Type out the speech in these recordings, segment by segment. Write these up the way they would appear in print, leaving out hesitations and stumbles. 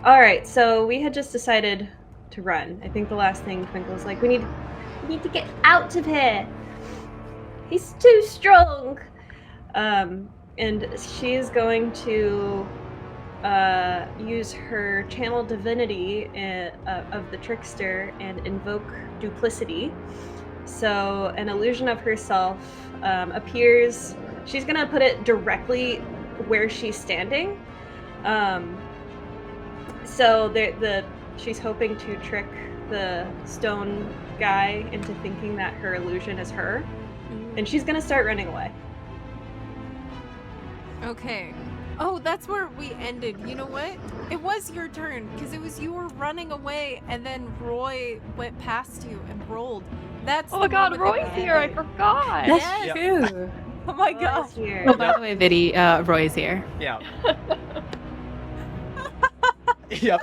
All right, so we had just decided to run. I think the last thing Twinkle's like, we need to get out of here. He's too strong. And she is going to use her channel divinity of the trickster and invoke duplicity. So an illusion of herself appears. She's gonna put it directly where she's standing. So she's hoping to trick the stone guy into thinking that her illusion is her, and she's gonna start running away. Okay. Oh, that's where we ended. You know what? It was your turn, because it was you were running away, and then Roy went past you and rolled. That's oh my god, Roy's here! I forgot! That's true. Oh my gosh. Oh, by the way, Viddy, Roy's here. Yeah. Yep.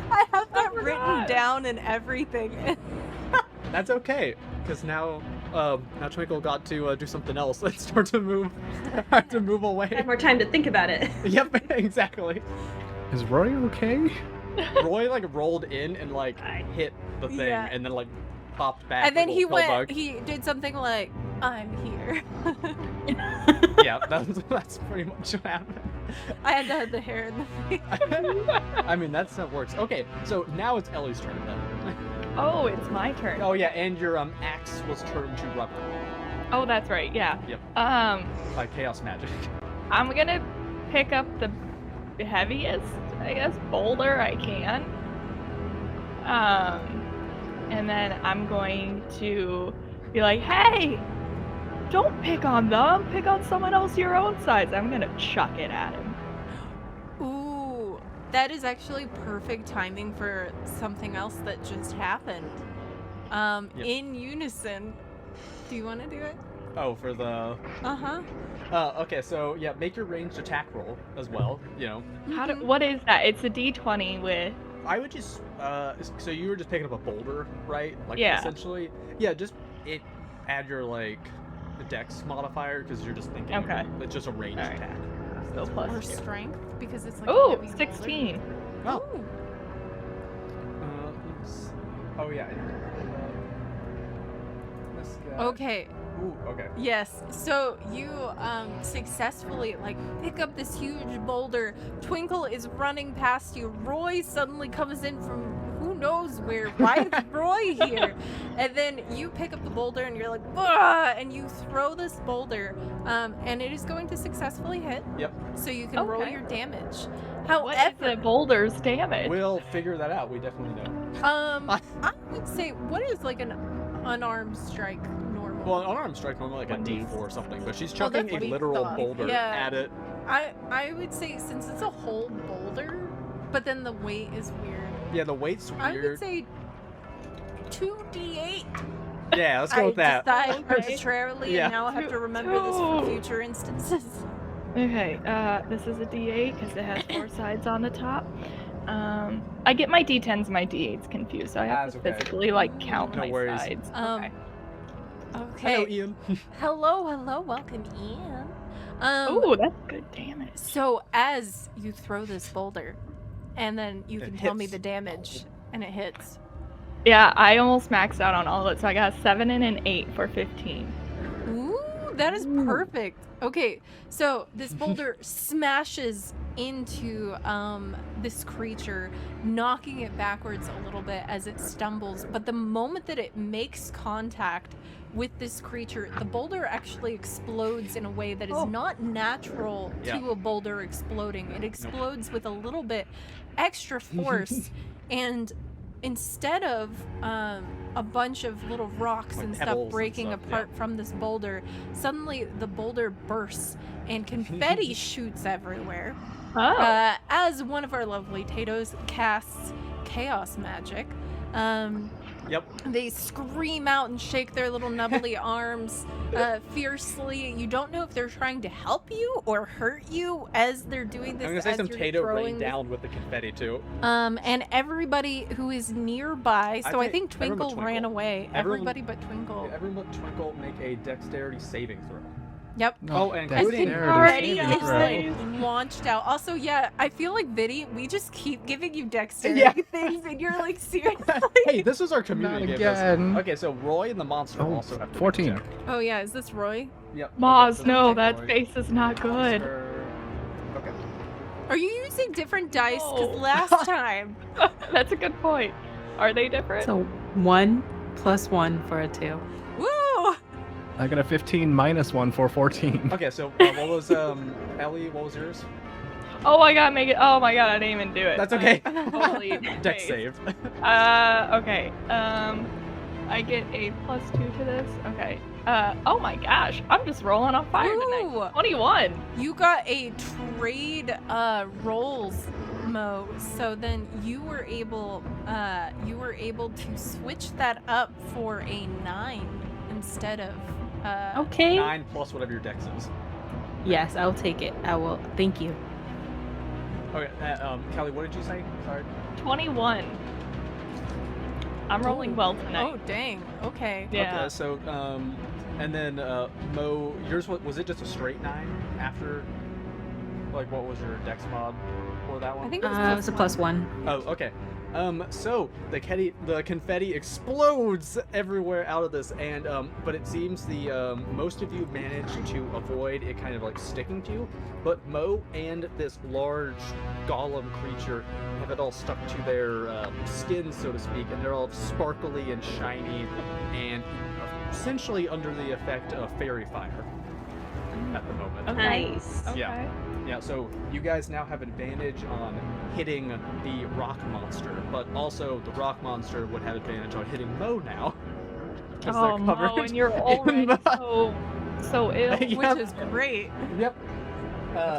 I have that written down and everything. That's okay, because now Twinkle got to do something else and start to move, away. I have more time to think about it. Yep, exactly. Is Roy okay? Roy rolled in and hit the thing, Yeah. and then popped back. And then he went. Bug. He did something like, "I'm here." Yeah, that's pretty much what happened. I had to have the hair in the face. I mean, that stuff works. Okay, so now it's Ellie's turn then. Oh, it's my turn. Oh yeah, and your axe was turned to rubber. Oh, that's right. Yeah. Yep. By chaos magic. I'm gonna pick up the heaviest, I guess, boulder I can. And then I'm going to be like, hey, don't pick on them. Pick on someone else your own size. I'm gonna chuck it at him. Ooh, that is actually perfect timing for something else that just happened. Yep. In unison. Do you want to do it? Oh, for the... Uh-huh. Okay, so yeah, make your ranged attack roll as well, What is that? It's a D20 with... I would just, so you were just picking up a boulder, right? Yeah. Essentially. Yeah, just add your, dex modifier, because you're just thinking. Okay. It's just a ranged attack. So plus Or 2. strength, because it's like Oh, a heavy 16. Oh. Ooh. Oh, yeah. This guy. Okay. Ooh, okay. Yes. So you successfully pick up this huge boulder. Twinkle is running past you. Roy suddenly comes in from who knows where. Why is Roy here? And then you pick up the boulder and you're like, bah! And you throw this boulder, and it is going to successfully hit. Yep. So you can roll your damage. What is the boulder's damage? We'll figure that out. We definitely know. I would say, what is an unarmed strike normal? Well, an unarmed strike normally a D4 or something, but she's Oh, chucking that's a what he literal thought. boulder Yeah. at it. I would say, since it's a whole boulder, but then the weight is weird. Yeah, the weight's weird. I would say 2d8. Yeah, let's go with that. I decided arbitrarily, Yeah. and now I have to remember this for future instances. Okay, this is a D8 because it has 4 sides on the top. I get my D10s and my D8s confused, so I have to physically count No my worries. sides. Okay. Hello, Ian. Hello, welcome Ian. Oh, that's good damage. So as you throw this boulder, and then you can tell me hits. the damage, and it hits. Yeah, I almost maxed out on all of it, so I got a 7 and an 8 for 15. Ooh, that is perfect. Okay, so this boulder smashes into this creature, knocking it backwards a little bit as it stumbles. But the moment that it makes contact with this creature, the boulder actually explodes in a way that is not natural to a boulder exploding. It explodes with a little bit extra force, and instead of a bunch of little rocks and stuff breaking apart from this boulder, suddenly the boulder bursts and confetti shoots everywhere. As one of our lovely Tatos casts chaos magic. Yep. They scream out and shake their little nubbly arms fiercely. You don't know if they're trying to help you or hurt you as they're doing this. I'm gonna say some Tato rain down with the confetti too. And everybody who is nearby. So I think Twinkle ran away. Everyone Everybody but Twinkle. Everyone but Twinkle make a dexterity saving throw. Yep. Oh, that's including there, already there's Viddy is Viddy. like launched out. Also, yeah, I feel like Viddy, we just keep giving you dexterity things, and you're like seriously. Hey, this is our community Not game. This. again. Okay, so Roy and the monster Oh, also have to 14. check. Oh yeah, is this Roy? Yep. Moz, so no, check that Roy. face is not good. Monster. Okay. Are you using different dice? Because No. last time. That's a good point. Are they different? So 1 + 1 for a 2. Woo! I got a 15 minus 1 for 14. Okay, so what was Ellie? What was yours? Oh, I gotta make it. Oh my god, I didn't even do it. That's okay. Holy Dex face. save. Okay. I get a +2 to this. Okay. Oh my gosh, I'm just rolling on fire Ooh. tonight. 21. You got a trade rolls Mo, so then you were able to switch that up for a 9 instead of Okay. 9 plus whatever your dex is. Yes, I'll take it. I will. Thank you. Okay, Kelly, what did you say? Sorry. 21. I'm rolling well tonight. Oh dang. Okay. Yeah. Okay, so and then Mo, yours was it just a straight 9 after? Like, what was your dex mod for that one? I think it was It was a +1. Oh, okay. So the confetti explodes everywhere out of this, and but it seems the most of you managed to avoid it kind of like sticking to you, but Mo and this large golem creature have it all stuck to their skin, so to speak, and they're all sparkly and shiny, and essentially under the effect of fairy fire at the moment. Okay. Nice. Okay. Yeah. Yeah, so you guys now have advantage on hitting the rock monster, but also the rock monster would have advantage on hitting Mo now. 'Cause Oh, they're Mo, covered and you're in already the- so ill. Yep. Which is great. Yep.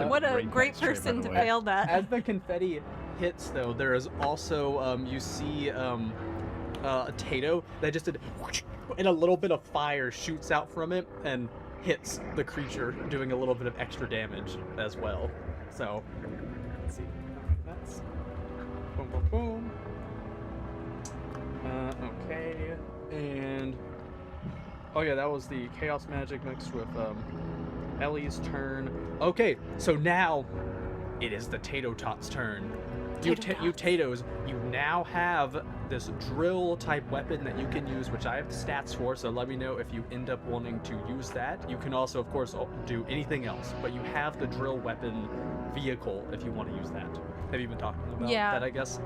What a great great dice tray, by person the to way. fail that. As the confetti hits, though, there is also you see a Tato that just did, and a little bit of fire shoots out from it and hits the creature, doing a little bit of extra damage as well. So, let's see. That's boom, boom, boom. Okay, and oh yeah, that was the chaos magic mixed with Ellie's turn. Okay, so now it is the Tato Tot's turn. You Tatos, you now have this drill type weapon that you can use, which I have the stats for, so let me know if you end up wanting to use that. You can also, of course, do anything else, but you have the drill weapon vehicle if you want to use that. Have you been talking about that, I guess?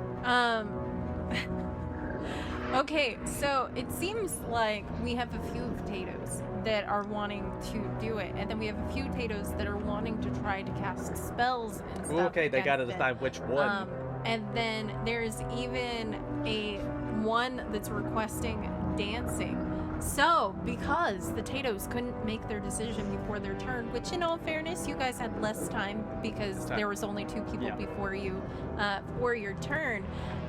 Okay, so it seems like we have a few potatoes that are wanting to do it, and then we have a few potatoes that are wanting to try to cast spells and stuff. Okay, they gotta against it. decide which one. And then there's even a one that's requesting dancing. So, because the Tatos couldn't make their decision before their turn, which in all fairness, you guys had less time because there was only 2 people before you for your turn,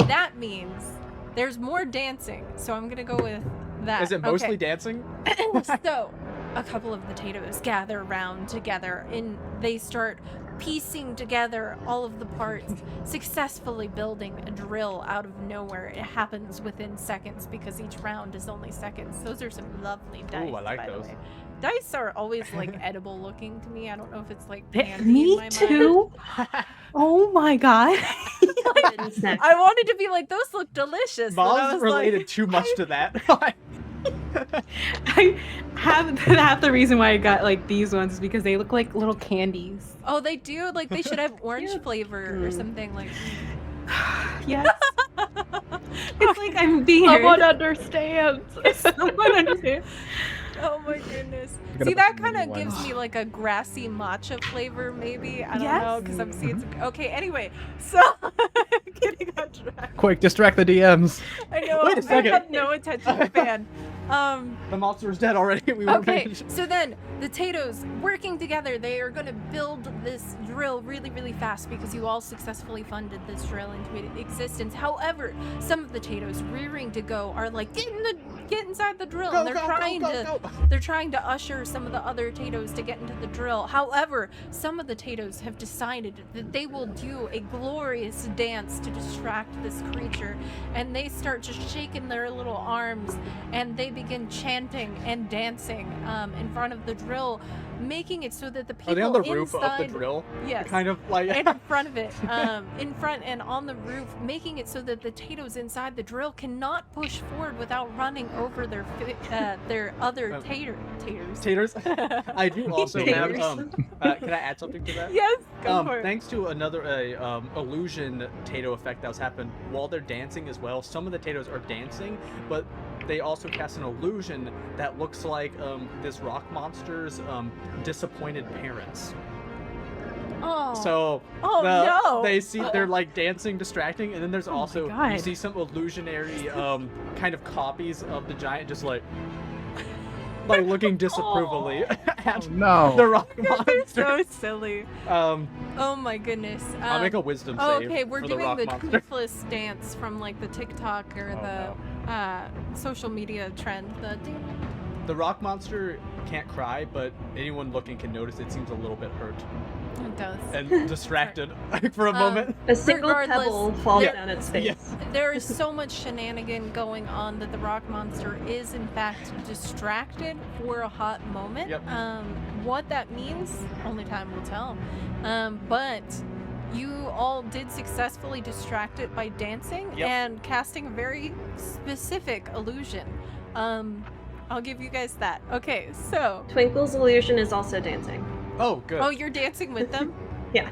that means there's more dancing. So I'm gonna go with that. Is it mostly dancing? So, a couple of the Tatos gather around together and they start piecing together all of the parts, successfully building a drill out of nowhere. It happens within seconds because each round is only seconds. Those are some lovely dice. Ooh, I like by those. The way. Dice are always like edible looking to me. I don't know if it's like candy in Me my too. Oh my god. mind. I wanted to be like, those look delicious. but I Moz was related like, too much to that. I have half the reason why I got like these ones is because they look like little candies. oh, they do? Like they should have orange Yeah. flavor or something like. Yes. It's like I'm being Someone heard. understands. Someone understands. Oh my goodness. You gotta See, put that the kind of mini gives ones. me like a grassy matcha flavor, maybe. I don't Yes. know, because I'm seeing some. Okay, anyway, so. Getting on track. Quick, distract the DMs. I know. Wait a second. I have no attention span. The monster's dead already. We were Okay, so then the Tatos working together, they are going to build this drill really, really fast because you all successfully funded this drill into existence. However, some of the Tatos rearing to go are like, get inside the drill. And they're trying to usher some of the other Tatos to get into the drill. However, some of the Tatos have decided that they will do a glorious dance to distract this creature, and they start just shaking their little arms and they begin chanting and dancing in front of the drill. making it so that the people Are they on the roof inside, of the drill? yes, Kind of like and in front of it, in front and on the roof, making it so that the potatoes inside the drill cannot push forward without running over their other taters. taters. I do also have. Taters. Can I add something to that? Yes, go for it. Thanks to another illusion Tato effect that was happened while they're dancing as well. Some of the Tatos are dancing, but they also cast an illusion that looks like this rock monster's disappointed parents. Oh. So no. they see they're like dancing, distracting, and then there's also God. you see some illusionary kind of copies of the giant just like looking disapprovingly at No. the rock You're monster. so silly. Um, Oh my goodness. I'll make a wisdom Oh, save. okay, we're for doing the rock the monster. toothless dance from like the TikTok or social media trend. The ding. The rock monster can't cry, but anyone looking can notice it seems a little bit hurt It does. and distracted for a moment. A single Regardless, pebble falls Yeah. down its face. Yes. There is so much shenanigan going on that the rock monster is in fact distracted for a hot moment. Yep. What that means, only time will tell. But you all did successfully distract it by dancing Yep. and casting a very specific illusion. I'll give you guys that. Okay, so Twinkle's illusion is also dancing. Oh, good. oh, you're dancing with them. Yeah.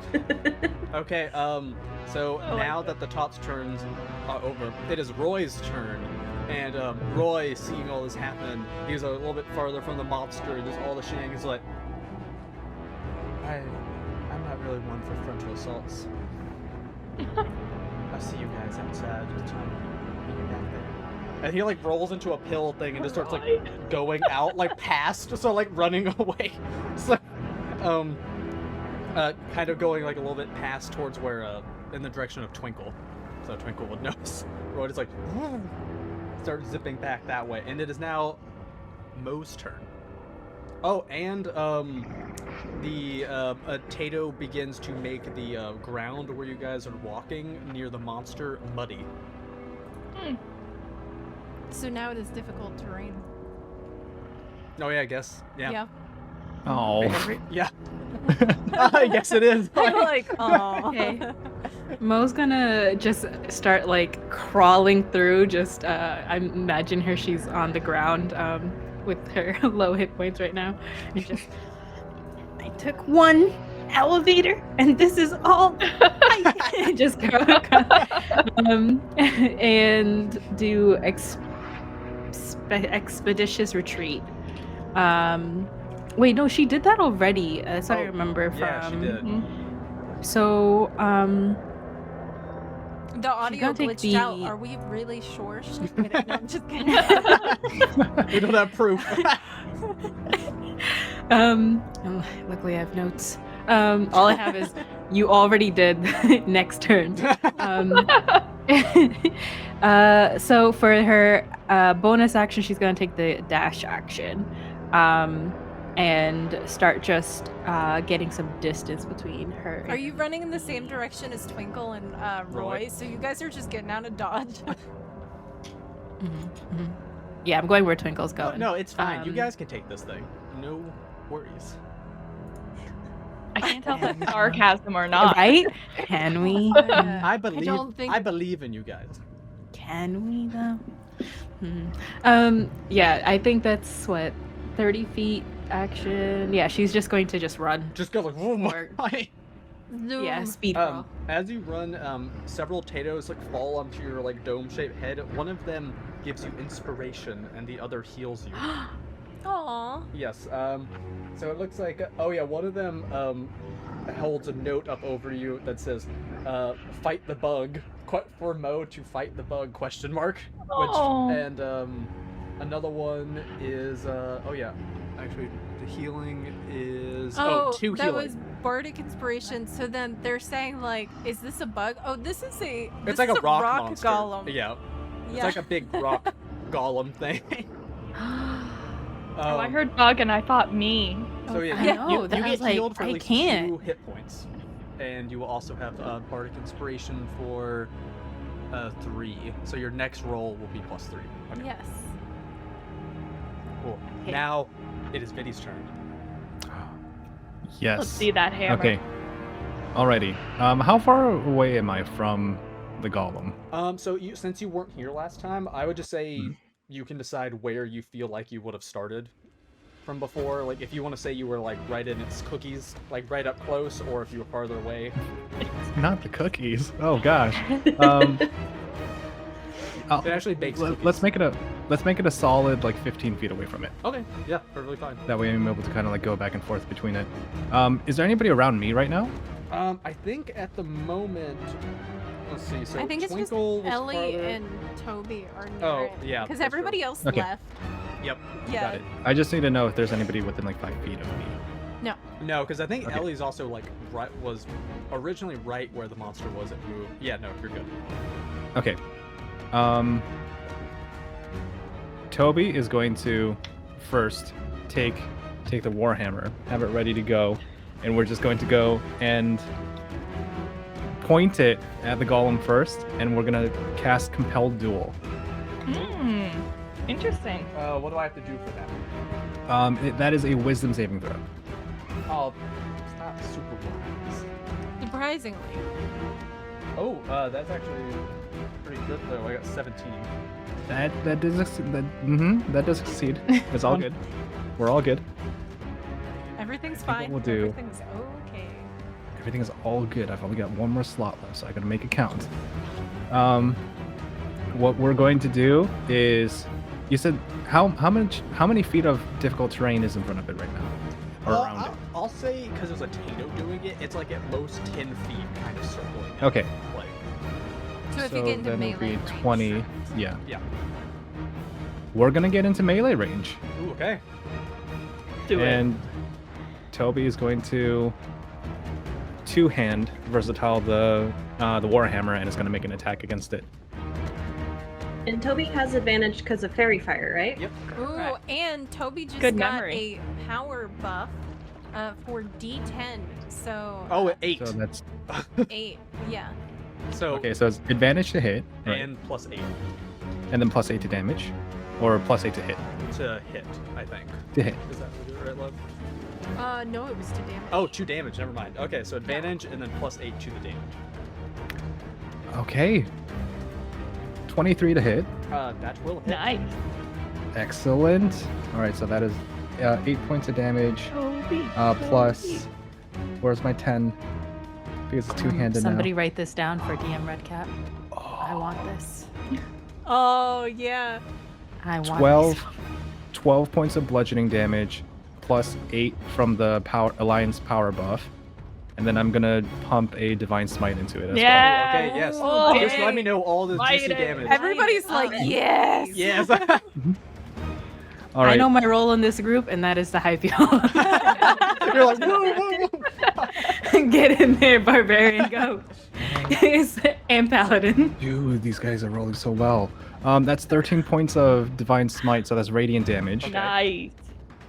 Okay, so Oh, now that the Tots turns are over, it is Roy's turn. And Roy, seeing all this happen, he's a little bit farther from the monster. There's all the shenanigans. Like, I'm not really one for frontal assaults. I'll see you guys outside. Meet you back there. And he like rolls into a pill thing and just starts like going out like past, so like running away. So, kind of going like a little bit past towards where in the direction of Twinkle, so Twinkle would notice. Roy just like start zipping back that way, and it is now Mo's turn. Oh, and Tato begins to make the ground where you guys are walking near the monster muddy. So now it is difficult terrain. Oh yeah, I guess. Yeah. Oh. Yeah. Yes, it is. I'm like, oh. Okay. Mo's gonna just start like crawling through. Just I imagine her. She's on the ground with her low hit points right now. And just I took one elevator, and this is all. I just go and do expeditious retreat. Wait, no, she did that already. As I Oh, remember from. yeah, she did. So, The audio gotta take glitched out. the- Are we really sure? She's kidding. No, I'm just kidding. We don't have proof. oh, luckily I have notes. All I have is you already did next turn. So for her bonus action, she's gonna take the dash action, and start just getting some distance between her. Are you running in the same direction as Twinkle and Roy? Roy. So you guys are just getting out of dodge. Mhm, mhm. Yeah, I'm going where Twinkle's going. No, it's fine. You Um, guys can take this thing. No worries. I can't tell if that's sarcasm or not. Right? Can we? I believe. don't think- I believe in you guys. Can we though? Yeah, I think that's what 30 feet action. Yeah, she's just going to just run. Just go like, oh my. Or- Zoom. Yeah, speed crawl. As you run, several Tatos like fall onto your like dome-shaped head. One of them gives you inspiration, and the other heals you. Aww. Yes. So it looks like. Oh yeah, one of them holds a note up over you that says, "Fight the bug." For Mo to fight the bug? Question mark. Oh. And another one is. Oh yeah, actually the healing is. Two that healing. was bardic inspiration. So then they're saying like, is this a bug? Oh, this is a. It's this like is a rock monster. golem. Yeah. It's Yeah. like a big rock golem thing. Oh, I heard bug and I thought me. So yeah, I you- know, you, that you was get like, healed for I at least can't. 2 hit points, and you will also have bardic inspiration for 3. So your next roll will be +3. Okay, Yes. cool. Okay. Now it is Vinny's turn. Yes. Let's see that hammer. Okay. Alrighty. How far away am I from the golem? So since you weren't here last time, I would just say Hmm. you can decide where you feel like you would have started from before. Like if you want to say you were like right in its cookies, like right up close, or if you were farther away. Not the cookies. Oh gosh. Um, It actually bakes cookies. let's make it a solid like 15 feet away from it. Okay, yeah, perfectly fine. That way I'm able to kind of like go back and forth between it. Is there anybody around me right now? I think at the moment, let's see. So I think it's just Twinkle was Ellie farther. and Toby are near Oh, it. yeah, Because that's everybody true. else Okay. left. Yep. Yeah. Got it. I just need to know if there's anybody within like 5 feet of me. No, because I think Okay. Ellie's also like was originally right where the monster was. It moved. Yeah, no, you're good. Okay. Toby is going to first take the warhammer, have it ready to go, and we're just going to go and point it at the golem first, and we're gonna cast Compelled Duel. Interesting. What do I have to do for that? That is a Wisdom saving throw. Oh, it's not super wise. Surprisingly. Oh, that's actually pretty good though. I got 17. That does succeed. It's all good. We're all good. Everything's I think what fine. we'll do- Everything's okay. Everything is all good. I've only got one more slot left, so I gotta make it count. What we're going to do is, you said how many feet of difficult terrain is in front of it right now, or around it? I'll say because it was a Tato doing it, it's like at most 10 feet, kind of circling. it, Okay. Like, So if you get into then melee it'll be range. 20. Yeah. yeah. We're gonna get into melee range, Ooh, okay. Do it. and Toby is going to two-hand versatile the warhammer, and is gonna make an attack against it. And Toby has advantage because of fairy fire, right? Yep. Ooh, Correct. and Toby just Good got memory. a power buff for D10. So Oh, at 8. So that's 8. Yeah. So okay. So it's advantage to hit, right? and plus 8 and then plus 8 to damage, or plus 8 to hit. to hit, I think. To hit. Is that what you're right, love? No, it was to damage. Oh, 2 damage. Never mind. Okay, so advantage and then plus 8 to the damage. Okay. 23 to hit. That will hit. Nice. Excellent. All right, so that is 8 points of damage. Toby. Plus, where's my 10? Because it's two-handed Somebody now. write this down for DM Redcap. I want this. Oh, yeah. I want 12 points of bludgeoning damage, plus 8 from the Alliance power buff. And then I'm gonna pump a Divine Smite into it as Yeah. Okay, yes. Oh, Just let me know all the Light juicy it. damage. Everybody's like, yes. Yes. well. All right. I know my role in this group, and that is to hype you. You're like, whoa, whoa, whoa. Get in there, barbarian, go. And paladin. Dude, these guys are rolling so well. That's 13 points of Divine Smite, so that's radiant damage. Nice.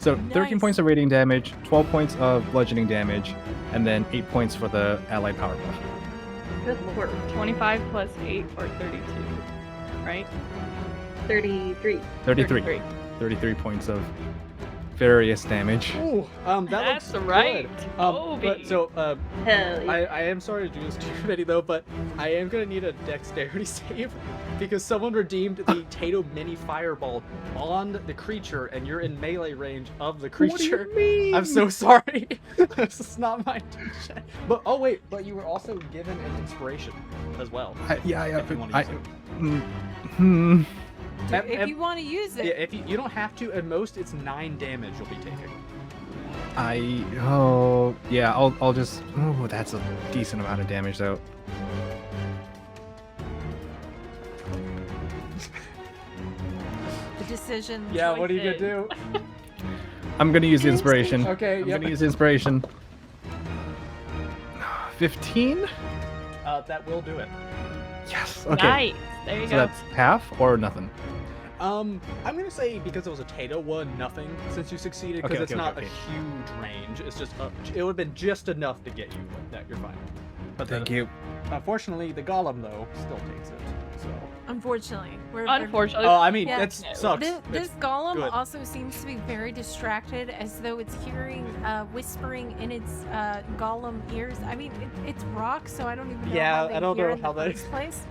So 13 Nice. points of radiant damage, 12 points of bludgeoning damage, and then 8 points for the allied power buff. Good lord. 25 plus 8 or 32. Right? 33. 33. 33 points of various damage. Ooh, that That's looks right. good. Toby. But so, Hell yeah. I am sorry to do this to you, Betty, though, but I am gonna need a dexterity save because someone redeemed the Tato mini fireball on the creature, and you're in melee range of the creature. What do you mean? I'm so sorry. This is not my intention. But oh wait, but you were also given an inspiration as well. Yeah, If you want to use it. Hmm. If you want to use it. Yeah, if you don't have to. At most, it's 9 damage you'll be taking. I'll just. Oh, that's a decent amount of damage though. The decision. Yeah, what are you gonna choices. do? I'm gonna use the inspiration. Okay, I'm yep. gonna use the inspiration. 15? That will do it. Yes. Okay. Nice. There you So go. that's half or nothing. I'm gonna say because it was a Tato one, nothing since you succeeded because Okay, it's okay, not okay. a huge range. It's just it would have been just enough to get you. That you're fine. But Thank you. Unfortunately, the golem though still takes it. So. Unfortunately, Unfortunately. Oh, I mean, Yeah. it sucks. This It's golem good. also seems to be very distracted, as though it's hearing whispering in its golem ears. I mean, it's rock, so I don't even know Yeah, how they I don't hear know in how the that- first place.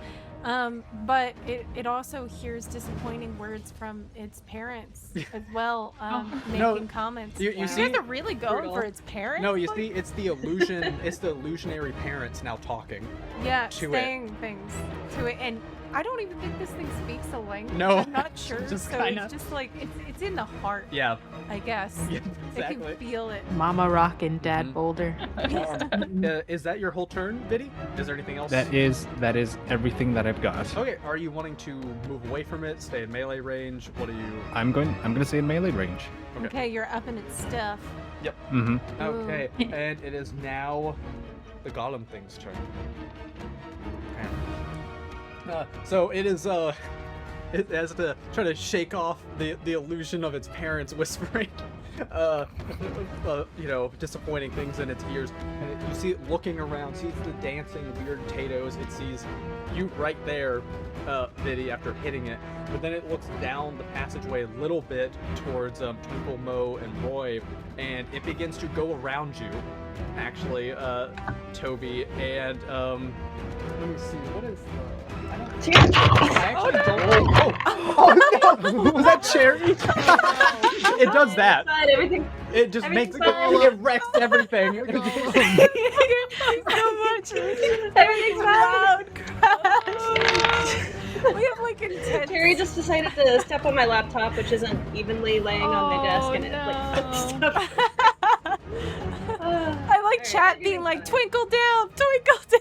But it also hears disappointing words from its parents as well, making No, comments. you You see- guys are really going Brutal. for its parents. No, you Like, see, it's the illusion. It's the illusionary parents now talking. yeah, to it. saying things to it, and I don't even think this thing speaks a language. No. I'm not sure. Just so kinda. it's just like it's in the heart, Yeah. I guess. Yeah, I exactly. can feel it. Mama Rock and Dad Mhm. Boulder. Is that your whole turn, Biddy? Is there anything else? That is everything that I've got. Okay. Are you wanting to move away from it? Stay in melee range? What are you? I'm gonna say in melee range. Okay. Okay, you're up in its stuff. Mm-hmm. Okay. And it is now the golem thing's turn. So it is. It has to try to shake off the illusion of its parents whispering, disappointing things in its ears. And you see it looking around, sees the dancing weird potatoes. It sees you right there, Biddy, after hitting it. But then it looks down the passageway a little bit towards Twinkle, Mo, and Roy, and it begins to go around you. Actually, Toby, and let me see, what is I actually don't. Oh no! Was that cherry? It does that. Fine, everything. It just makes Everything's fine. it wrecks everything. so much. Everything's fine. We have like intense. Terry just decided to step on my laptop, which isn't evenly laying on my desk, and it like flipped stuff. I like chat being like, twinkle down, twinkle down.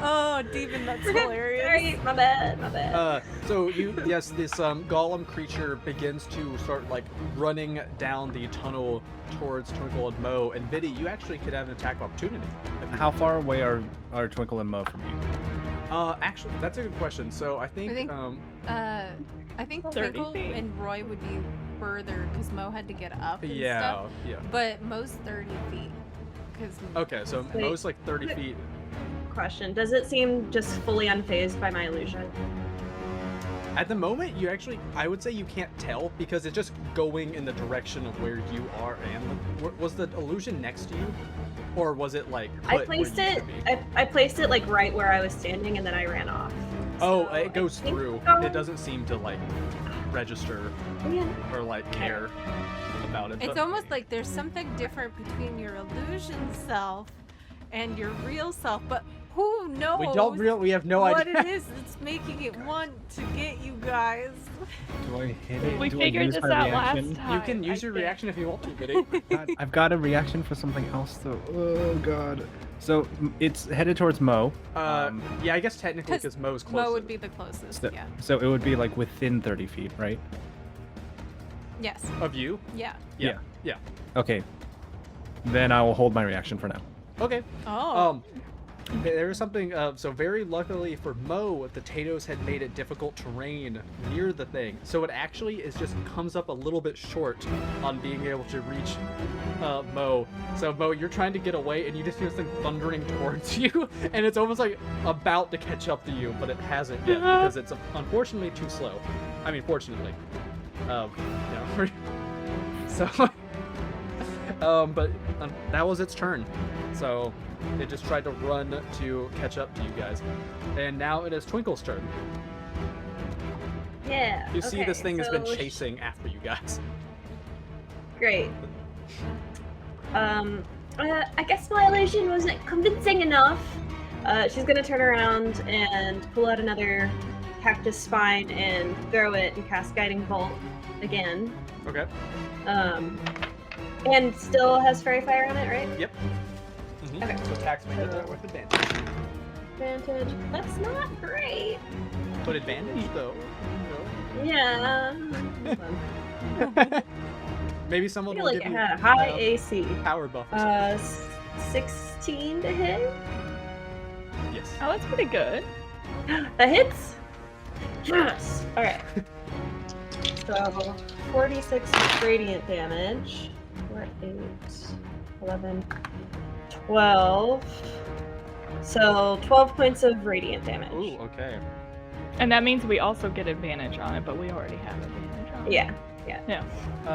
Oh, Demon, that's hilarious. Sorry, my bad, my bad. So this golem creature begins to start like running down the tunnel towards Twinkle and Mo, and Biddy, you actually could have an attack of opportunity. How far away are Twinkle and Mo from you? Actually, that's a good question. So I think I think 30 Twinkle feet. and Roy would be further because Mo had to get up and yeah, stuff. yeah. But Mo's 30 feet. Because Okay, so Wait. Mo's like 30 feet. Question: does it seem just fully unfazed by my illusion? At the moment, I would say you can't tell because it's just going in the direction of where you are. And was the illusion next to you, or was it like I put where placed you it. should be? I placed it like right where I was standing, and then I ran off. Oh, So it goes I think- through. It doesn't seem to like register Yeah. or like care about it. it's but- almost like there's something different between your illusion self and your real self. But who knows we have no what idea. it is that's making it want to get you guys? Do I hit it? We Do I figured use this my out reaction? last time. You can use I your think. reaction if you want to, Biddy. God, I've got a reaction for something else though. Oh god. So it's headed towards Mo. Yeah, I guess technically 'Cause because Mo's close. Mo would be the closest. So, Yeah. so it would be like within 30 feet, right? Yes. of you. Yeah. Yeah. Yeah. Okay. Then I will hold my reaction for now. Okay. Oh. There is something. So very luckily for Mo, the potatoes had made it difficult terrain near the thing, so it actually just comes up a little bit short on being able to reach Mo. So Mo, you're trying to get away, and you just hear this thing thundering towards you, and it's almost like about to catch up to you, but it hasn't yet because it's unfortunately too slow. I mean, fortunately. So. But that was its turn. So it just tried to run to catch up to you guys. And now it is Twinkle's turn. Yeah. You see this thing has been so chasing after you guys. Great. I guess my illusion wasn't convincing enough. She's gonna turn around and pull out another cactus spine and throw it and cast Guiding Bolt again. Okay. And still has Fairy Fire on it, right? Yep. Okay. So attacks me with advantage. Advantage. That's not great. But advantage though. Yeah. Maybe I someone feel will like give it you had a high AC. power buff or something. 16 to hit. Yes. Oh, that's pretty good. That hits? Yes! Alright. So, 46 radiant damage. 4, 8, 11, 12. So 12 points of radiant damage. Ooh, okay. And that means we also get advantage on it, but we already have advantage on it. Yeah.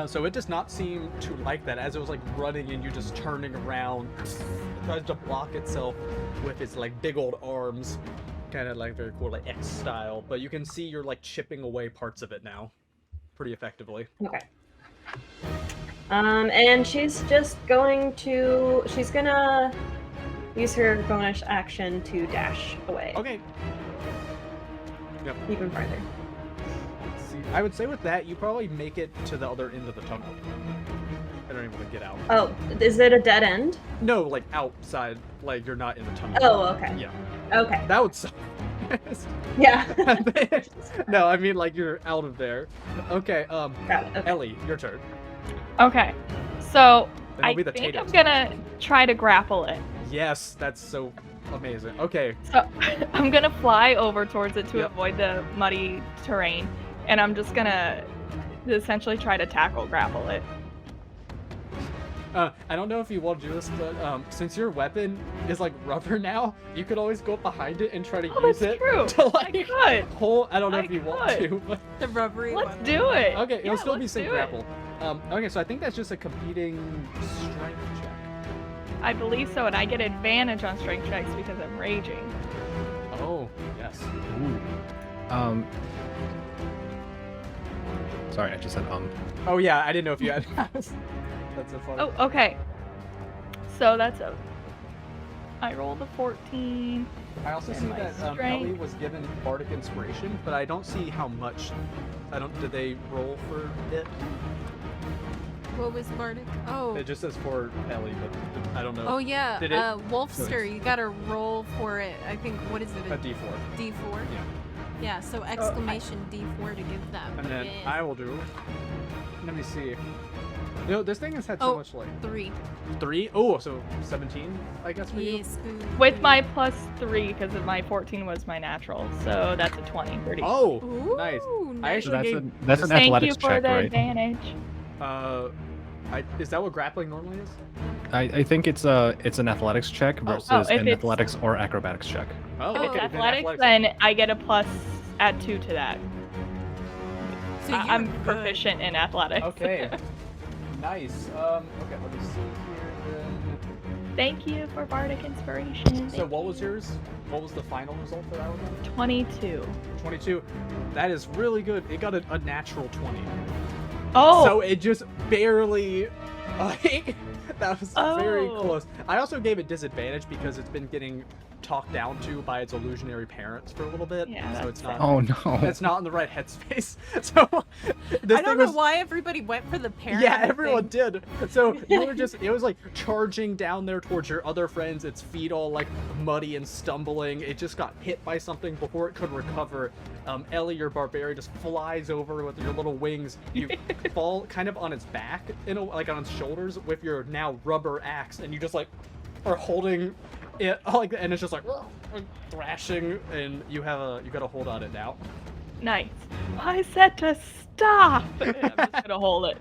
So it does not seem to like that. As it was like running and you just turning around, it tries to block itself with its like big old arms, kind of like very cool, like X style. But you can see you're like chipping away parts of it now, pretty effectively. Okay. And she's just going to. She's gonna use her bonus action to dash away. Okay. Yep. Even farther. Let's see. I would say with that, you probably make it to the other end of the tunnel. I don't even want to get out. Oh, is it a dead end? No, like outside, like you're not in the tunnel. Oh, okay. Yeah. Okay. That would suck. Yeah. No, I mean like you're out of there. Okay, Got it. Okay. Ellie, your turn. Okay. So Then I it'll be the think I'm Tatos. gonna try to grapple it. Yes, that's so amazing. Okay, So I'm gonna fly over towards it to Yep. avoid the muddy terrain, and I'm just gonna essentially try to tackle grapple it. I don't know if you want to do this, but since your weapon is like rubber now, you could always go behind it and try to Oh, use that's it true. to I like could. pull. I don't know I if you want could. to, but The rubbery Let's one. do it. okay, it'll Yeah, still be let's sync do it. grapple. Okay, so I think that's just a competing strength check. I believe so, and I get advantage on strength checks because I'm raging. Oh, yes. Ooh. Sorry, I just said Oh yeah, I didn't know if you had. That's so funny. Oh, okay. So that's a. I rolled a 14. I also And see my that strength. Ellie was given bardic inspiration, but I don't see how much. I don't. Did they roll for it? What was Bardic? Oh. It just says for Ellie, but I don't know. Oh yeah, Did it? Wolfster, you gotta roll for it. I think, what is it? A D4. D4? Yeah. Yeah, so exclamation D4 to give that. And then win. I will do. Let me see. You know, this thing has had so Oh. much like 3. 3. Oh, so 17, I guess for you. Yes, good. With my +3, because my 14 was my natural, so that's a 20. Pretty. Oh, Ooh, nice. I nice. So actually that's an Thank you athletics for check, the right? advantage. is that what grappling normally is? I think it's an athletics check versus if an it's- athletics or acrobatics check. Oh, If okay. it's then athletics, then I get a plus, add 2 to that. So you're I'm good. proficient in athletics. Okay. Nice. Okay, let me see here then. Thank you for Bardic Inspiration. So what was yours? What was the final result for that one? 22. 22. That is really good. It got a natural 20. Oh! So it just barely, like, that was very Oh. close. I also gave it disadvantage because it's been getting talked down to by its illusionary parents for a little bit. Yeah, so that's it's not. Oh no. It's not in the right headspace. So this I don't thing know was. why everybody went for the parent. Yeah, everyone thing. did. So you were just, it was like charging down there towards your other friends, its feet all like muddy and stumbling. It just got hit by something before it could recover. Ellie, your barbarian, just flies over with your little wings. You fall kind of on its back, like on its shoulders with your now rubber axe, and you just like are holding it like, and it's just like thrashing, and you got to hold on it now. Nice. I said to stop! I'm just gonna hold it.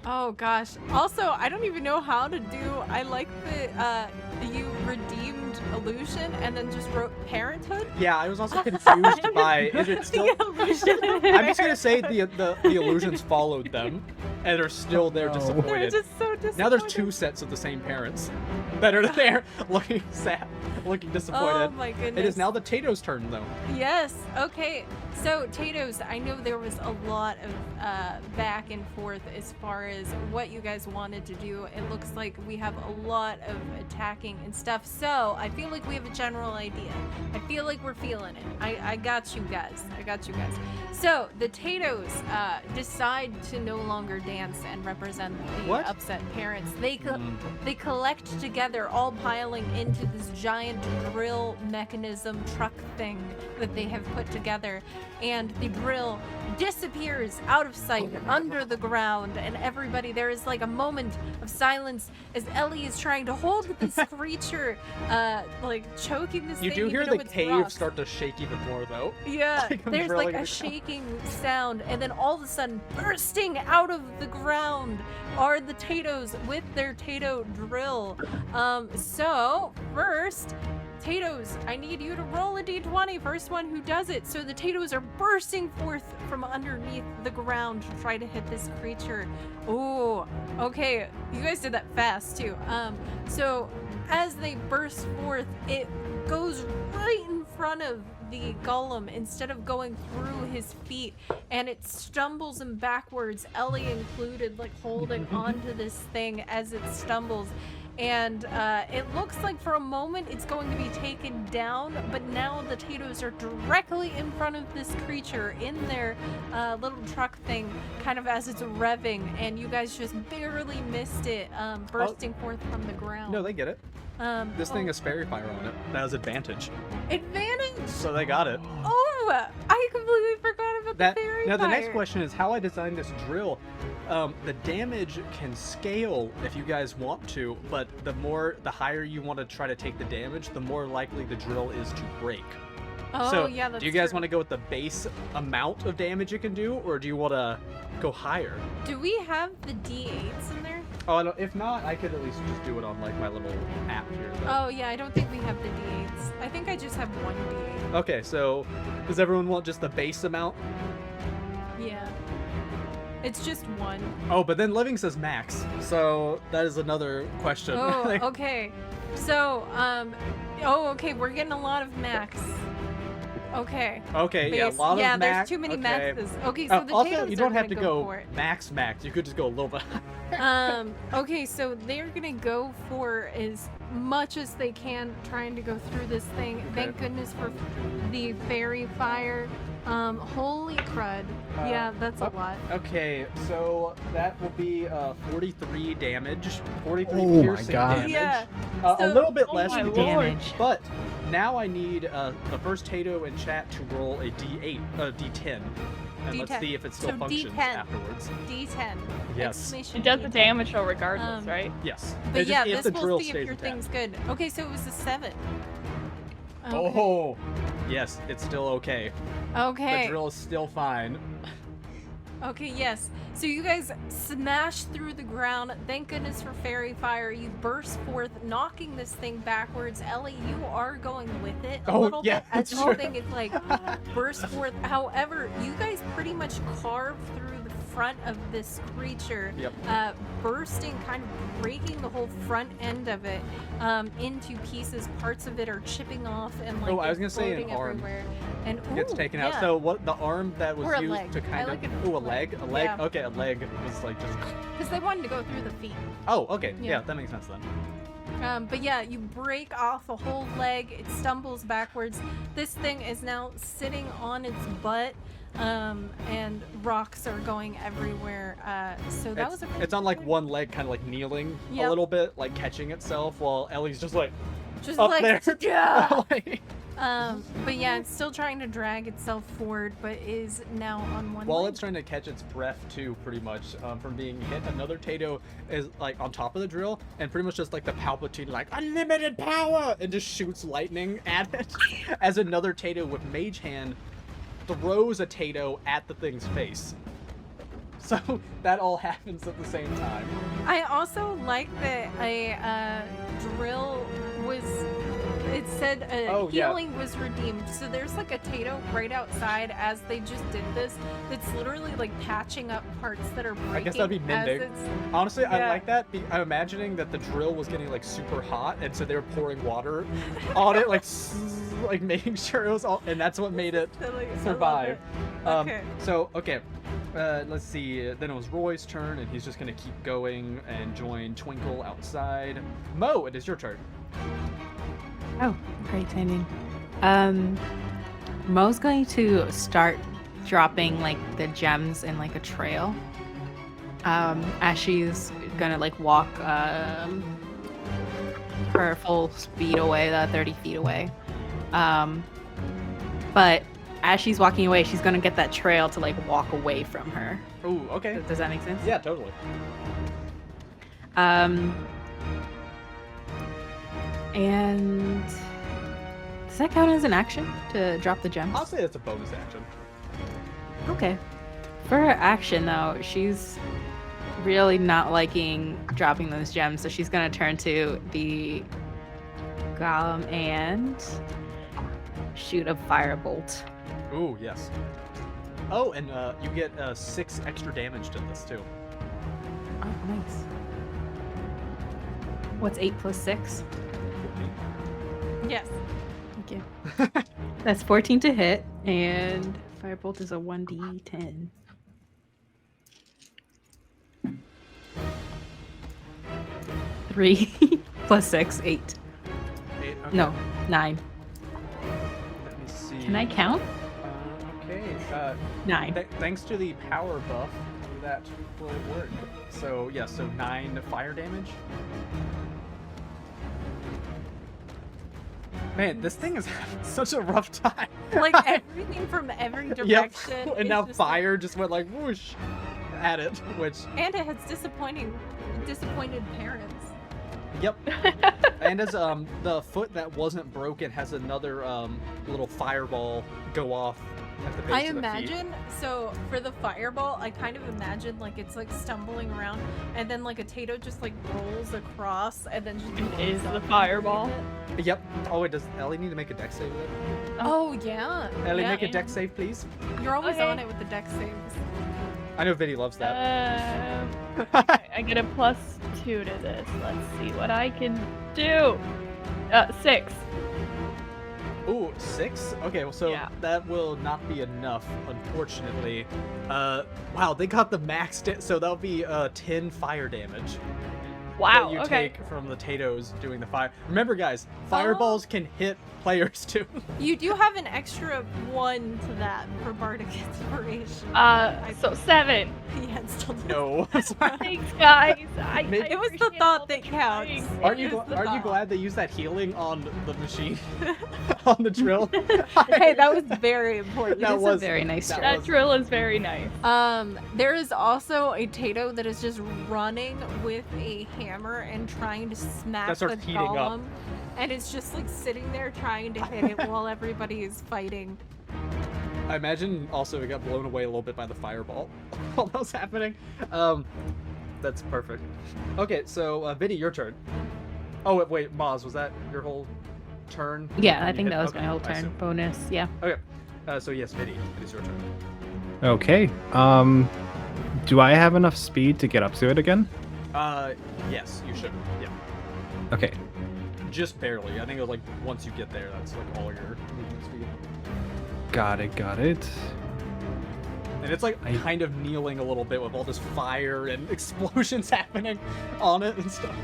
Oh gosh. Also, I don't even know how to do. I like the you redeemed illusion and then just wrote parenthood. Yeah, I was also confused by, is it still? The illusion of I'm just gonna parenthood. say the illusions followed them, and are still there No. They're disappointed. just so disappointed. Now there's 2 sets of the same parents that are there, looking sad, looking Oh disappointed. my goodness. It is now the Tato's turn, though. Yes. Okay. So Tatos, I know there was a lot of back and forth as far as what you guys wanted to do. It looks like we have a lot of attacking and stuff. So I feel like we have a general idea. I feel like we're feeling it. I got you guys. I got you guys. So the Tatos decide to no longer dance and represent the What? upset parents. They collect together, all piling into this giant drill mechanism truck thing that they have put together. and the drill disappears out of sight under the ground, and everybody, there is like a moment of silence as Ellie is trying to hold this creature, like choking this You thing. do hear even though the it's cave rocks. start to shake even more, though. Yeah, Like I'm there's drilling like in a the shaking sound, and then all of a sudden, bursting out of the ground are the Tatoes with their Tato drill. So first, Tatoes, I need you to roll a d20. First one who does it. So the Tatoes are bursting forth from underneath the ground to try to hit this creature. Oh, okay. You guys did that fast too. So as they burst forth, it goes right in front of the golem instead of going through his feet, and it stumbles him backwards, Ellie included, like holding onto this thing as it stumbles. And it looks like for a moment it's going to be taken down, but now the Tatoes are directly in front of this creature in their little truck thing, kind of as it's revving, and you guys just barely missed it, bursting forth from the ground. No, they get it. This thing has fairy fire on it. That has advantage. Advantage! So they got it. Oh, I completely forgot about the fairy Now, the next fire. question is how I designed this drill. The damage can scale if you guys want to, but the higher you want to try to take the damage, the more likely the drill is to break. Oh, So, yeah, that's do you guys true. want to go with the base amount of damage it can do, or do you want to go higher? Do we have the D8s in there? Oh, I don't, if not, I could at least just do it on like my little app here. Though. Oh, yeah, I don't think we have the D8s. I think I just have one D8. Okay, so does everyone want just the base amount? Yeah. It's just one. Oh, but then living says max, so that is another question. Oh, Like, okay. So, okay, we're getting a lot of max. Okay. okay, yeah, a Base- lot yeah, of max. there's too many okay. maxes. Okay, so the also, Tatoes you don't are have to gonna go for it. max. You could just go a little bit. Okay, so they're gonna go for as much as they can, trying to go through this thing. Thank goodness for the fairy fire. Holy crud. Yeah, that's a lot. Okay, so that will be 43 damage, 43 Oh my piercing God. damage. Yeah. A So- little bit Oh less my than lord. damage. But now I need the first Tato in chat to roll a D8, D10. And let's D10. see if it still So functions D10. afterwards. D10. Yes. Exclamation It does the D10. damage though regardless, right? Yes. But It's yeah, just if this the will drill see if stays your intact. thing's good. Okay, so it was a 7. Okay. Oh, yes, it's still okay. Okay. The drill is still fine. Okay, yes. So you guys smash through the ground. Thank goodness for fairy fire. You burst forth, knocking this thing backwards. Ellie, you are going with it a Oh, little yeah, bit as that's the whole true. thing is like burst forth. However, you guys pretty much carve through the front of this creature, Yep. bursting, kind of breaking the whole front end of it into pieces. Parts of it are chipping off and like Oh, I was it's gonna say an floating arm. everywhere. And Gets ooh, taken out. yeah. So what the arm that was Or a used leg. to I kind like of it. a leg? A leg? Yeah. Okay, a leg was like just Because they wanted to go through the feet. Oh, okay. Yeah. Yeah, that makes sense then. But yeah, you break off a whole leg. It stumbles backwards. This thing is now sitting on its butt, and rocks are going everywhere. So that was a pretty It's on like good- one leg kind of like kneeling a Yep. little bit, like catching itself while Ellie's just like just up like there. yeah. Like, But yeah, it's still trying to drag itself forward, but is now on one while leg. it's trying to catch its breath too, pretty much from being hit, another Tato is like on top of the drill and pretty much just like the Palpatine like unlimited power and just shoots lightning at it as another Tato with Mage Hand throws a Tato at the thing's face. So that all happens at the same time. I also like that a drill was. It said Oh, yeah. healing was redeemed. So there's like a Tato right outside as they just did this. That's literally like patching up parts that are breaking. I guess that'd be as mending. it's- Honestly, I Yeah. like that. I'm imagining that the drill was getting like super hot, and so they were pouring water on it, like making sure it was all, and that's what made it I love survive. it. Okay. So okay, let's see. Then it was Roy's turn, and he's just gonna keep going and join Twinkle outside. Mo, it is your turn. Oh, great timing. Mo's going to start dropping like the gems in like a trail. As she's gonna like walk her full speed away, 30 feet away. But as she's walking away, she's gonna get that trail to like walk away from her. Ooh, okay. Does that make sense? Yeah, totally. And does that count as an action to drop the gems? I'll say it's a bonus action. Okay. For her action though, she's really not liking dropping those gems, so she's gonna turn to the golem and shoot a firebolt. Ooh, yes. Oh, and you get 6 extra damage to this too. Oh, nice. What's 8 plus 6? Yes. Thank you. That's 14 to hit, and firebolt is a 1d10. Three plus 6, 8. 8, okay. No, 9. Let me see. Can I count? Okay. 9. Thanks to the power buff, that will work. So, yeah, so 9 fire damage. Man, this thing is having such a rough time. Like everything from every Yep. direction. And is now just fire just went like whoosh at it, which, and it has disappointed parents. yep. And as the foot that wasn't broken has another little fireball go off at the base I of the feet. imagine, so for the fireball, I kind of imagine like it's like stumbling around and then like a Tato just like rolls across and then just It blows is up the underneath fireball. it. Yep. Oh wait, does Ellie need to make a dex save with it? Oh yeah. Ellie, yeah, make a and dex save, please. You're always Okay. on it with the dex saves. I know Vinny loves that. I get a +2 to this. Let's see what I can do. 6. Ooh, 6? Okay, well, so Yeah. that will not be enough, unfortunately. Wow, they got the max, so that'll be 10 fire damage. Wow. That you Okay. take from the Tatos doing the fire. Remember, guys, fireballs can hit players too. You do have an extra 1 to that for Bardic Inspiration. So 7. Yeah, it's still No. Sorry. Thanks, guys. I It was the appreciate thought all that the counts. trying. Aren't It you is the aren't you thought. glad they used that healing on the machine, on the drill? Hey, that was very important. That It's was a very nice that try. That drill is very nice. There is also a Tato that is just running with a hammer and trying to smack That starts the heating up. golem, and it's just like sitting there trying to hit it while everybody is fighting. I imagine also it got blown away a little bit by the fireball while that was happening. That's perfect. Okay, so Vinny, your turn. Oh wait, Maz, was that your whole turn? Yeah, I You think hit- that was okay, my whole I turn. assume. Bonus, yeah. Okay, so yes, Vinny, it is your turn. Okay. Do I have enough speed to get up to it again? Yes, you should. Yeah, Okay. just barely. I think it was like once you get there, that's like all your movement speed. Got it. And it's like I- kind of kneeling a little bit with all this fire and explosions happening on it and stuff.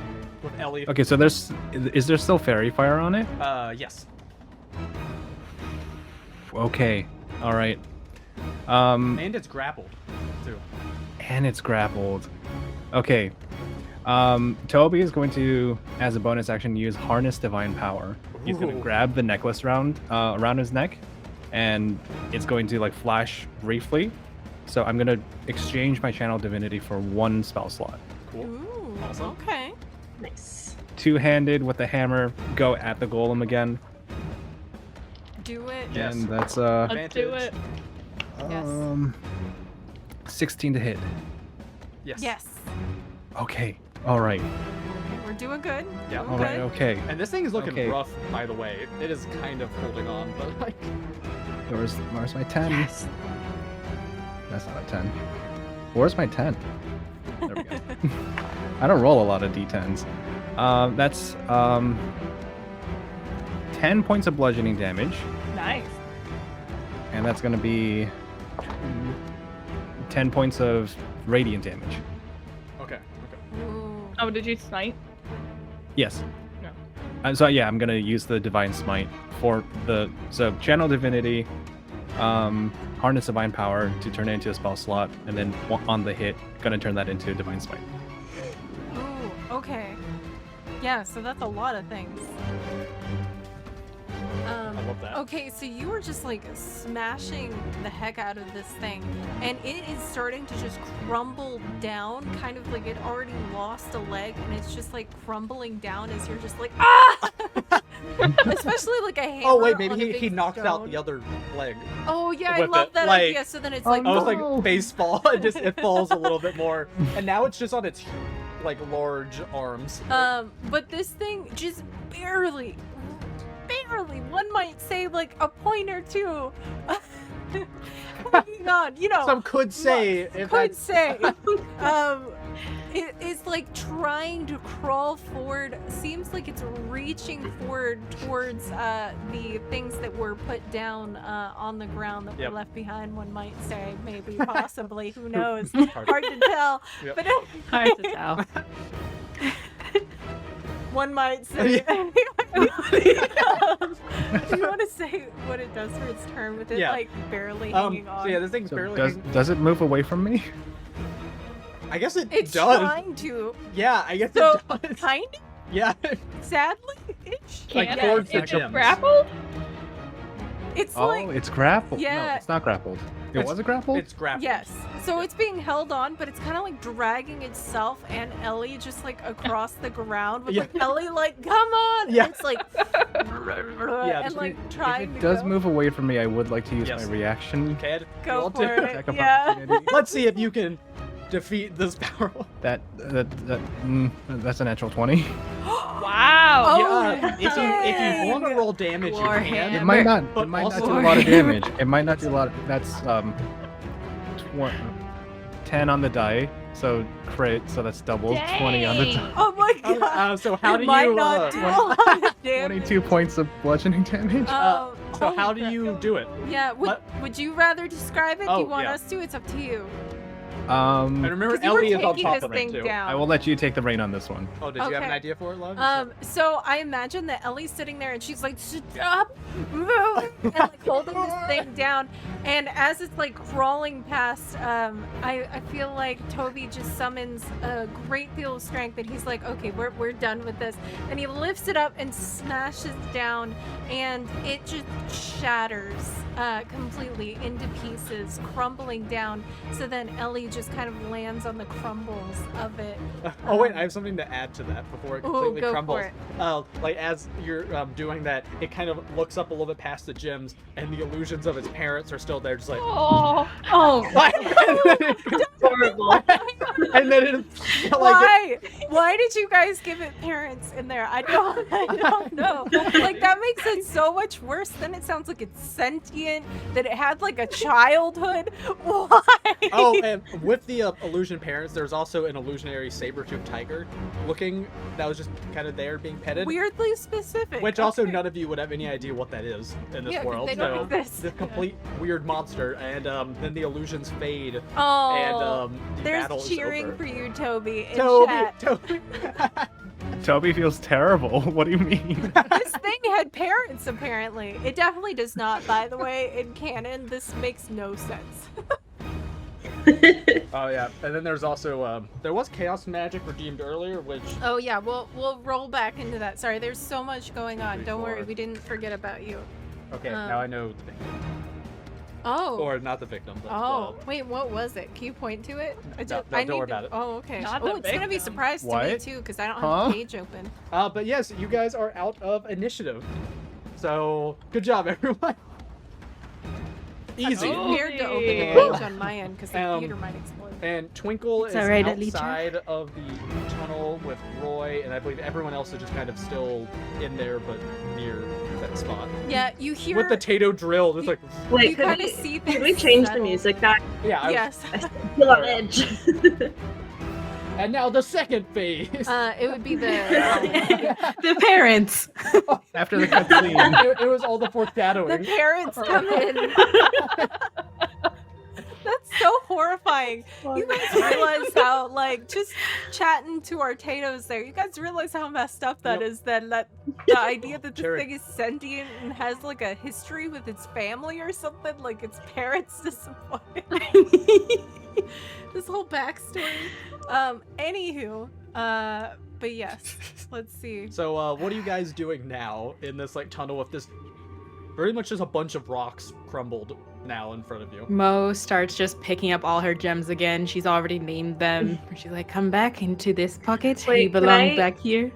With Ellie. Okay, so is there still fairy fire on it? Yes. Okay. All right. And it's grappled, too. And it's grappled. Okay. Toby is going to, as a bonus action, use Harness Divine Power. He's going to Ooh. grab the necklace around his neck, and it's going to like flash briefly. So I'm going to exchange my Channel Divinity for 1 spell slot. Cool. Ooh, Awesome. okay. Nice. Two-handed with the hammer, go at the golem again, Do it. Yes. and that's Let's do it. Yes. 16 to hit. Yes. Yes. Okay. All right. Okay, we're doing good. Yeah. Doing All right. good. Okay. And this thing is looking Okay. rough, by the way. It is kind of holding on, but like... Where's my 10? Yes. That's not a 10. Where's my 10? There we go. I don't roll a lot of d10s. That's 10 points of bludgeoning damage, Nice. and that's going to be 10 points of radiant damage. Okay, okay. Ooh. Oh, did you snipe? Yes. No. So yeah, I'm going to use the Divine Smite for so Channel Divinity, Harness Divine Power to turn it into a spell slot, and then on the hit, going to turn that into Divine Smite. Ooh, okay. Yeah, so that's a lot of things. love that. Okay, so you were just like smashing the heck out of this thing, and it is starting to just crumble down, kind of like it already lost a leg, and it's just like crumbling down as you're just like, ah! Especially like a hammer. Oh wait, on maybe a he big knocks out stone. the other leg. Oh yeah, I with love it, that like- idea. So then it's Oh, like, I was no. like baseball. It falls a little bit more, and now it's just on its like large arms. but this thing just barely, one might say like a point or two. Hanging on, you know. Some could say if could that's say. It is like trying to crawl forward. Seems like it's reaching forward towards the things that were put down on the ground that Yep. were left behind. One might say, maybe, possibly. Who knows? hard. Hard to tell. Yep. But Hard to tell. one might say. Do you want to say what it does for its turn with it Yeah. like barely hanging on? So yeah, this thing's So barely. does it move away from me? I guess it It's does. trying to. Yeah, I guess So, it does. kind Yeah. of, sadly-ish. Like Can't towards the it gems. grappled? It's Oh, like, it's grappled. No, Yeah. it's not grappled. It It's- was a grappled? It's grappled. yes. So it's being held on, but it's kind of like dragging itself and Ellie just like across the ground with Yeah. like Ellie like, come on! Yeah. And it's like, Yeah, and just- like If trying it to does go. move away from me, I would like to use Yes. my reaction. Ked, you Go want for to? it. Attack of Yeah. opportunity. Let's see if you can defeat this powerful. That's a natural 20. Wow. Oh, yeah, if you want to roll damage, you War can. hammer. It might not. But It might not also- do a lot of damage. It might not do a lot. That's 10 on the die, so crit. So that's double. 20 on the die. Oh my god! So how it do might you? not do a lot of damage. 22 points of bludgeoning damage. So oh how do you my do it? God. Yeah, would you rather describe it? Do Oh, you want yeah. us to? It's up to you. And remember, 'Cause you were Ellie is on taking top this of thing it too. down. I will let you take the reign on this one. Oh, did you have an Okay. idea for it, Love? So I imagine that Ellie's sitting there and she's like, stop moving, and like holding this thing down. And as it's like crawling past, I feel like Toby just summons a great deal of strength and he's like, okay, we're done with this. And he lifts it up and smashes down and it just shatters completely into pieces, crumbling down. So then Ellie just kind of lands on the crumbles of it. Oh wait, I have something to add to that before it Ooh, completely go for crumbles. it. Like as you're doing that, it kind of looks up a little bit past the gems, and the illusions of its parents are still there, just like. Oh. Horrible. And then it, like, Why? Why did you guys give it parents in there? I don't know. Like that makes it so much worse. Then it sounds like it's sentient. That it had like a childhood. Why? Oh, and with the illusion parents, there's also an illusionary saber-toothed tiger looking that was just kind of there being petted. Weirdly specific. Which also Okay. none of you would have any idea what that is in this Yeah, 'cause world. they don't So exist. this complete weird monster, and then the illusions fade, Oh, and the battle there's is cheering over. for you, Toby. In Toby, chat. Toby. Toby feels terrible. What do you mean? This thing had parents, apparently. It definitely does not, by the way. In canon, this makes no sense. Oh yeah, and then there's also there was chaos magic redeemed earlier, which Oh yeah, we'll roll back into that. Sorry, there's so much going on. 3, Don't worry, 4. we didn't forget about you. okay, Um, now I know the victim, Oh. or not the victim. But, Oh, wait, what was it? Can you point to it? I No, I don't need worry to- about it. Oh, okay. Not Oh, the it's gonna be a victim. surprise to me What? too, because I don't Huh? have the page open. but yes, you guys are out of initiative, so good job, everyone. Easy. Oh. Scared to open the Woo! page on my end because the computer might explode. And Twinkle It's is alright, Alita. outside of the tunnel with Roy, and I believe everyone else is just kind of still in there, but near that spot. Yeah, you hear. With the Tato drill, just like, Wait, you could kind of we, see could things we change the settle. music back? yeah. I was- Yes. I still feel on edge. And now the second phase. It would be the. The parents. After the cutscene. it was all the The foreshadowing. parents come in. That's so horrifying. You guys realize how, like, just chatting to our Tatos there, you guys realize how messed up that Yep. is, then that the idea that this Cherry. thing is sentient and has, like, a history with its family or something, like its parents disappointed. This whole backstory. Anywho, but yes, let's see. So, what are you guys doing now in this like tunnel with this Pretty much just a bunch of rocks crumbled now in front of you. Mo starts just picking up all her gems again. She's already named them. She's like, come back into this pocket. Wait, You can belong I- back here.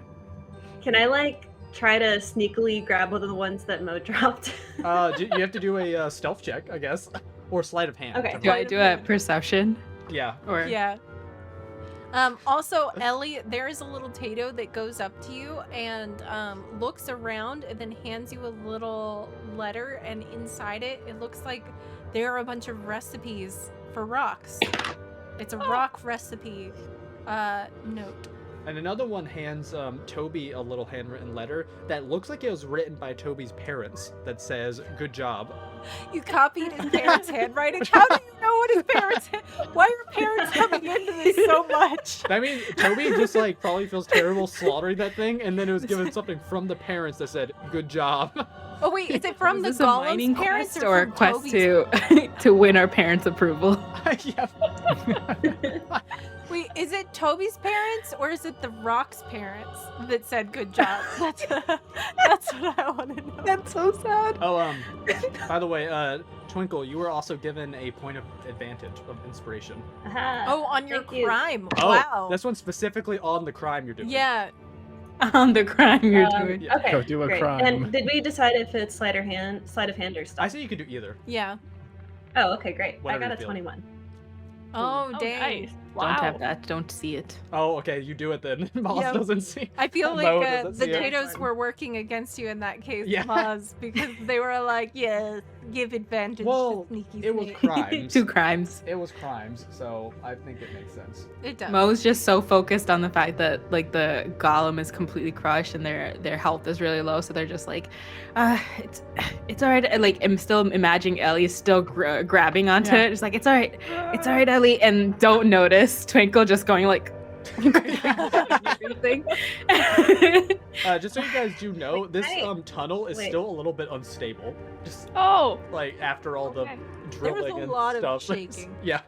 Can I like try to sneakily grab one of the ones that Mo dropped? You have to do a stealth check, I guess, or sleight of hand. Okay. whichever Do one. I do a perception? Yeah. Or Yeah. Also, Ellie, there is a little Tato that goes up to you and looks around and then hands you a little letter, and inside it, it looks like there are a bunch of recipes for rocks. It's a rock recipe note. And another one hands Toby a little handwritten letter that looks like it was written by Toby's parents that says, "Good job." You copied his parents' handwriting? How do you know what his parents... Why are parents coming into this so much? I mean, Toby just like probably feels terrible slaughtering that thing, and then it was given something from the parents that said, "Good job." Oh wait, is it from is the this a mining Golem's parents quest or a from quest Toby's? to win our parents' approval? Yeah. Wait, is it Toby's parents or is it the Rock's parents that said good job? That's what I want to know. That's so sad. Oh, by the way, Twinkle, you were also given a point of advantage of inspiration. Aha, Oh, on your thank you. crime. Oh, Wow. this one's specifically on the crime you're doing. Yeah. On the crime you're doing. Yeah. Okay, Go do a great. crime. And did we decide if it's sleight of hand, or I stuff? say you could do either. Yeah. Oh, okay, great. Whatever I you got a feel. 21. Oh, Oh, dang. nice. Don't Wow. have that. Don't see it. Oh, okay, you do it then. Moss Yep. doesn't see. I feel Mo like doesn't the see it. Tatos were working against you in that case, Yeah. Maz, because they were like, yeah, give advantage Well, to sneaky it was snake. crimes. 2 crimes. It was crimes, so I think it makes sense. It does. Mo's just so focused on the fact that like the golem is completely crushed and their health is really low, so they're just like, it's all right. Like I'm still imagining Ellie is still grabbing onto Yeah. it. It's like it's all right, Ellie, and don't notice Twinkle just going like. Everything. Just so you guys do know, this Hey, tunnel is wait. still a little bit unstable. Just Oh. like after all Okay. the There was drilling a and lot of stuff. shaking. Yeah.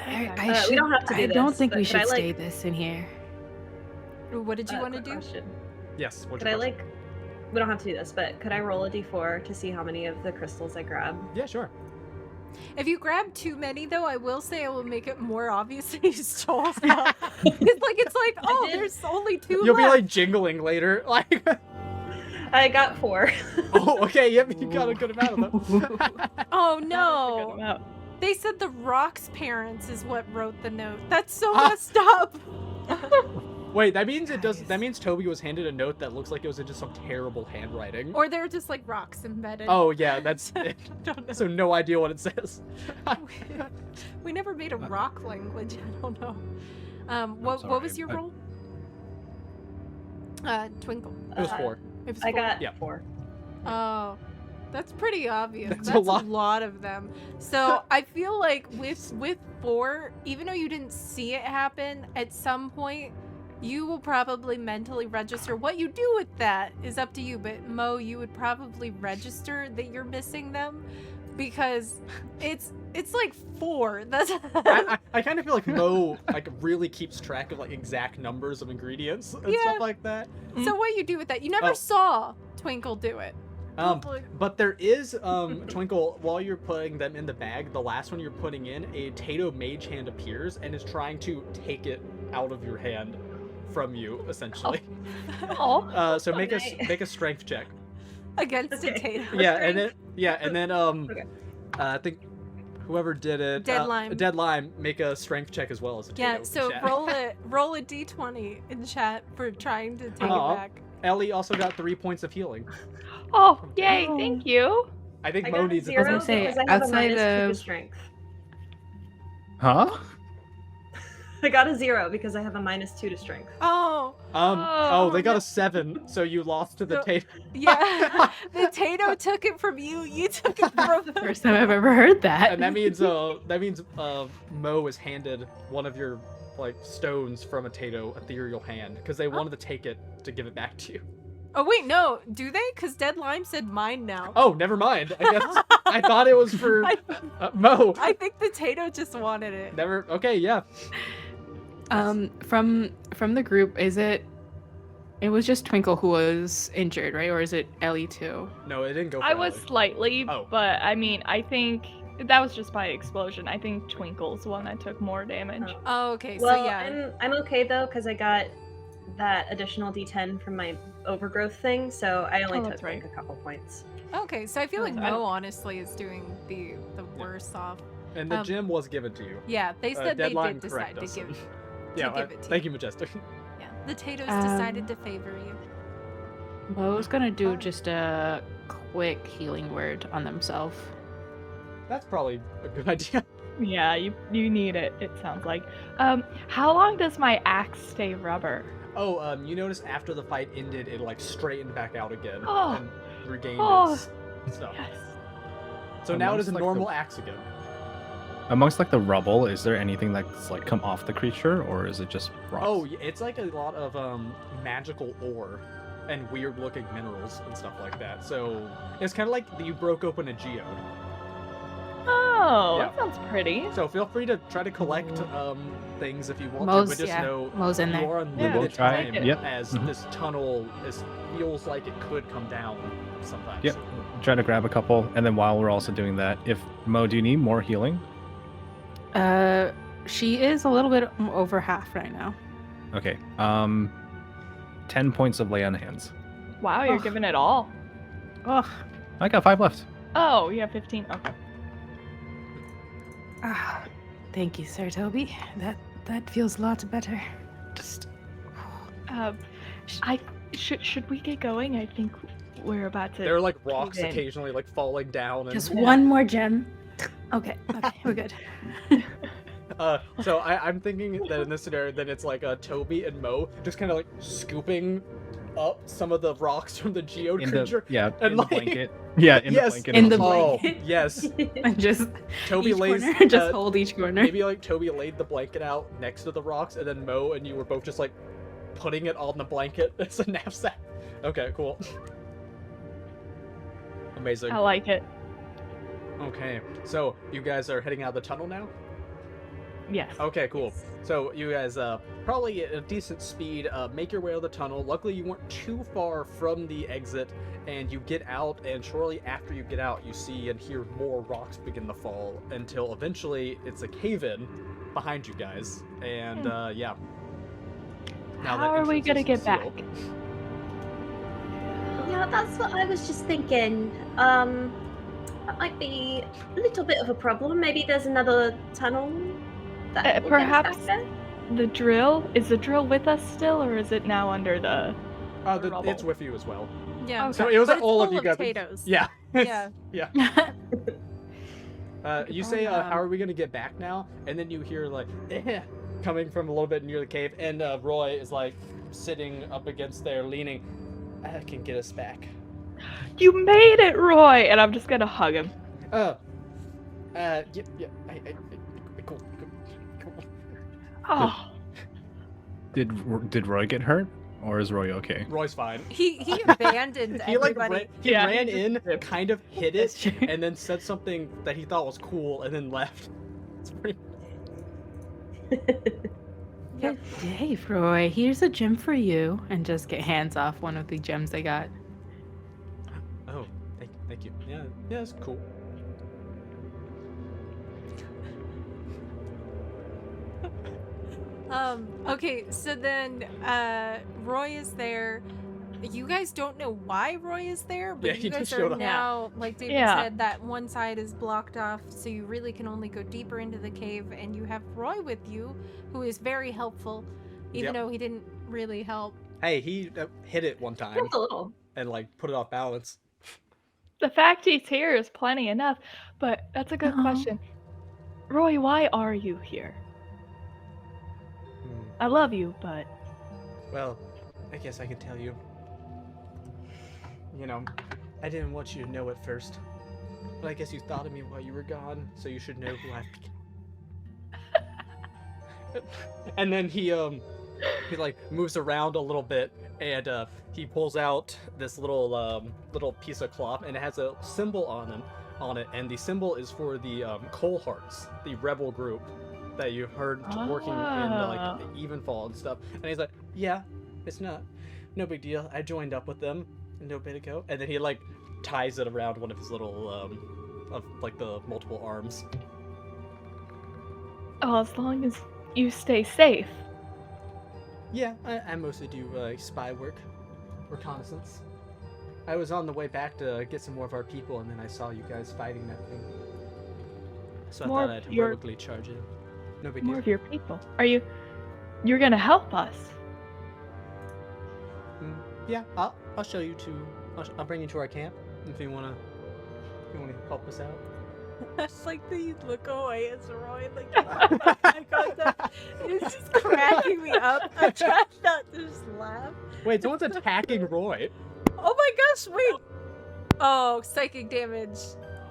We don't have to do I don't this, think but we could should I, like- stay this in here. What did you want to quick do? question. Yes. What's Could I your question? like? We don't have to do this, but could I roll a d4 to see how many of the crystals I grab? Yeah, sure. If you grab too many, though, I will say I will make it more obvious that you stole stuff. it's like, oh, did. there's only 2 You'll be left. like jingling later, like. I got 4. Oh, okay. Yep, you got a good amount of them. Oh That is a good no! amount. They said the Rock's parents is what wrote the note. That's so messed up. Wait, that means it does. That means Toby was handed a note that looks like it was in just some terrible handwriting. Or they're just like rocks embedded. Oh yeah, that's it. Don't know. So no idea what it says. We never made a rock language. I don't know. What sorry, was your I- roll? Twinkle. It was 4. It was I 4? got Yeah. 4. Oh, that's pretty obvious. That's That's, a a lot. lot of them. So I feel like with 4, even though you didn't see it happen, at some point you will probably mentally register. What you do with that is up to you. But Mo, you would probably register that you're missing them because it's like 4. That's I kind of feel like Mo like really keeps track of like exact numbers of ingredients and Yeah. stuff like that. so. What you do with that? You never Oh. saw Twinkle do it. But there is Twinkle, while you're putting them in the bag, the last one you're putting in, a Tato mage hand appears and is trying to take it out of your hand from you, essentially. Oh. So make nice. make a strength check. Against a Okay. Tato. Yeah, and then Okay. I think whoever did it, Deadline. Deadline, make a strength check as well as a Yeah, Tato. so chat. roll a d20 in chat for trying to take Aw. it back. Ellie also got 3 points of healing. Oh, yay, Oh. thank you. I think I Mo got a needs it. 0 gonna say, because I have outside a -2 to of- strength. Huh? I got a 0 because I have a -2 to strength. Oh, Oh, they got no. a 7. So you lost to the So- Tato. yeah. The Tato took it from you. You took it from them. First time I've ever heard that. And that means Mo is handed one of your like stones from a Tato ethereal hand because they wanted to take it to give it back to you. Oh wait, no. Do they? Because Dead Lime said mine now. Oh, never mind. I guess I thought it was for Mo. I think the Tato just wanted it. Never. Okay, yeah. From the group, is it It was just Twinkle who was injured, right? Or is it Ellie too? No, it didn't go for I was Ellie. slightly, Oh. but I mean, I think that was just by explosion. I think Twinkle's the one that took more damage. Oh, okay. Well, So yeah. I'm okay though because I got that additional D10 from my overgrowth thing, so I only Oh, took that's right. like a couple points. Okay, so I feel like I don't- Mo honestly is doing the worst off. And the Um, gem was given to you. Yeah, they said they Deadline did decide correct to us. give. Yeah, give it to thank you. you, Majestic. Yeah, the Tatos Um, decided to favor you. Mo's gonna do just a quick healing word on themselves. That's probably a good idea. Yeah, you need it. It sounds like. How long does my axe stay rubber? Oh, you notice after the fight ended, it like straightened back out again Oh. and regained Oh. its stuff. Yes. So now it is a Amongst, like, normal the- axe again. Amongst like the rubble, is there anything that's like come off the creature, or is it just rocks? Oh, it's like a lot of magical ore and weird looking minerals and stuff like that. So it's kind of like you broke open a geode. Oh, Yeah. that sounds pretty. So feel free to try to collect things if you want Mo's, to, but just yeah, know Mo's in you there. are on Yeah, limited try time it. Yep. as Mhm. this tunnel feels like it could come down sometimes. Yep. Try to grab a couple, and then while we're also doing that, if Mo, do you need more healing? She is a little bit over half right now. Okay. 10 points of lay on hands. Wow, you're Ugh. giving it all. Ugh. I got 5 left. Oh, you have 15. Okay. Ah, thank you, Sir Toby. That feels a lot better. Just Should we get going? I think we're about to. There are like rocks in. occasionally like falling down. And, just one more gem. Okay, we're good. So I'm thinking that in this scenario, then it's like Toby and Mo just kind of like scooping up some of the rocks from the geode In creature. the, yeah, and in like- the blanket. Yeah, in Yes, the blanket. in and the also- blanket. Oh, yes. And just Toby each lays corner, just uh, hold each corner. maybe like Toby laid the blanket out next to the rocks, and then Mo and you were both just like putting it on the blanket as a knapsack. Okay, cool. Amazing. I like it. Okay, so you guys are heading out of the tunnel now? Yes. Okay, cool. So you guys probably at a decent speed make your way out of the tunnel. Luckily you weren't too far from the exit, and you get out, and shortly after you get out you see and hear more rocks begin to fall until eventually it's a cave-in behind you guys. And yeah. Now that How are we entrance gonna is get back? sealed. Yeah, that's what I was just thinking. That might be a little bit of a problem. Maybe there's another tunnel that will get us Perhaps back there? the drill is the drill with us still, or is it now under the? Rubble. It's with you as well. Yeah. Okay. So it was But it's all of full you guys. potatoes. Yeah. Yeah. You say, how are we gonna get back now? And then you hear like coming from a little bit near the cave, and Roy is like sitting up against there, leaning. I can get us back. You made it, Roy, and I'm just gonna hug him. Yeah, cool. Oh, Did Roy get hurt, or is Roy okay? Roy's fine. He abandoned He like everybody. Yeah, ran he in, just dipped. kind of hit it, and then said something that he thought was cool, and then left. It's pretty. Hey, Roy, here's a gem for you. And just get hands off one of the gems they got. Oh, thank you. Yeah, it's cool. Okay, so then Roy is there. You guys don't know why Roy is there, but Yeah, you he guys just are showed up. now, like David Yeah. said, that one side is blocked off, so you really can only go deeper into the cave, and you have Roy with you, who is very helpful, even Yep. though he didn't really help. Hey, he hit it one time Just a little. and like put it off balance. the fact he's here is plenty enough. But that's a good Uh-huh. question. Roy, why are you here? Hmm. I love you, but Well, I guess I can tell you. You know, I didn't want you to know at first, but I guess you thought of me while you were gone, so you should know who I've become. And then he like moves around a little bit, and he pulls out this little piece of cloth, and it has a symbol on it, and the symbol is for the Coal Hearts, the rebel group that you heard working in like the Evenfall and stuff. And he's like, yeah, it's not no big deal. I joined up with them a little bit ago, and then he like ties it around one of his little of like the multiple arms. Oh, as long as you stay safe. Yeah, I mostly do spy work, reconnaissance. I was on the way back to get some more of our people, and then I saw you guys fighting that thing. So I More thought I'd of your- heroically charge in. No big More deal. of your people. You're gonna help us? Yeah, I'll show you to. I'll bring you to our camp if you wanna help us out. It's like the look away as Roy, like, oh my god, it's just cracking me up. I'm trying not to just laugh. Wait, someone's attacking Roy. Oh my gosh, wait. Oh, psychic damage.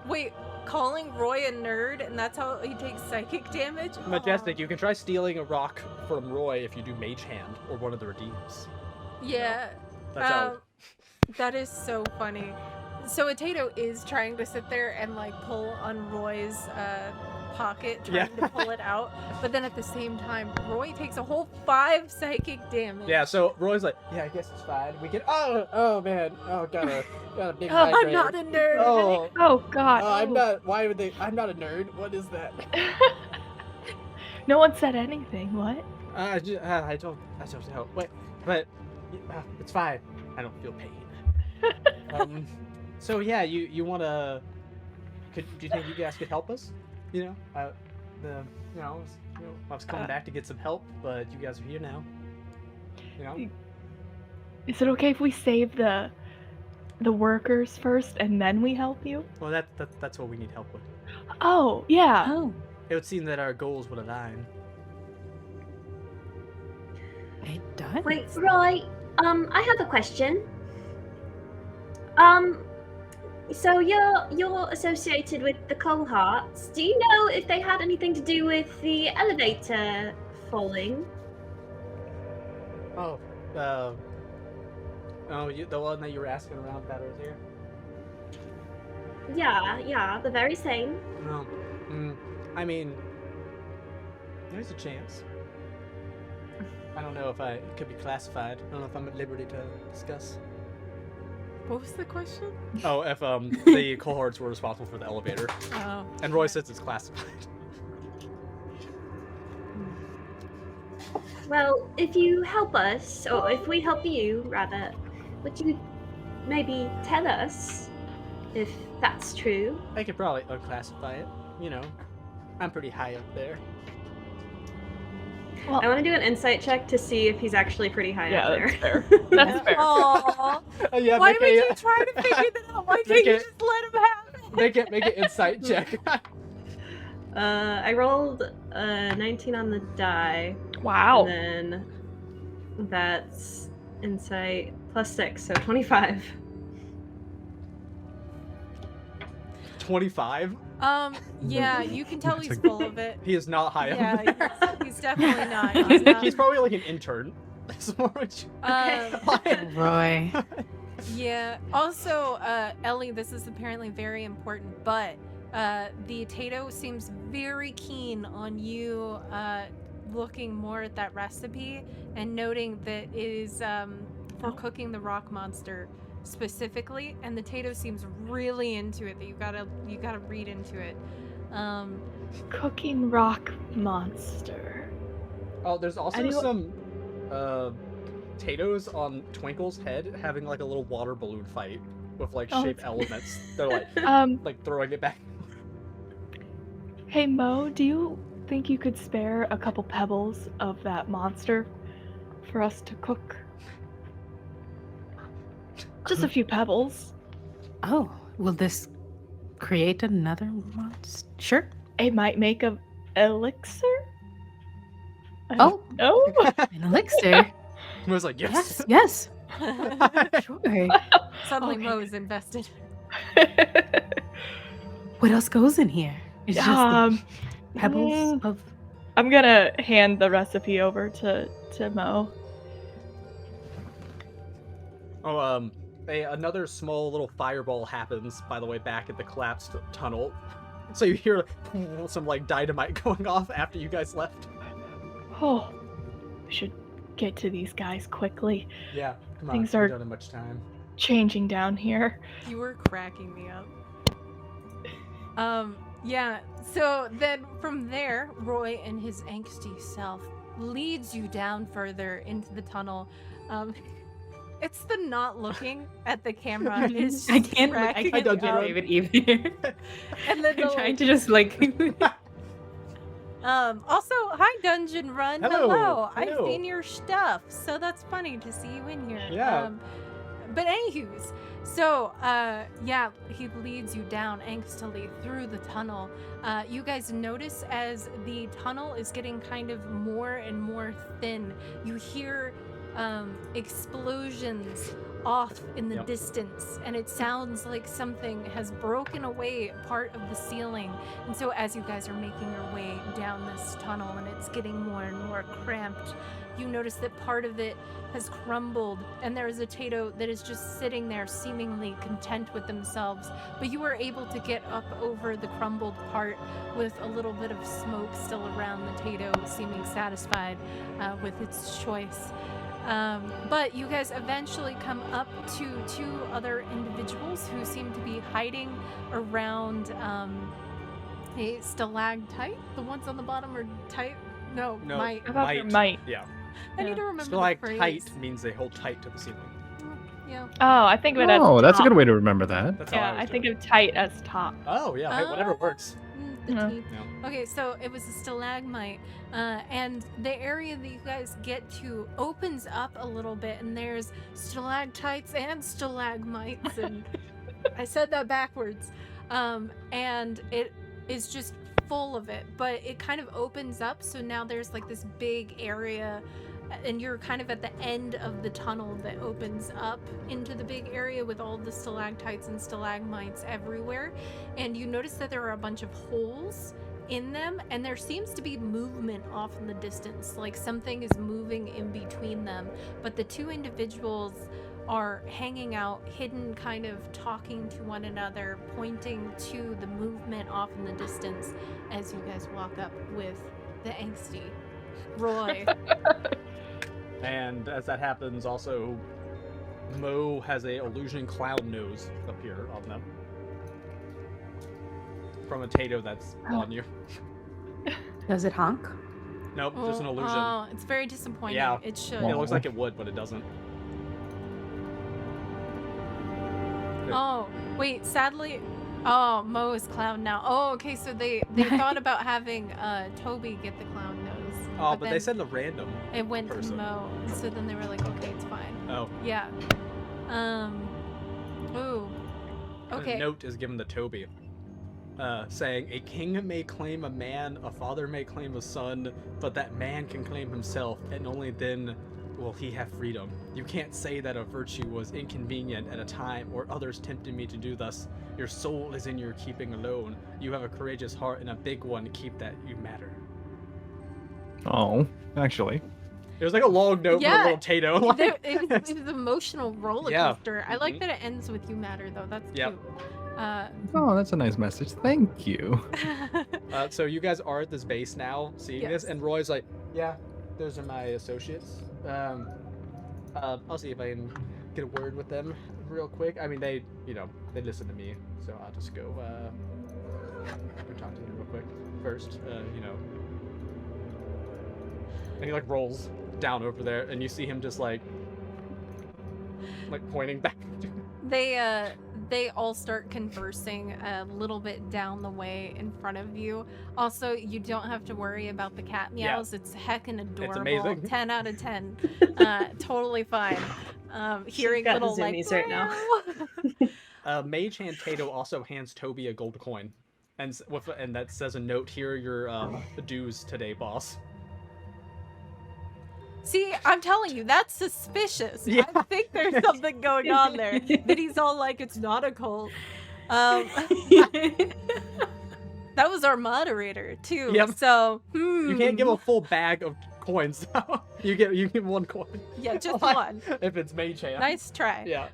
Wait, calling Roy a nerd and that's how he takes psychic damage? Majestic, you can try stealing a rock from Roy if you do Mage Hand or one of the redeems. Yeah. That's how. That is so funny. So Atato is trying to sit there and like pull on Roy's pocket, trying to pull it out, but then at the same time, Roy takes a whole 5 psychic damage. Yeah, so Roy's like, yeah, I guess it's fine. We can. Oh man, got a big. Oh, I'm not a nerd. Oh God. I'm not. Why would they? I'm not a nerd. What is that? No one said anything. What? I don't know. Wait, but it's fine. I don't feel pain. So yeah, you wanna? Do you think you guys could help us? You know, I was coming back to get some help, but you guys are here now. You know. Is it okay if we save the workers first and then we help you? Well, that's what we need help with. Oh yeah. Oh, It would seem that our goals would align. it does. Wait, Roy, I have a question. So you're associated with the Coalhearts. Do you know if they had anything to do with the elevator falling? Oh, the one that you were asking around about earlier? Yeah, the very same. No. I mean, there's a chance. I don't know if it could be classified. I don't know if I'm at liberty to discuss. What was the question? Oh, if the cohorts were responsible for the elevator. Oh. And Roy says it's classified. Well, if you help us, or if we help you, rather, would you maybe tell us if that's true? I could probably unclassify it. You know, I'm pretty high up there. Well, I want to do an insight check to see if he's actually pretty high up there. that's fair. That's fair. Aww. Yeah, Why make would a, you try to figure that out? Why Make can't you it- just let him have it? make an insight check. I rolled 19 on the die. Wow. And then that's insight plus 6, so 25. 25. Yeah, you can tell he's full of it. He is not high up. Yeah, he's definitely not. He's probably like an intern. That's more what you... Roy. Yeah. Also, Ellie, this is apparently very important, but the Tato seems very keen on you looking more at that recipe and noting that it is for cooking the rock monster specifically, and the Tato seems really into it. That you gotta read into it. Cooking rock monster. Oh, there's also Anyone- some potatoes on Twinkle's head having like a little water balloon fight with like Oh, shape it's- elements. They're like like throwing it back. Hey Mo, do you think you could spare a couple pebbles of that monster for us to cook? Just a few pebbles. Oh, will this create another monster? Sure. It might make a elixir? Oh, No? an elixir. I was like, yes. Yes, sure. Suddenly, Okay. Mo is invested. What else goes in here? It's just the pebbles of. I'm gonna hand the recipe over to Mo. Oh, another small little fireball happens, by the way, back at the collapsed tunnel. So you hear some like dynamite going off after you guys left. Oh, we should get to these guys quickly. Yeah. Come on, Things we are- don't have much time. Changing down here. You were cracking me up. Yeah, so then from there, Roy and his angsty self leads you down further into the tunnel. It's the not looking at the camera is I can't. I cracking can't me do up. David either. And then I'm the, trying to just like. also, hi Dungeon Run. Hello. I've Hello. seen your stuff, so that's funny to see you in here. Yeah. But anywho's, so yeah, he leads you down angstily through the tunnel. You guys notice as the tunnel is getting kind of more and more thin, you hear explosions off in the Yep. distance, and it sounds like something has broken away part of the ceiling. And so as you guys are making your way down this tunnel and it's getting more and more cramped, you notice that part of it has crumbled, and there is a Tato that is just sitting there seemingly content with themselves. But you are able to get up over the crumbled part with a little bit of smoke still around the Tato, seeming satisfied with its choice. But you guys eventually come up to two other individuals who seem to be hiding around a stalactite. The ones on the bottom are tight. No, No, might. I thought there might. Yeah. I need to remember the phrase. Stalactite means they hold tight to the ceiling. Yeah. Oh, I think of it as Oh, that's a top. good way to remember that. That's how Yeah, I I was think doing of tight as top. it. Oh, yeah, hey, whatever works. The Yeah. teeth. No. Okay, so it was a stalagmite, and the area that you guys get to opens up a little bit, and there's stalactites and stalagmites, and I said that backwards. And it is just full of it, but it kind of opens up, so now there's like this big area, and you're kind of at the end of the tunnel that opens up into the big area with all the stalactites and stalagmites everywhere. And you notice that there are a bunch of holes in them, and there seems to be movement off in the distance, like something is moving in between them. But the two individuals are hanging out, hidden, kind of talking to one another, pointing to the movement off in the distance as you guys walk up with the angsty Roy. And as that happens, also, Mo has a illusion cloud nose appear on them. From a Tato that's on you. Does it honk? Nope, just an illusion. Oh, it's very disappointing. Yeah. It should. It looks like it would, but it doesn't. Oh, wait, sadly, oh, Mo is clown now. Oh, okay, so they thought about having Toby get the clown nose. Oh, but they then said the random. it went person. to Mo, and so then they were like, okay, it's fine. Oh. Yeah. Ooh. A Okay. note is given to Toby, saying, "A king may claim a man, a father may claim a son, but that man can claim himself, and only then will he have freedom. You can't say that a virtue was inconvenient at a time or others tempted me to do thus. Your soul is in your keeping alone. You have a courageous heart and a big one. Keep that, you matter." Oh, actually. It was like a long note for Yeah. a little Tato. Like, It was an emotional roller Yeah. coaster. I like Mhm. that it ends with "you matter," though. That's Yep. cute. Oh, that's a nice message. Thank you. So you guys are at this base now, seeing this, Yes. and Roy's like, "Yeah, those are my associates. I'll see if I can get a word with them real quick. I mean, they listen to me, so I'll just go talk to them real quick first. And he like rolls down over there, and you see him just like pointing back. They all start conversing a little bit down the way in front of you. Also, you don't have to worry about the cat Yeah. meows. It's heckin' adorable. amazing. 10 out of 10. Totally fine. Hearing got little the like zoomies right now. meow. Mage Hand Tato also hands Toby a gold coin, and that says a note, "Here are your dues today, boss." See, I'm telling you, that's suspicious. Yeah. I think there's something going on there. That he's all like, it's not a cult. That was our moderator too. Yep. So You can't give a full bag of coins. you get 1 coin. Yeah, just Like, one. If it's mage hand. Nice try. Yeah.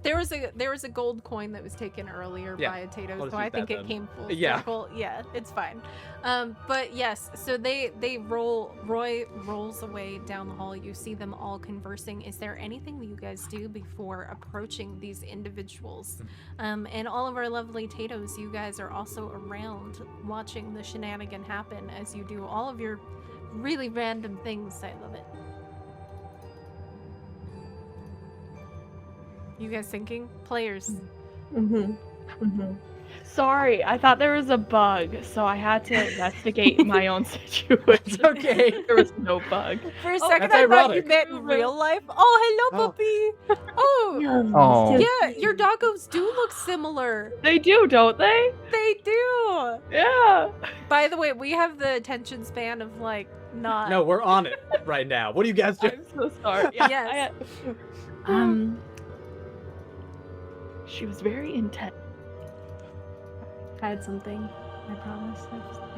There was a gold coin that was taken earlier Yeah, by a Tato, I'll just so I use think that it then. came full Yeah. circle. Yeah, it's fine. But yes, so they roll. Roy rolls away down the hall. You see them all conversing. Is there anything that you guys do before approaching these individuals? And all of our lovely Tatos, you guys are also around watching the shenanigan happen as you do all of your really random things. I love it. You guys thinking? Players. Sorry, I thought there was a bug, so I had to investigate my own situation. It's okay. There was no bug. For a second, that's I thought you ironic. meant in real life. Oh, hello, Oh. puppy. Oh, Oh. yeah, your doggos do look similar. They do, don't they? They do. Yeah. By the way, we have the attention span of like not. No, we're on it right now. What do you guys do? I'm so sorry. Yeah, Yes. she was very intense. I had something. I promise.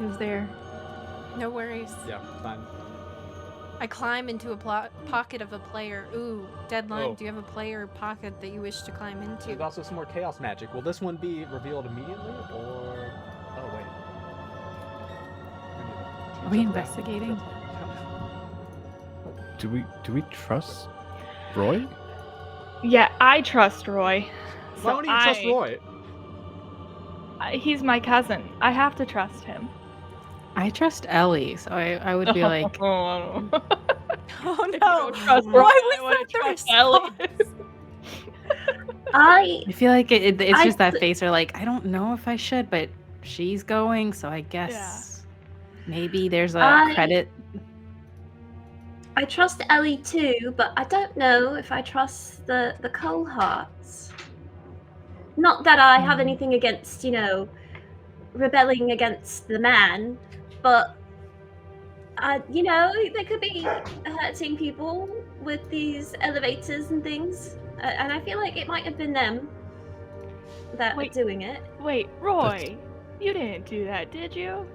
It was there. No worries. Yeah, fine. I climb into a pocket of a player. Ooh, deadline. Oh. Do you have a player pocket that you wish to climb There's into? also some more chaos magic. Will this one be revealed immediately, or? Oh wait. Are we investigating? Do we trust Roy? Yeah, I trust Roy. Why don't you trust Roy? He's my cousin. I have to trust him. I trust Ellie, so I would be like, oh no. Oh I no! don't trust Why Roy. was I wanna that the trust Ellie. response? I feel like it's I just that th- face or like, I don't know if I should, but she's going, so I guess maybe there's a I- credit. I trust Ellie too, but I don't know if I trust the coal hearts. Not that I have anything against, rebelling against the man, but they could be hurting people with these elevators and things, and I feel like it might have been them that Wait. are doing it. Wait, Roy, you didn't do that, did you?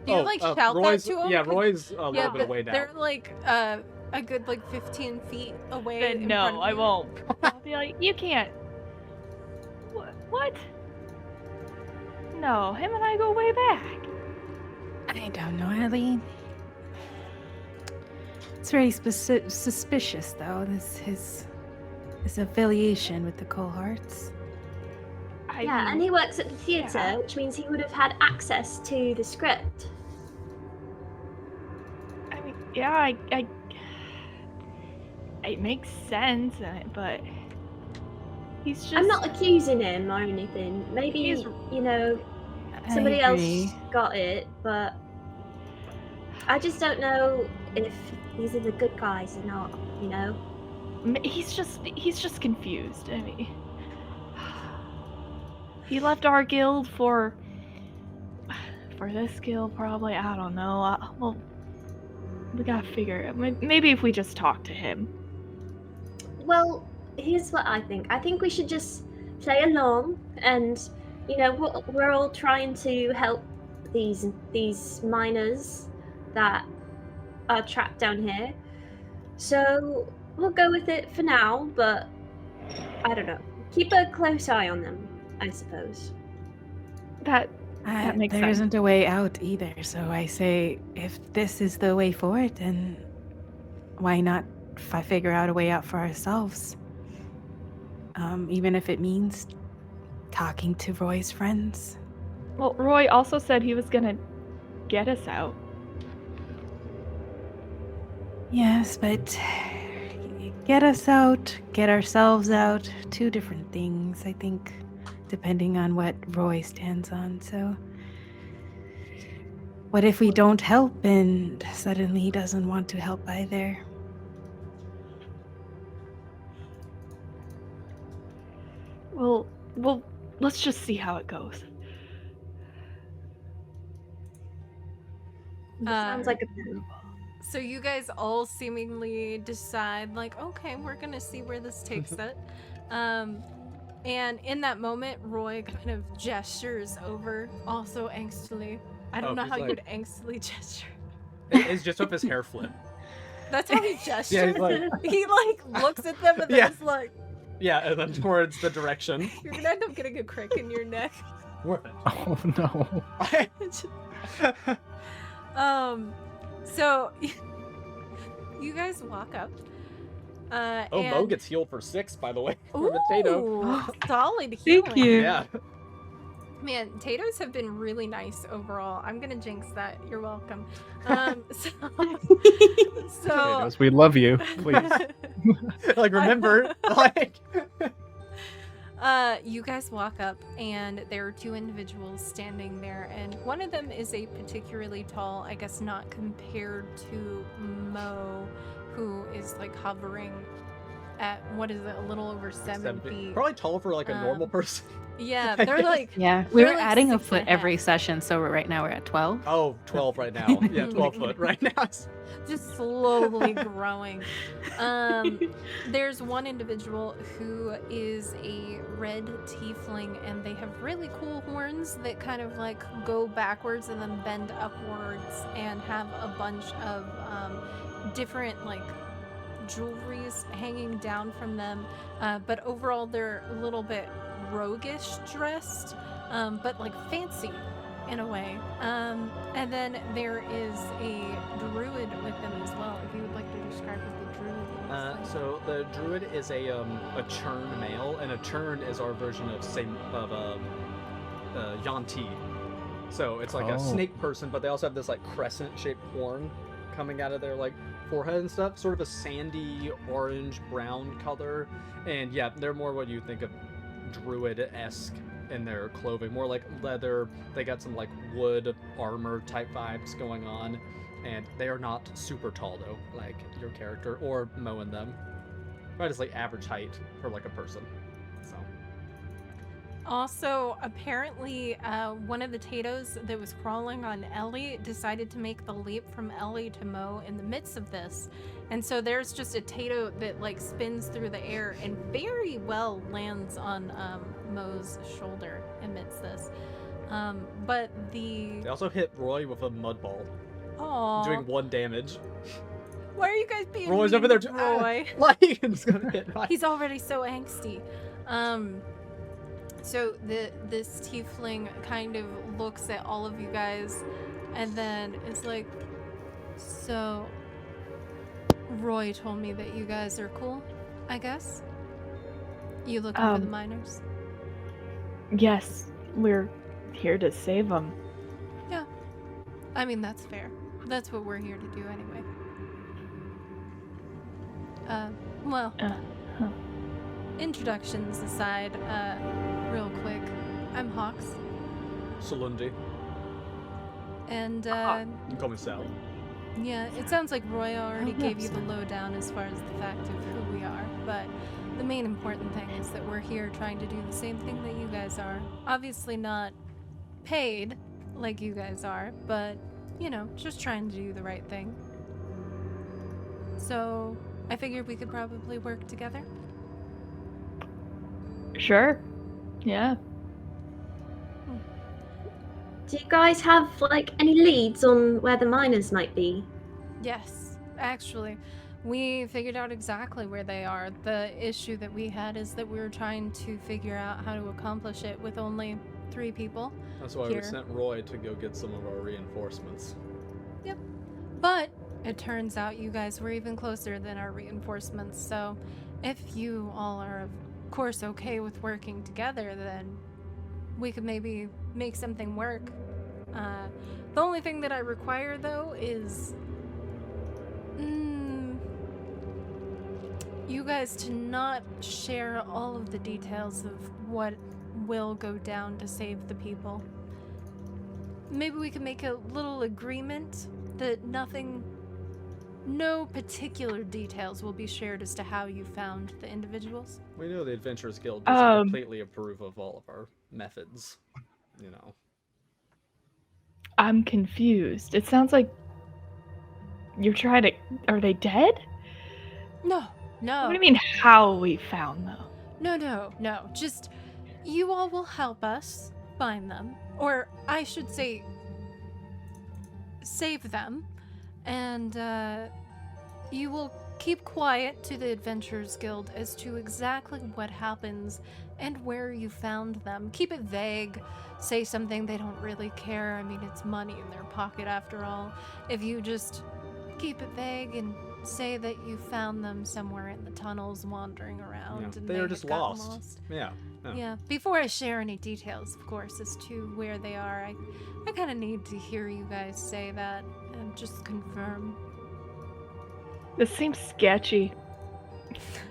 Do you like shout Roy's, that to him? Yeah, 'Cause- Roy's a little Yeah, bit but away now. they're like a good like 15 feet away. Then in no, front of I you. won't. I'll be like, you can't. What? No, him and I go way back. I don't know, Ellie. It's very suspicious, though. His affiliation with the Coal Hearts. Yeah, and he works at the theatre, yeah. which means he would have had access to the script. I mean, yeah, it makes sense, but he's just. I'm not accusing him or anything. Maybe, He's- somebody I agree. else got it, but I just don't know if these are the good guys or not, He's just confused. I mean, he left our guild for this guild, probably. I don't know. Well, we gotta figure it. Maybe if we just talk to him. Well, here's what I think. I think we should just play along, and we're all trying to help these miners that are trapped down here. So we'll go with it for now, but I don't know. Keep a close eye on them, I suppose. That makes There sense. isn't a way out either, so I say if this is the way forward, then why not figure out a way out for ourselves? Even if it means talking to Roy's friends. Well, Roy also said he was gonna get us out. Yes, but get us out, get ourselves out, two different things, I think, depending on what Roy stands on. So, what if we don't help and suddenly he doesn't want to help either? Well, let's just see how it goes. Sounds like a plan. So you guys all seemingly decide, like, okay, we're gonna see where this takes it. And in that moment, Roy kind of gestures over, also angstily. I don't know he's how like- you'd angstily gesture. It's just with his hair flip. That's how he gestures. Yeah, he's like, He like looks at them and then Yeah. is like, yeah, and then towards the direction. "You're gonna end up getting a crick in your neck." Worth it. Oh no. So you guys walk up. Oh, and... Mo gets healed for 6, by the way, for the Tato. Ooh, solid healing. Thank you. Yeah. Man, Tatoes have been really nice overall. I'm gonna jinx that. You're welcome. So Potatoes, we love you. Please. Like, remember, like... you guys walk up, and there are 2 individuals standing there, and one of them is a particularly tall, I guess not compared to Mo, who is like hovering at, what is it, a little over 7 feet. Probably tall for, like, a normal person. Yeah, they're like, Yeah, They're we're like adding a 6 foot and a half. every session, so right now we're at 12. Oh, 12 right now. Yeah, 12 foot right now. just slowly growing. There's one individual who is a red tiefling, and they have really cool horns that kind of like go backwards and then bend upwards, and have a bunch of different like jewelries hanging down from them. But overall, they're a little bit roguish dressed, but like fancy in a way. And then there is a druid with them as well. If you would like to describe what the druid is. So the druid is a churn male, and a churn is our version of Yanti. So it's like a snake person, but they also have this like crescent-shaped horn coming out of their like forehead and stuff. Sort of a sandy orange brown color, and yeah, they're more what you think of druid-esque in their clothing, more like leather. They got some like wood armor type vibes going on, and they are not super tall though, like your character or Mo and them. Probably just like average height for like a person. So Also, apparently, one of the Tatos that was crawling on Ellie decided to make the leap from Ellie to Mo in the midst of this. And so there's just a Tato that like spins through the air and very well lands on Mo's shoulder amidst this. But they also hit Roy with a mud ball, Aww. doing 1 damage. Why are you guys being Roy's mean over there to too. Roy? Like, it's gonna hit Roy. He's already so angsty. So this tiefling kind of looks at all of you guys, and then is like, "So, Roy told me that you guys are cool, I guess? You looking for the miners?" Yes, we're here to save them. Yeah. I mean, that's fair. That's what we're here to do anyway. Well, introductions aside, real quick, I'm Hawks, Salundi. and You can call me Sal. yeah, it sounds like Roy already Oh, gave you yes. the lowdown as far as the fact of who we are, but the main important thing is that we're here trying to do the same thing that you guys are. Obviously not paid like you guys are, but, you know, just trying to do the right thing. So, I figured we could probably work together. Sure. Yeah. Do you guys have like any leads on where the miners might be? Yes, actually, we figured out exactly where they are. The issue that we had is that we were trying to figure out how to accomplish it with only 3 people. That's why Here. we sent Roy to go get some of our reinforcements. But it turns out you guys were even closer than our reinforcements, so if you all are, of course, okay with working together, then we could maybe make something work. The only thing that I require, though, is you guys to not share all of the details of what will go down to save the people. Maybe we can make a little agreement that no particular details will be shared as to how you found the individuals. We know the Adventurers Guild doesn't Um, completely approve of all of our methods, you know. I'm confused. It sounds like you're trying to. Are they dead? No. What do you mean, how we found them? No. Just, you all will help us find them. Or, I should say, save them. And, you will keep quiet to the Adventurers Guild as to exactly what happens and where you found them. Keep it vague. Say something they don't really care. I mean, it's money in their pocket after all. If you just keep it vague and say that you found them somewhere in the tunnels wandering around and They are had just gotten lost. Yeah. Yeah, before I share any details, of course, as to where they are, I kind of need to hear you guys say that and just confirm. This seems sketchy.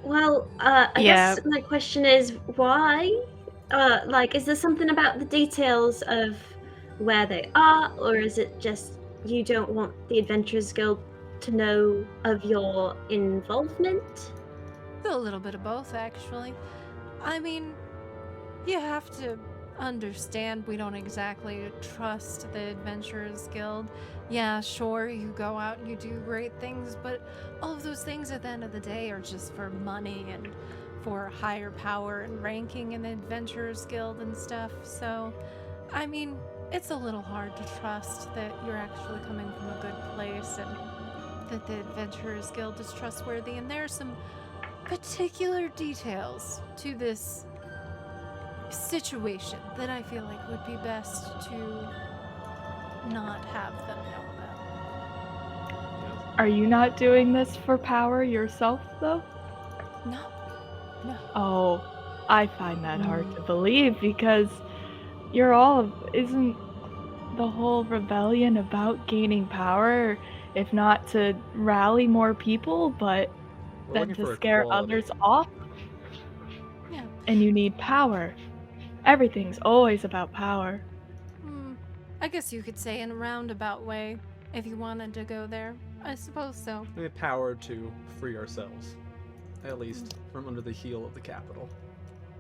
Well, I Yeah. guess my question is why? Like, is there something about the details of where they are, or is it just you don't want the Adventurers Guild to know of your involvement? A little bit of both, actually. I mean, you have to understand we don't exactly trust the Adventurers Guild. Yeah, sure, you go out and you do great things, but all of those things at the end of the day are just for money and for higher power and ranking in the Adventurers Guild and stuff. So, I mean, it's a little hard to trust that you're actually coming from a good place and that the Adventurers Guild is trustworthy. And there are some particular details to this situation that I feel like would be best to not have them know about. Are you not doing this for power yourself, though? No. Oh, I find that hard to believe because isn't the whole rebellion about gaining power, if not to rally more people, but We're then looking to for scare equality. others off? Yeah. And you need power. Everything's always about power. I guess you could say in a roundabout way, if you wanted to go there. I suppose so. We have power to free ourselves, at least from under the heel of the capital.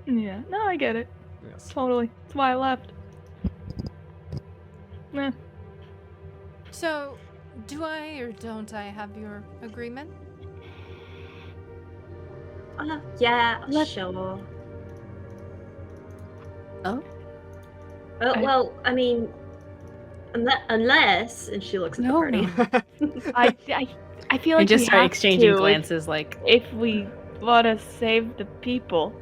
Yeah, no, I get it. Yes. Totally. That's why I left. Meh. So, do I or don't I have your agreement? Yeah, Let- sure. Oh? Well, I mean, unless, and she looks at No, the party. I feel We like just we start have exchanging to glances like, if we want to save the people.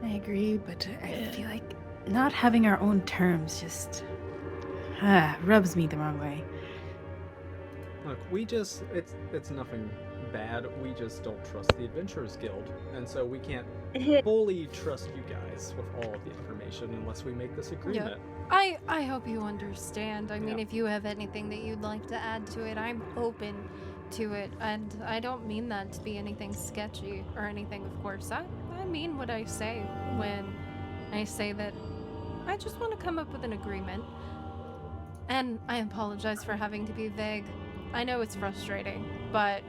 I agree, but I feel like not having our own terms just rubs me the wrong way. Look, it's nothing bad. We just don't trust the Adventurers Guild, and so we can't fully trust you guys with all of the information unless we make this agreement. I hope you understand. I mean, Yeah. if you have anything that you'd like to add to it, I'm open to it. And I don't mean that to be anything sketchy or anything, of course. I mean what I say when I say that I just want to come up with an agreement. And I apologize for having to be vague. I know it's frustrating, but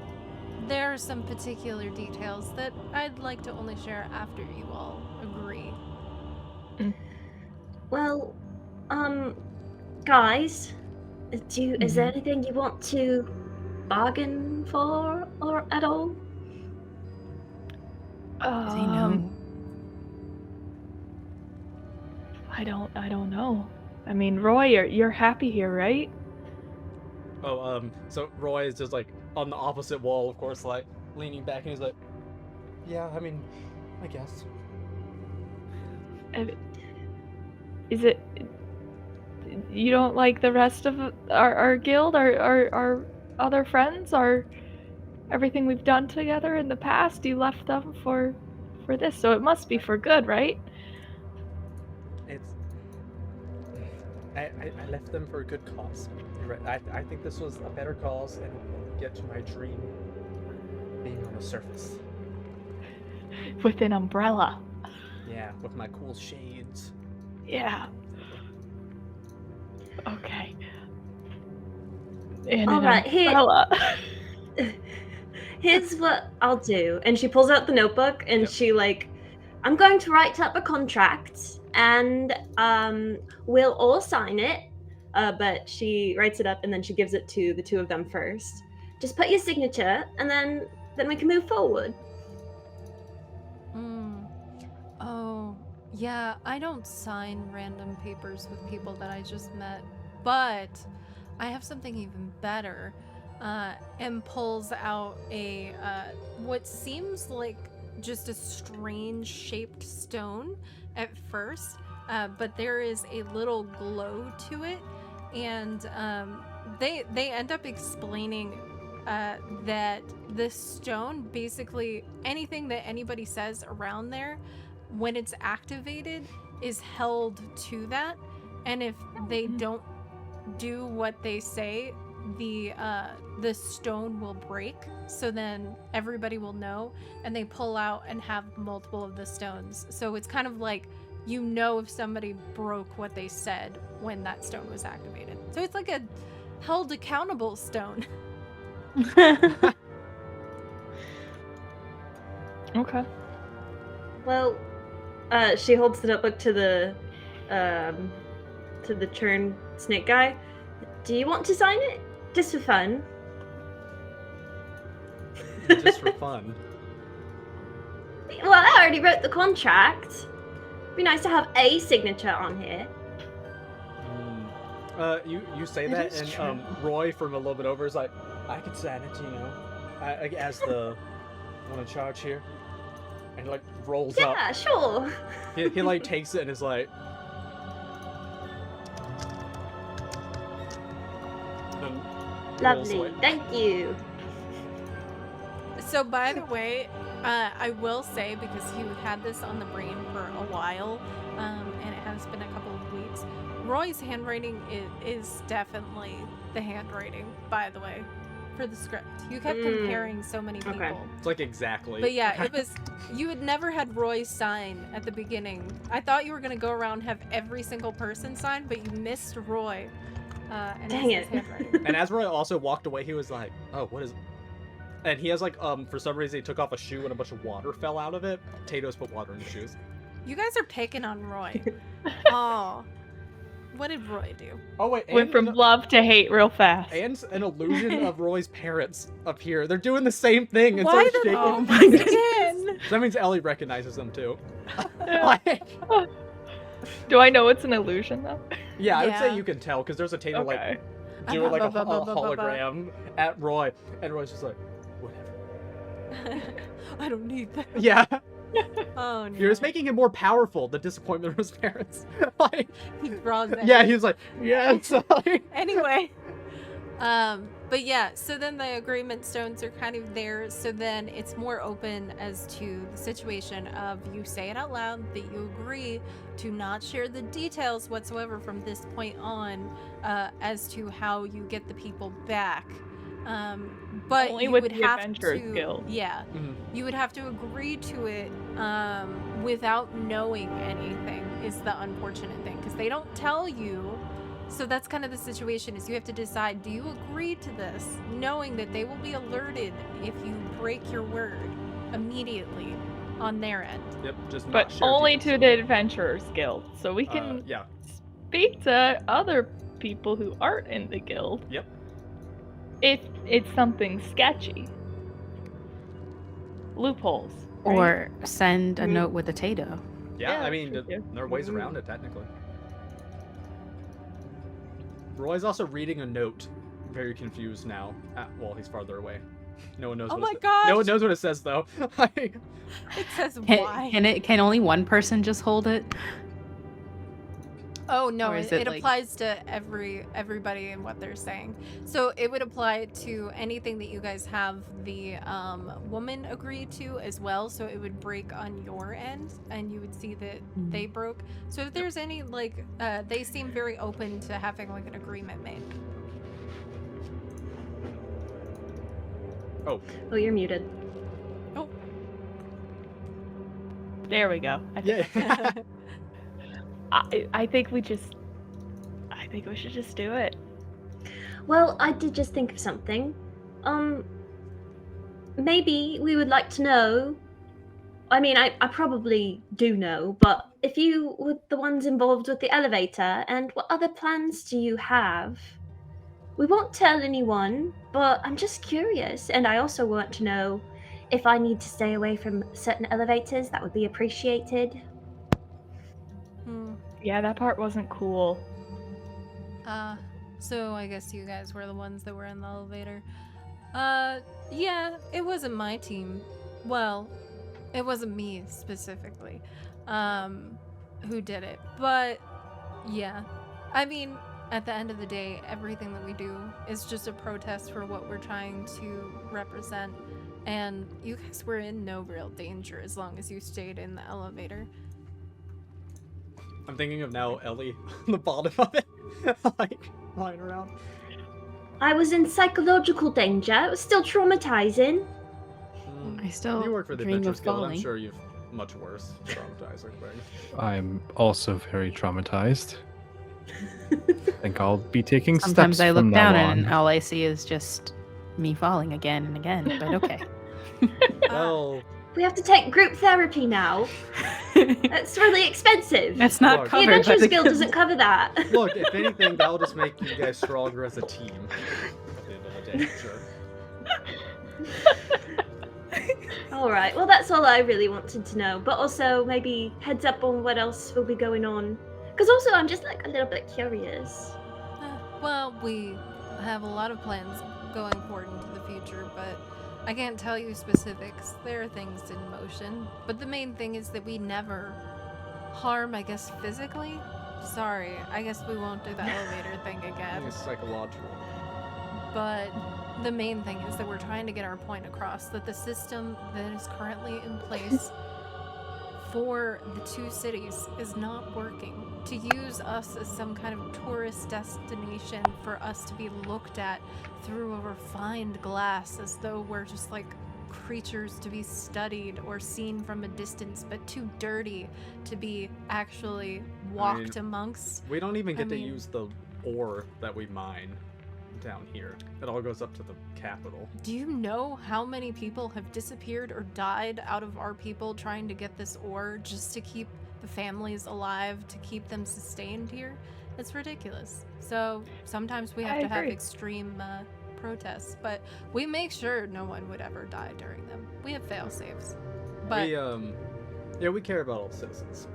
there are some particular details that I'd like to only share after you all agree. Well, guys, is there anything you want to bargain for or at all? Does he know? I don't know. I mean, Roy, you're happy here, right? Oh, so Roy is just like on the opposite wall, of course, like leaning back, and he's like, "Yeah, I mean, I guess." Is it you don't like the rest of our guild, our other friends, our everything we've done together in the past? You left them for this, so it must be for good, right? It's. I left them for a good cause. You're right. I think this was a better cause and get to my dream being on the surface. With an umbrella. Yeah, with my cool shades. Yeah. Okay. And All an right, umbrella. Here's what I'll do. And she pulls out the notebook and Yep. she I'm going to write up a contract and we'll all sign it. But she writes it up and then she gives it to the two of them first. Just put your signature and then we can move forward. Oh, yeah, I don't sign random papers with people that I just met, but I have something even better. and pulls out a what seems like just a strange shaped stone at first, but there is a little glow to it, and they end up explaining that this stone, basically anything that anybody says around there, when it's activated, is held to that, and if they don't do what they say, the stone will break. So then everybody will know, and they pull out and have multiple of the stones. So it's kind of like, you know, if somebody broke what they said when that stone was activated. So it's like a held accountable stone. Okay. Well, she holds it up to the churn snake guy. Do you want to sign it? Just for fun. Just for fun. Well, I already wrote the contract. Be nice to have a signature on here. You say that, and Roy from a little bit over is like, I could sign it, you know, as the one in charge here, and like rolls up. Yeah, sure. He like takes it and is like, then rolls Lovely. away. Thank you. So by the way, I will say, because you had this on the brain for a while, and it has been a couple of weeks, Roy's handwriting is definitely the handwriting, by the way, for the script. You kept comparing so many people. Okay. It's like exactly. But yeah, it was, you had never had Roy sign at the beginning. I thought you were going to go around and have every single person sign, but you missed Roy. And Dang it's his it. handwriting. And as Roy also walked away, he was like, oh, what is... And he has like, for some reason he took off a shoe and a bunch of water fell out of it. Tato's put water in his shoes. You guys are picking on Roy. Oh. What did Roy do? Oh wait, Went from love to hate real fast. and an illusion of Roy's parents appear. They're doing the same thing and Why so the- shaking. Oh my god. Again! So that means Ellie recognizes them too. Like, Do I know it's an illusion though? yeah, I would say Yeah. you can tell because there's a Tato like Okay. doing like a Ba-ba-ba-ba-ba-ba. hologram at Roy, and Roy's just like, whatever. I don't need that. Yeah, Oh no. you're just making him more powerful. The disappointment of his parents. Like, He draws that. yeah, he's like, yeah, it's like, Anyway. But yeah, so then the agreement stones are kind of there. So then it's more open as to the situation of, you say it out loud that you agree to not share the details whatsoever from this point on, as to how you get the people back. But Only you with would the have Adventurers to, Guild. yeah, mhm. you would have to agree to it without knowing anything, is the unfortunate thing, because they don't tell you. So that's kind of the situation, is you have to decide, do you agree to this, knowing that they will be alerted if you break your word immediately on their end. Yep, just not But share only details. to the Adventurers Guild, so we can Yeah. speak to other people who aren't in the guild. Yep. If it's something sketchy. Loopholes. right? Or send a Mm. note with a Tato. Yeah, Yeah, I mean, true, too. there are ways around it, technically. Roy's also reading a note, very confused now. Well, he's farther away. No one knows Oh what my it says. gosh! No one knows what it says, though. Like, It says why. Can only one person just hold it? Oh no, Or is it it, like- applies to everybody and what they're saying. So it would apply to anything that you guys have the woman agree to as well. So it would break on your end, and you would see that they broke. So if there's any like, they seem very open to having like an agreement made. Oh, you're muted. There we go. yeah. I think we should just do it. Well, I did just think of something. Maybe we would like to know. I mean, I probably do know, but if you were the ones involved with the elevator, and what other plans do you have? We won't tell anyone, but I'm just curious, and I also want to know if I need to stay away from certain elevators. That would be appreciated. Hmm. Yeah, that part wasn't cool. So I guess you guys were the ones that were in the elevator. Yeah, it wasn't my team. Well, it wasn't me specifically, who did it. But yeah, I mean, at the end of the day, everything that we do is just a protest for what we're trying to represent. And you guys were in no real danger as long as you stayed in the elevator. I'm thinking of now Ellie on the bottom of it, like lying around. I was in psychological danger. It was still traumatizing. I still You work for the dream Adventurers of Guild. I'm falling. sure you've much worse traumatizing things. I'm also very traumatized. I think I'll be taking Sometimes steps I look from down now and on. all I see is just me falling again and again. But okay. Well, We have to take group therapy now. That's really expensive. That's not Look, The covered by Adventurers the Guild doesn't cover that. look, if anything, that'll just make you guys stronger as a team. At the end of the day, sure. Alright, well that's all I really wanted to know. But also maybe heads up on what else will be going on. Because also I'm just like a little bit curious. Well, we have a lot of plans going forward into the future, but I can't tell you specifics. There are things in motion. But the main thing is that we never harm, I guess, physically. Sorry, I guess we won't do the elevator thing I again. think it's psychological. But the main thing is that we're trying to get our point across that the system that is currently in place for the two cities is not working. To use us as some kind of tourist destination for us to be looked at through a refined glass as though we're just like creatures to be studied or seen from a distance, but too dirty to be actually walked amongst. We don't even I get to mean- use the ore that we mine down here. It all goes up to the capital. Do you know how many people have disappeared or died out of our people trying to get this ore just to keep the families alive, to keep them sustained here? It's ridiculous. So sometimes we have I to have agree. extreme protests, but we make sure no one would ever die during them. We have fail safes. But We care about all citizens.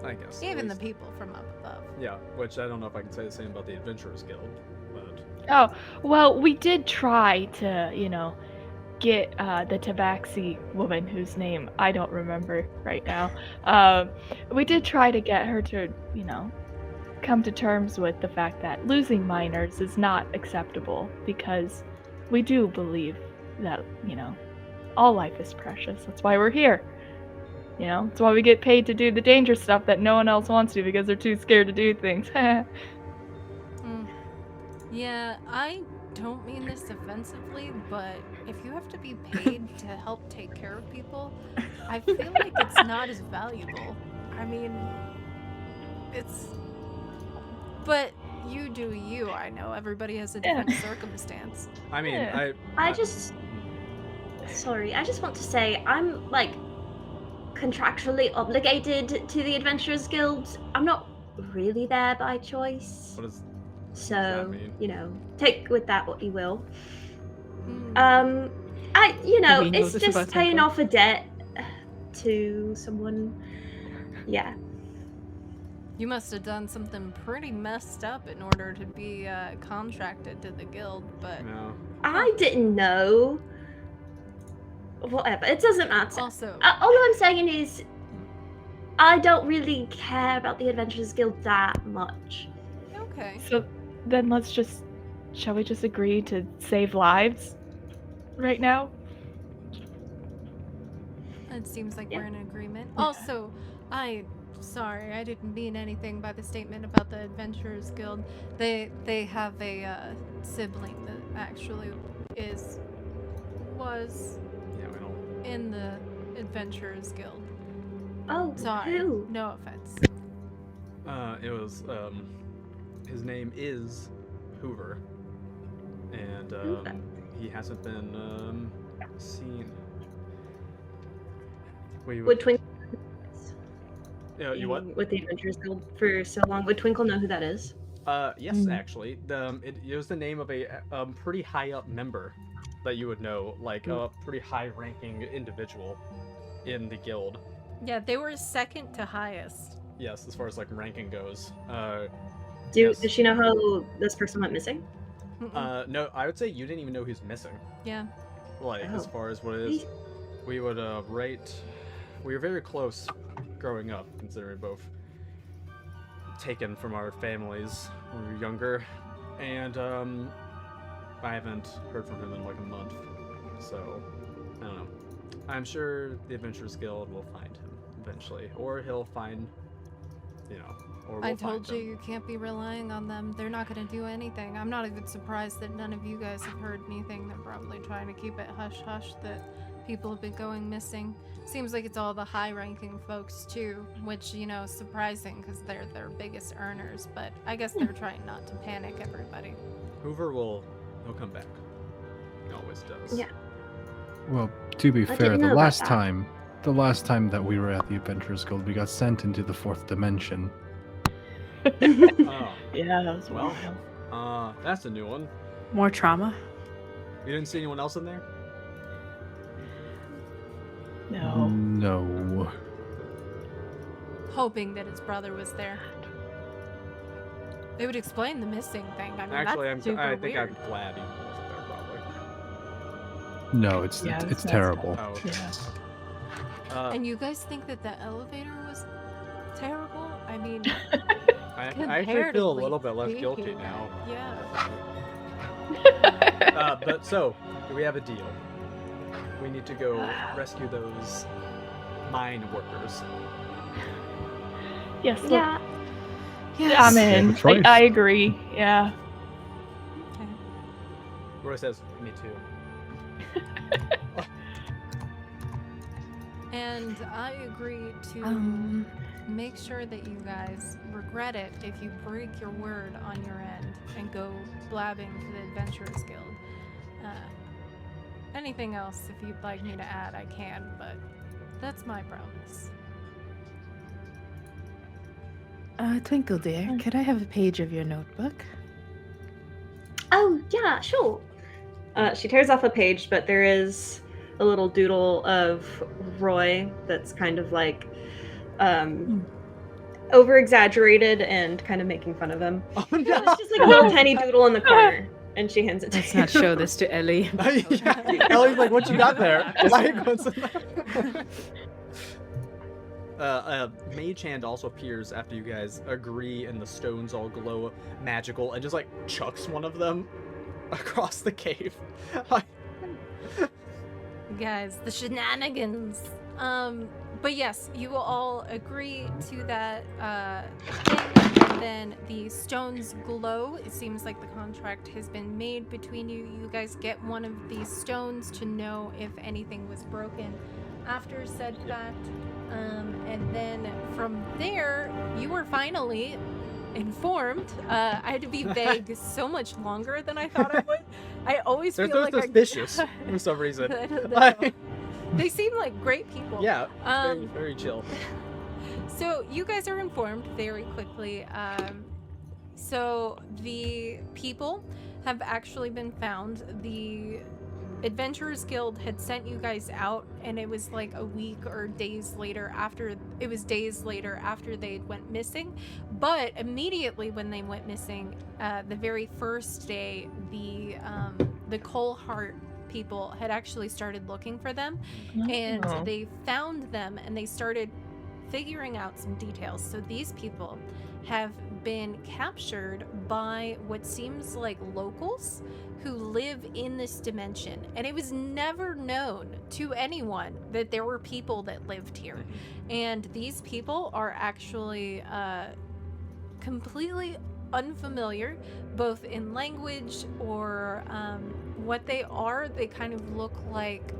I guess. at even the least. people from up above. Yeah, which I don't know if I can say the same about the Adventurers Guild, but Oh, well, we did try to, get the Tabaxi woman whose name I don't remember right now. We did try to get her to, come to terms with the fact that losing minors is not acceptable because we do believe that, all life is precious. That's why we're here. That's why we get paid to do the dangerous stuff that no one else wants to because they're too scared to do things. Yeah, I don't mean this offensively, but if you have to be paid to help take care of people, I feel like it's not as valuable. I mean, it's. But you do you, I know. Everybody has a different circumstance. I mean, Yeah. I just want to say I'm like contractually obligated to the Adventurers Guild. I'm not really there by choice. what does So, that mean? take with that what you will. Hmm. We know It's this just about paying Temple. off a debt to someone. Yeah. You must have done something pretty messed up in order to be contracted to the guild, but No. I didn't know. Whatever. It doesn't matter. also, All I'm saying is, I don't really care about the Adventurers Guild that much. okay. So then shall we just agree to save lives right now? It seems like Yeah. we're in agreement. Yeah. Also, sorry, I didn't mean anything by the statement about the Adventurers Guild. They have a sibling that actually was Yeah, we don't. in the Adventurers Guild. Oh, Sorry, who? no offense. It was his name is Hoover, and Hoover. he hasn't been seen. Wait, Would Twinkle you what? with the Adventurers Guild for so long? Would Twinkle know who that is? Yes, Mhm. actually. It was the name of a pretty high up member that you would know, like a pretty high ranking individual in the guild. Yeah, they were second to highest. Yes, as far as like ranking goes. Does Yes. she know how this person went missing? No, I would say you didn't even know he was missing. Yeah. Like, as Oh. far as what it is, we would we were very close growing up, considering both taken from our families when we were younger, and I haven't heard from him in like a month, so I don't know. I'm sure the Adventurers Guild will find him eventually, or he'll find, or we'll I told find you him. you can't be relying on them. They're not going to do anything. I'm not even surprised that none of you guys have heard anything. They're probably trying to keep it hush-hush that people have been going missing. Seems like it's all the high-ranking folks, too, which, surprising because they're their biggest earners, but I guess they're trying not to panic everybody. Hoover he'll come back. He always does. Yeah. Well, to be I fair, didn't know the about last that. time that we were at the Adventurers Guild, we got sent into the fourth dimension. Oh, Yeah, that was well. that's a new one. More trauma. You didn't see anyone else in there? No. No. Hoping that his brother was there. It would explain the missing thing. I mean, Actually, that's super I think weird. I'm glad he wasn't there, probably. No, it's Yeah, it's it's not terrible. Oh, okay. Yeah. And you guys think that the elevator was terrible? I mean, I actually feel a little bit less guilty speaking, now. Yeah. But so, we have a deal. We need to go rescue those mine workers. Yes. Look, Yeah. I'm You have in. a choice. I agree. Yeah. Okay. Roy says, me too. And I agree to make sure that you guys regret it if you break your word on your end and go blabbing to the Adventurers Guild. Anything else, if you'd like me to add, I can, but that's my promise. Twinkle dear, could I have a page of your notebook? Oh, yeah, sure. She tears off a page, but there is a little doodle of Roy that's kind of like over exaggerated and kind of making fun of him. Oh no! It's just like a little tiny doodle in the corner, and she hands it to Let's you. not show this to Ellie. Yeah. Ellie's like, what you got there? Like, what's in there? Mage Hand also appears after you guys agree and the stones all glow magical and just like chucks one of them across the cave. Guys, the shenanigans. But yes, you will all agree to that thing, and then the stones glow. It seems like the contract has been made between you. You guys get one of these stones to know if anything was broken after said fact. And then from there, you were finally informed. I had to be vague so much longer than I thought I would. I always They're feel like suspicious for some reason. I don't know. Like, They seem like great people. yeah, very, Um, very chill. So you guys are informed very quickly. So the people have actually been found. The Adventurers Guild had sent you guys out, and it was like a week or days later after they went missing. But immediately when they went missing, the very first day, the Coal Heart people had actually started looking for them, and Oh. they found them, and they started figuring out some details. So these people have been captured by what seems like locals who live in this dimension, and it was never known to anyone that there were people that lived here. And these people are actually completely unfamiliar, both in language or what they are. They kind of look like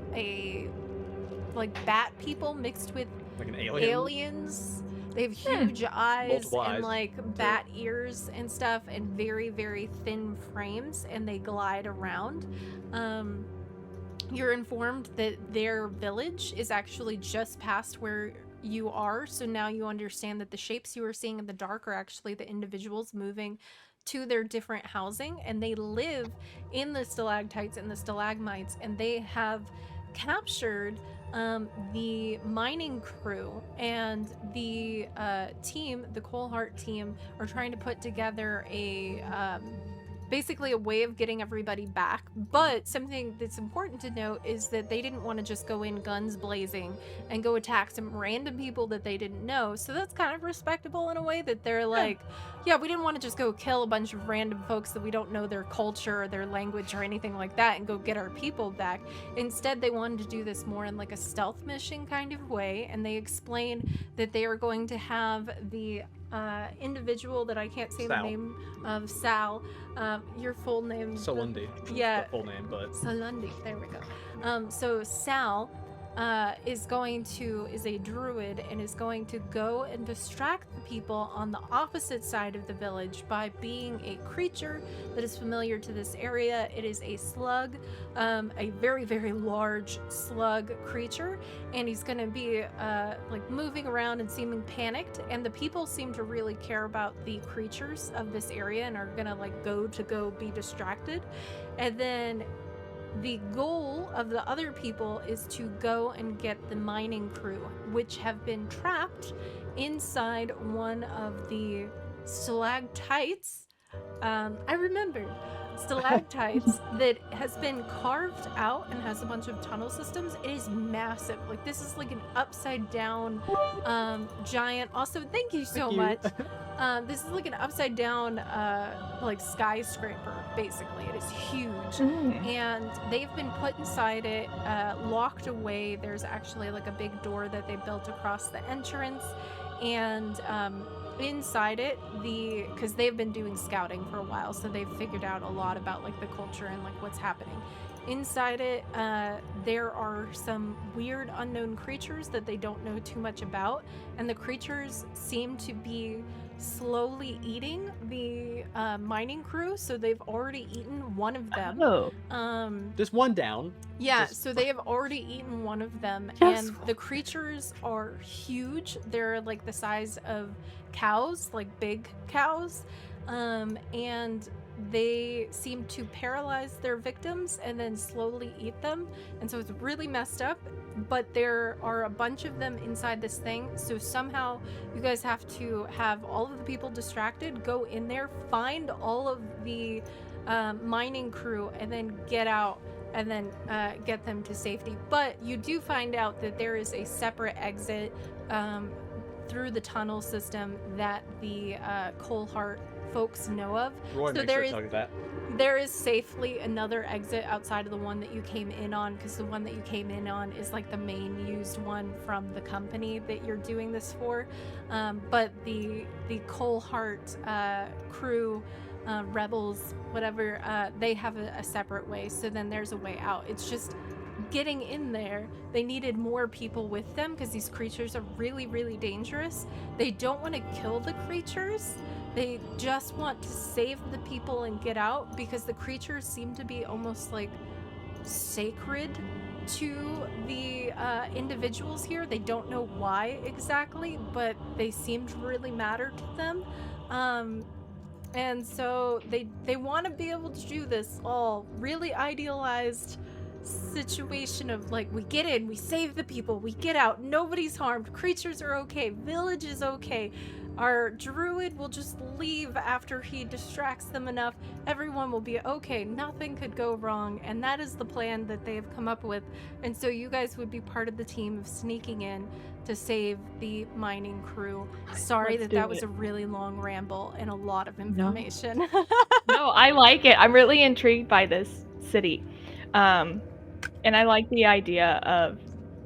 bat people mixed with Like an alien. aliens. They have huge eyes Multiple and eyes, like bat ears and stuff, and very, very thin frames, and they glide around. You're informed that their village is actually just past where you are, so now you understand that the shapes you were seeing in the dark are actually the individuals moving to their different housing, and they live in the stalactites and the stalagmites, and they have captured the mining crew, and the team, the Coal Heart team, are trying to put together a basically a way of getting everybody back. But something that's important to note is that they didn't want to just go in guns blazing and go attack some random people that they didn't know. So that's kind of respectable in a way, that they're like, yeah, we didn't want to just go kill a bunch of random folks that we don't know their culture or their language or anything like that and go get our people back. Instead, they wanted to do this more in like a stealth mission kind of way, and they explain that they are going to have the individual that I can't say the Sal. name of, Sal, your full name. Solundi. Yeah. The full name, but Solundi, there we go. So Sal is a druid and is going to go and distract the people on the opposite side of the village by being a creature that is familiar to this area. It is a slug, a very, very large slug creature, and he's going to be like moving around and seeming panicked, and the people seem to really care about the creatures of this area and are going to like go be distracted. And then the goal of the other people is to go and get the mining crew, which have been trapped inside one of the stalactites. I remembered stalactites that has been carved out and has a bunch of tunnel systems. It is massive. Like, this is like an upside down giant. Also, thank you so much. This is like an upside down like skyscraper, basically. It is huge. And they've been put inside it, locked away. There's actually like a big door that they built across the entrance, and inside it, because they've been doing scouting for a while, so they've figured out a lot about like the culture and like what's happening inside it. There are some weird unknown creatures that they don't know too much about, and the creatures seem to be slowly eating the mining crew, so they've already eaten one of them. just one down. Yeah, Just- so they have already eaten one of them, Yes. and the creatures are huge. They're like the size of cows, like big cows, and they seem to paralyze their victims and then slowly eat them, and so it's really messed up. But there are a bunch of them inside this thing, so somehow you guys have to have all of the people distracted, go in there, find all of the mining crew, and then get out and then get them to safety. But you do find out that there is a separate exit through the tunnel system that the Coalheart folks know of. Roy, So make there sure is- to tell you that. There is safely another exit outside of the one that you came in on, because the one that you came in on is like the main used one from the company that you're doing this for. But the Coalheart crew, rebels, whatever, they have a separate way. So then there's a way out. It's just getting in there. They needed more people with them because these creatures are really, really dangerous. They don't want to kill the creatures. They just want to save the people and get out, because the creatures seem to be almost like sacred to the individuals here. They don't know why exactly, but they seem to really matter to them. And so they want to be able to do this all really idealized situation of like, we get in, we save the people, we get out, nobody's harmed, creatures are okay, village is okay, our druid will just leave after he distracts them enough, everyone will be okay, nothing could go wrong. And that is the plan that they have come up with. And so you guys would be part of the team of sneaking in to save the mining crew. Sorry Let's that do that was it. a really long ramble and a lot of information. No, I like it. I'm really intrigued by this city. And I like the idea of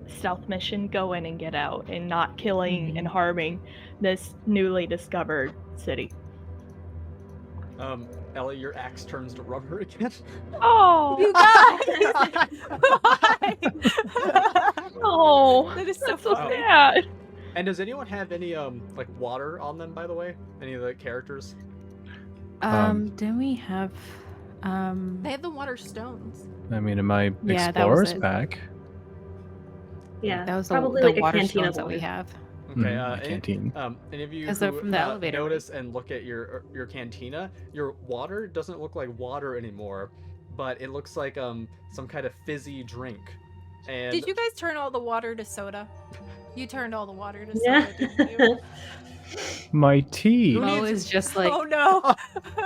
stealth mission, go in and get out, and not killing and harming this newly discovered city. Ellie, your axe turns to rubber again. Oh, You guys! Why? oh, That is so that's so funny. sad. And does anyone have any like water on them, by the way? Any of the characters? Then we have They have the water stones. I mean, in my Yeah, that was explorer's it. pack, Yeah, that was the, probably the like a water canteen stones of that we water. have. Okay. a canteen. Any of you 'Cause who they're from the elevator, right? notice and look at your cantina, your water doesn't look like water anymore, but it looks like some kind of fizzy drink. And Did you guys turn all the water to soda? You turned all the water to Yeah. soda, didn't you? My tea. Who Mo needs- is just like, Oh no!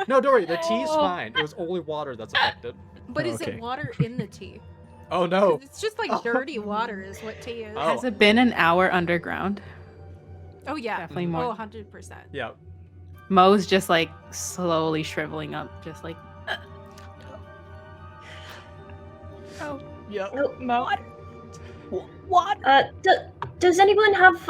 No, don't worry. The tea's fine. It was only water that's affected. But is Okay. it water in the tea? Oh 'Cause no. it's just like dirty water is what tea is. Oh. has it been an hour underground? Oh yeah. Definitely Oh, more. 100%. Yeah. Mo's just like slowly shriveling up, just like. Oh, Yep. Oh, Mo. what? Does anyone have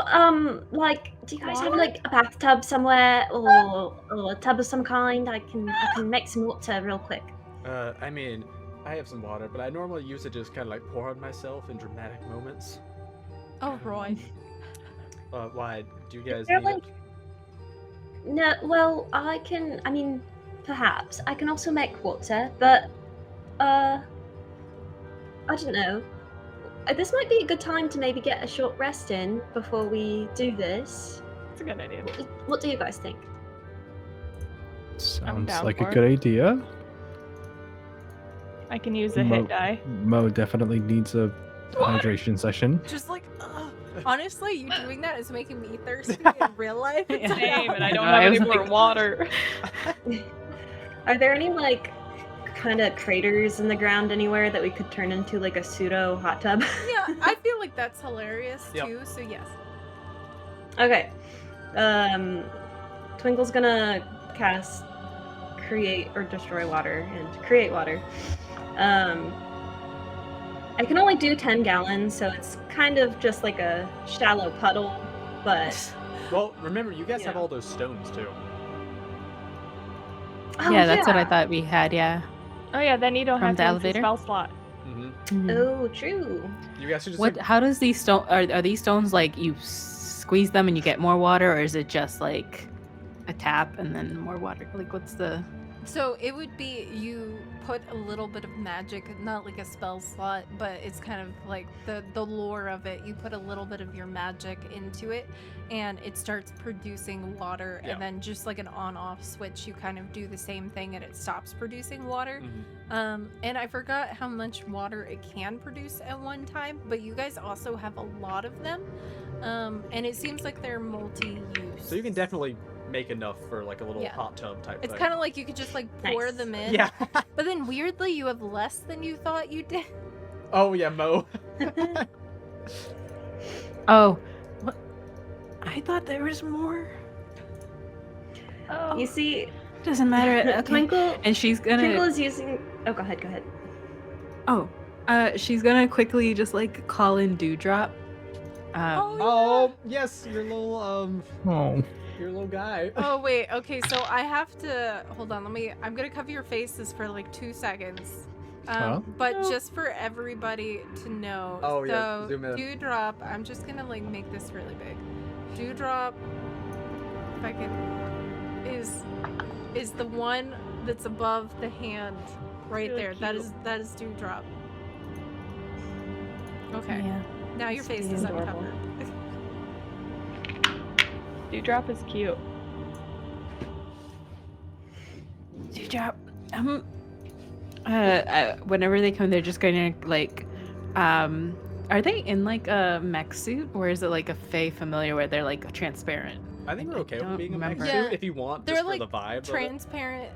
like? Do you guys have like a bathtub somewhere or a tub of some kind? I can make some water real quick. I mean, I have some water, but I normally use it to just kind of like pour on myself in dramatic moments. Oh Roy. Why? Do you guys there need like- it? No, well, I can. I mean, perhaps I can also make water, but I don't know. This might be a good time to maybe get a short rest in before we do this. That's a good idea. What do you guys think? Sounds down like for a it. good idea. I can use a Mo- hit die. Mo definitely needs a hydration session. Just like, honestly, you doing that is making me thirsty in real life. Yeah. Same, and I don't No, have I was any more like- water. Are there any like kind of craters in the ground anywhere that we could turn into like a pseudo hot tub? Yeah, I feel like that's hilarious Yep. too. So yes. Okay. Twinkle's gonna cast create or destroy water and create water. I can only do 10 gallons, so it's kind of just like a shallow puddle, but Well, remember, you guys have Yeah. all those stones too. oh, Yeah, that's what I yeah. thought we had. Yeah. Oh yeah, then you don't From have the to use the elevator? spell slot. Mm-hmm. Oh, true. You guys should just What? like, How does these stone? Are these stones like you squeeze them and you get more water, or is it just like a tap and then more water? Like, what's the? So it would be you put a little bit of magic, not like a spell slot, but it's kind of like the lore of it. You put a little bit of your magic into it, and it starts producing water. Yeah. And then just like an on-off switch, you kind of do the same thing, and it stops producing water. Mhm. And I forgot how much water it can produce at one time, but you guys also have a lot of them, and it seems like they're multi-use. So you can definitely make enough for like a little Yeah. hot tub type It's thing. kind of like you could just like pour Nice. them in. Yeah. But then weirdly, you have less than you thought you did. Oh yeah, Mo. Oh, what? I thought there was more. Oh, You see, Doesn't matter. Okay. Twinkle And she's gonna. Twinkle is using. Oh, go ahead. Go ahead. Oh, she's gonna quickly just like call in Dewdrop. Oh yes, Oh, your little guy. Oh wait, okay, so I have to hold on. I'm gonna cover your faces for like 2 seconds. Huh? But just for everybody to know. Oh, yeah, So zoom in. Dewdrop, I'm just gonna like make this really big. Dewdrop, if I can, is the one that's above the hand right Really there. cute. That is Dewdrop. Okay. Yeah. Now your face is Adorable. uncovered. Dewdrop is cute. Dewdrop. Whenever they come, they're just gonna like, are they in like a mech suit or is it like a Fey familiar where they're like transparent? I think we're okay don't with being a mech remember. Yeah, suit if you want, they're just like for the vibe. of it. transparent.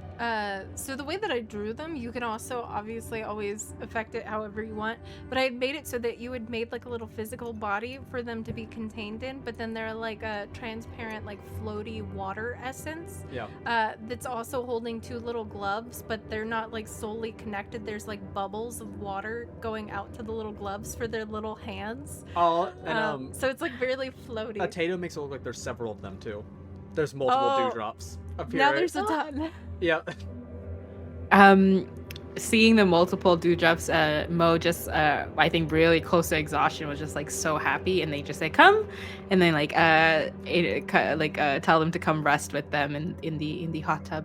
So the way that I drew them, you can also obviously always affect it however you want. But I had made it so that you had made like a little physical body for them to be contained in, but then they're like a transparent, like floaty water essence. Yeah. That's also holding 2 little gloves, but they're not like solely connected. There's like bubbles of water going out to the little gloves for their little hands. Oh, and So it's like really floaty. a Tato makes it look like there's several of them too. There's multiple Oh, dewdrops now appearing. there's a ton. Yeah. Seeing the multiple dewdrops, Mo just, I think, really close to exhaustion, was just like so happy, and they just say come, and then like tell them to come rest with them in the hot tub.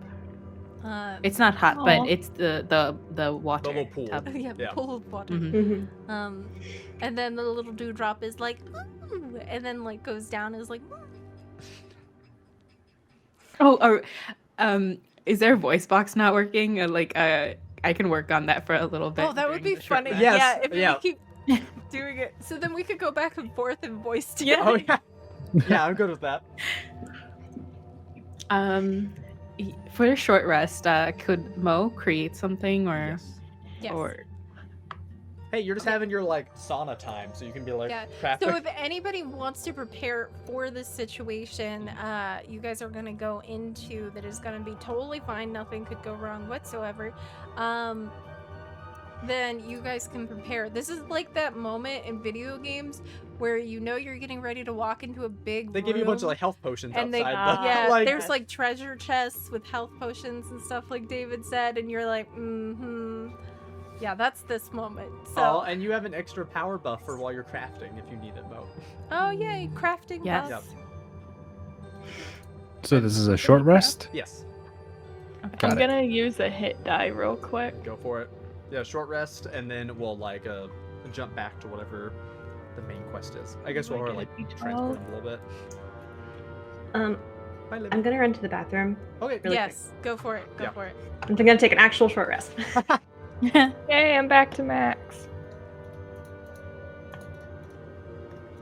It's not hot, Aw. but it's the water The little pool. tub. Yeah, Yeah. pool of water. Mhm. And then the little dewdrop is like, "Ooh," and then like goes down and is like, "Ooh." Oh, or, is their voice box not working? I can work on that for a little bit. Oh, that would during be the short funny. rest. Yes, Yeah, if yeah. you keep doing it. So then we could go back and forth and voice Yeah. together. Oh yeah. Yeah, I'm good with that. For a short rest, could Mo create something or Yes. Yes. or Hey, you're just having your like sauna time, so you can be like Yeah. crafting. So if anybody wants to prepare for this situation, you guys are gonna go into that is gonna be totally fine. Nothing could go wrong whatsoever. Then you guys can prepare. This is like that moment in video games where you know you're getting ready to walk into a big They give you a bunch of room, like health potions and they outside. yeah, like, there's like treasure chests with health potions and stuff like David said, and you're like, yeah, that's this moment. So oh, and you have an extra power buff for while you're crafting if you need it, Mo. oh yay, crafting Yes. buff. So this is a short rest? Yes, Got I'm it. gonna use a hit die real quick. go for it. Yeah, short rest, and then we'll like jump back to whatever the main quest is. I guess we'll Like a like D12? transport him a little bit. Bye, Libby. I'm gonna run to the bathroom. Okay. really Yes, go for it. Go Yeah. for it. I'm gonna take an actual short rest. Yay, I'm back to max.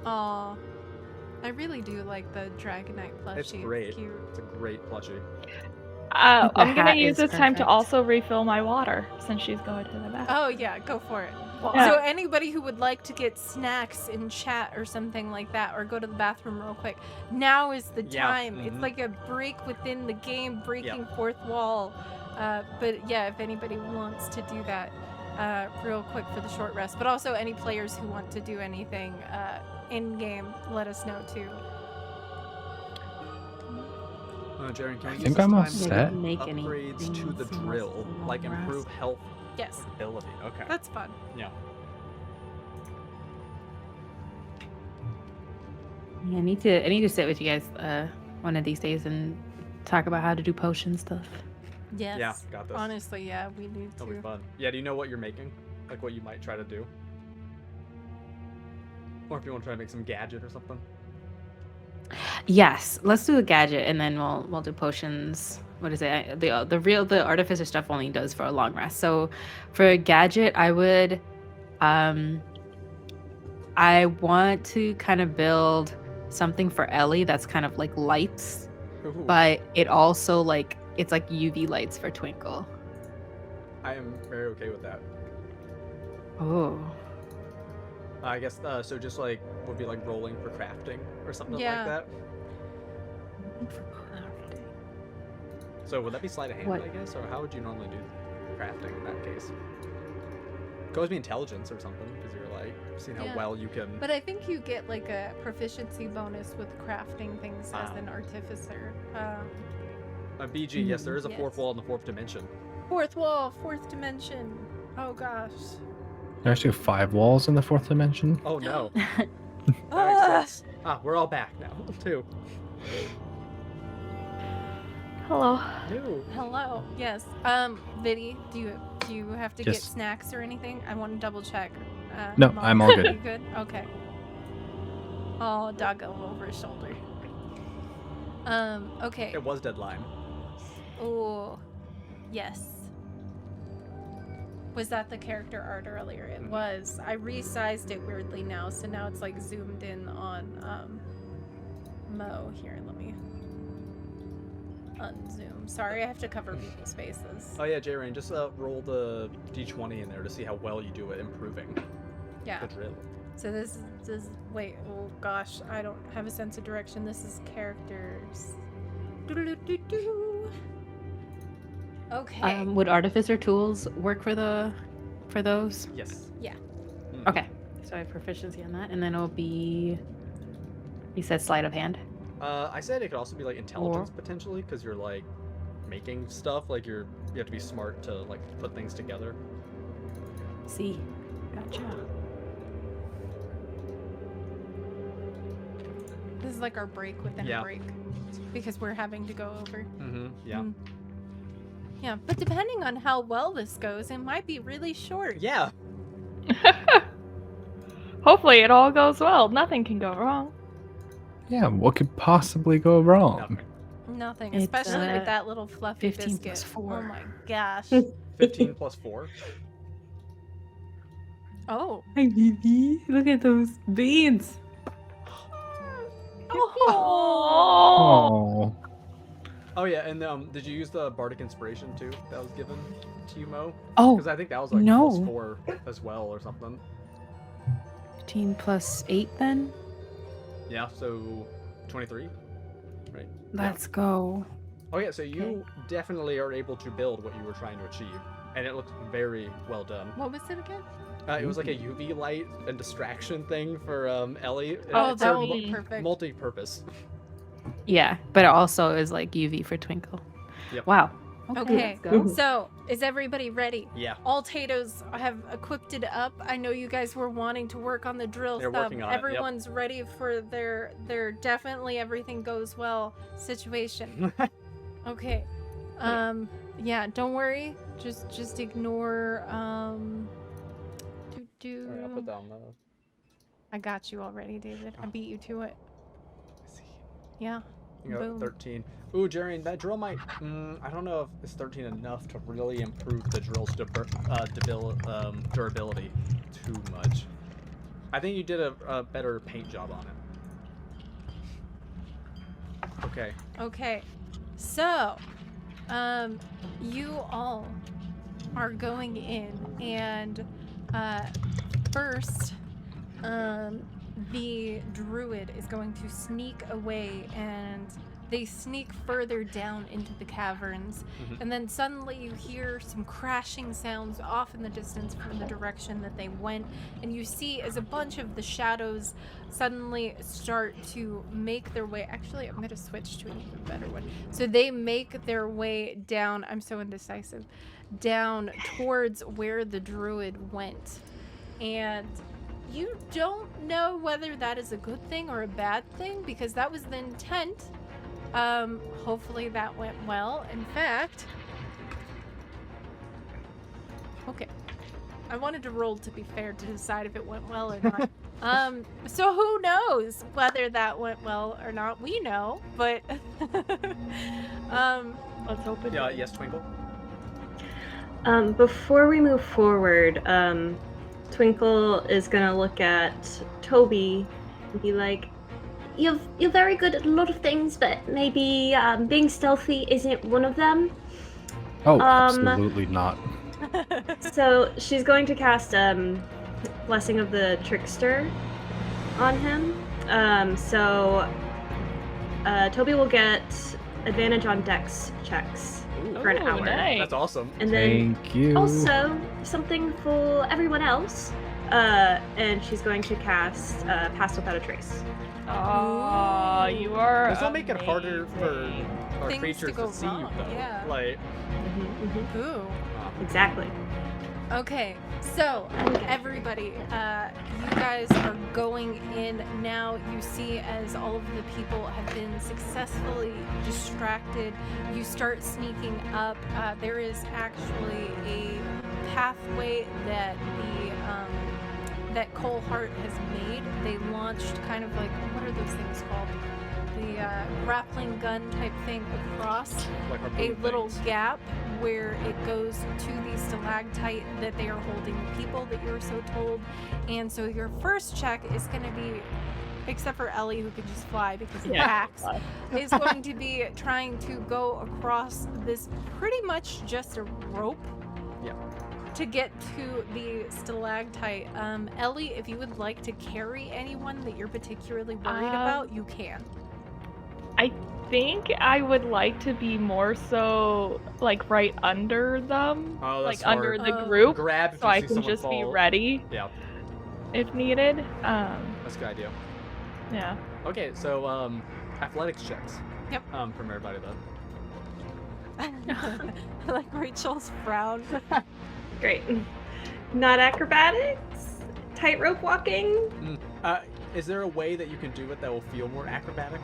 Aw. I really do like the Dragonite plushie. It's great. Cute. It's a great plushie. I'm gonna hat use is this time to perfect. also refill my water since she's going to the bathroom. Oh yeah, go for it. Yeah. So anybody who would like to get snacks in chat or something like that, or go to the bathroom real quick, now is the Yeah, time. It's mhm. like a break within the game, breaking fourth wall. But yeah, if anybody wants to do that real quick for the short rest, but also any players who want to do anything in game, let us know too. Jaren, can we I use think this I'm all time set. to Make upgrades to anything the else drill, in the like long improve rest. health Yes, ability? Okay. that's fun. Yeah. Yeah, I need to sit with you guys one of these days and talk about how to do potion stuff. Yes. Yeah, got this. Honestly, yeah, we need That'll be to. fun. Yeah, do you know what you're making? Like what you might try to do? Or if you want to try to make some gadget or something? Yes, let's do a gadget and then we'll do potions. What is it? The artificer stuff only does for a long rest. So for a gadget, I would I want to kind of build something for Ellie that's kind of like lights, Ooh, but it also like it's like UV lights for Twinkle. I am very okay with that. Oh. I guess so. Just like would be like rolling for crafting or something Yeah. like that. So would that be sleight of hand? What? I guess, or how would you normally do crafting in that case? Could always be intelligence or something because you're like seeing how Yeah. well you can. But I think you get like a proficiency bonus with crafting things as Ah. an artificer. BG, yes, there is a fourth Yes. wall in the fourth dimension. Fourth wall, fourth dimension. Oh gosh. There's actually 5 walls in the 4th dimension. Oh no. Ah! We're all back now too. Hello. No. Hello. Yes. Viddy, do you have to get Yes. snacks or anything? I want to double check. No, Mom, I'm all good. You good? Okay. Oh, doggo over his shoulder. Okay. It was deadline. Oh, yes. Was that the character art earlier? It Mhm. was. I resized it weirdly now, so now it's like zoomed in on Mo. Here, let me unzoom. Sorry, I have to cover people's faces. Oh yeah, J Rain, just roll the d20 in there to see how well you do at improving Yeah. the drill. So this is wait. Oh gosh, I don't have a sense of direction. This is characters. Doo-doo-doo-doo-doo. Okay. Would artificer tools work for those? Yes. Yeah. Mhm. Okay. So I have proficiency on that, and then it'll be. You said sleight of hand. I said it could also be like intelligence potentially, because you're like making stuff. Like you have to be smart to like put things together. See. Gotcha. This is like our break within Yeah. a break because we're having to go over. Mm-hmm. Yeah. Mm. Yeah, but depending on how well this goes, it might be really short. Yeah. Hopefully it all goes well. Nothing can go wrong. Yeah, what could possibly go wrong? Nothing. Nothing, It's, especially with that little fluffy 15 biscuit. plus Oh 4. my gosh. 15 plus 4. Oh. Hi, baby. Look at those beans. Oh. Oh yeah, and did you use the bardic inspiration too that was given to you, Mo? Oh, Because I think that was like no. +4 as well or something. 15 plus 8 then? Yeah, so 23, right? Let's go. Oh yeah, so you definitely are able to build what you were trying to achieve, and it looks very well done. What was it again? It was like a UV light and distraction thing for Ellie. Oh, It's that her will be perfect. multi-purpose. Yeah, but it also is like UV for Twinkle. Yep. Wow. Okay, let's go. so is everybody ready? Yeah. All Tatos have equipped it up. I know you guys were wanting to work on the drill They're stuff. working on it, yep. Everyone's ready for their definitely everything goes well situation. Okay. Yeah, don't worry. Just ignore Alright, I'll put down the. I got you already, David. I beat you to it. Let's see. Yeah. You got Boom. 13. Ooh, Jerry, that drill might. I don't know if it's 13 enough to really improve the drill's durability too much. I think you did a better paint job on it. Okay. Okay. So, you all are going in, and first, the druid is going to sneak away, and they sneak further down into the caverns, and then suddenly you hear some crashing sounds off in the distance from the direction that they went, and you see as a bunch of the shadows suddenly start to make their way. Actually, I'm going to switch to an even better one. So they make their way down. I'm so indecisive. Down towards where the druid went, and you don't know whether that is a good thing or a bad thing, because that was the intent. Hopefully that went well. In fact, okay, I wanted to roll to be fair to decide if it went well or not. So who knows whether that went well or not? We know, but Let's hope it Yeah. did. Yes, Twinkle. Before we move forward, Twinkle is gonna look at Toby and be like, You're very good at a lot of things, but maybe being stealthy isn't one of them. Oh, absolutely not. So she's going to cast Blessing of the Trickster on him. So Toby will get advantage on Dex checks for an Ooh, hour. nice. That's awesome. And then Thank you. also something for everyone else. And she's going to cast Pass Without a Trace. Oh, you are. This will make it harder for amazing. our Things to creatures go to see you, wrong, though. yeah. Like, Ooh. Exactly. Okay, so everybody, you guys are going in now. You see as all of the people have been successfully distracted, you start sneaking up. There is actually a pathway that that Cole Hart has made. They launched kind of like, what are those things called? The grappling gun type thing across like our a blue little things. gap where it goes to the stalactite that they are holding the people that you're so told. And so your first check is going to be, except for Ellie who can just fly because of packs, is going to be trying to go across this pretty much just a rope. Yeah. To get to the stalactite. Ellie, if you would like to carry anyone that you're particularly worried about, you can. I think I would like to be more so like right under them, Oh, that's like under smart. the Oh. group, Grab if so you I see can someone just be fall. ready Yeah, if needed. that's a good idea. Yeah. Okay, so athletics checks. Yep. From everybody though. Like Rachel's frown. Great. Not acrobatics? Tightrope walking? Is there a way that you can do it that will feel more acrobatic?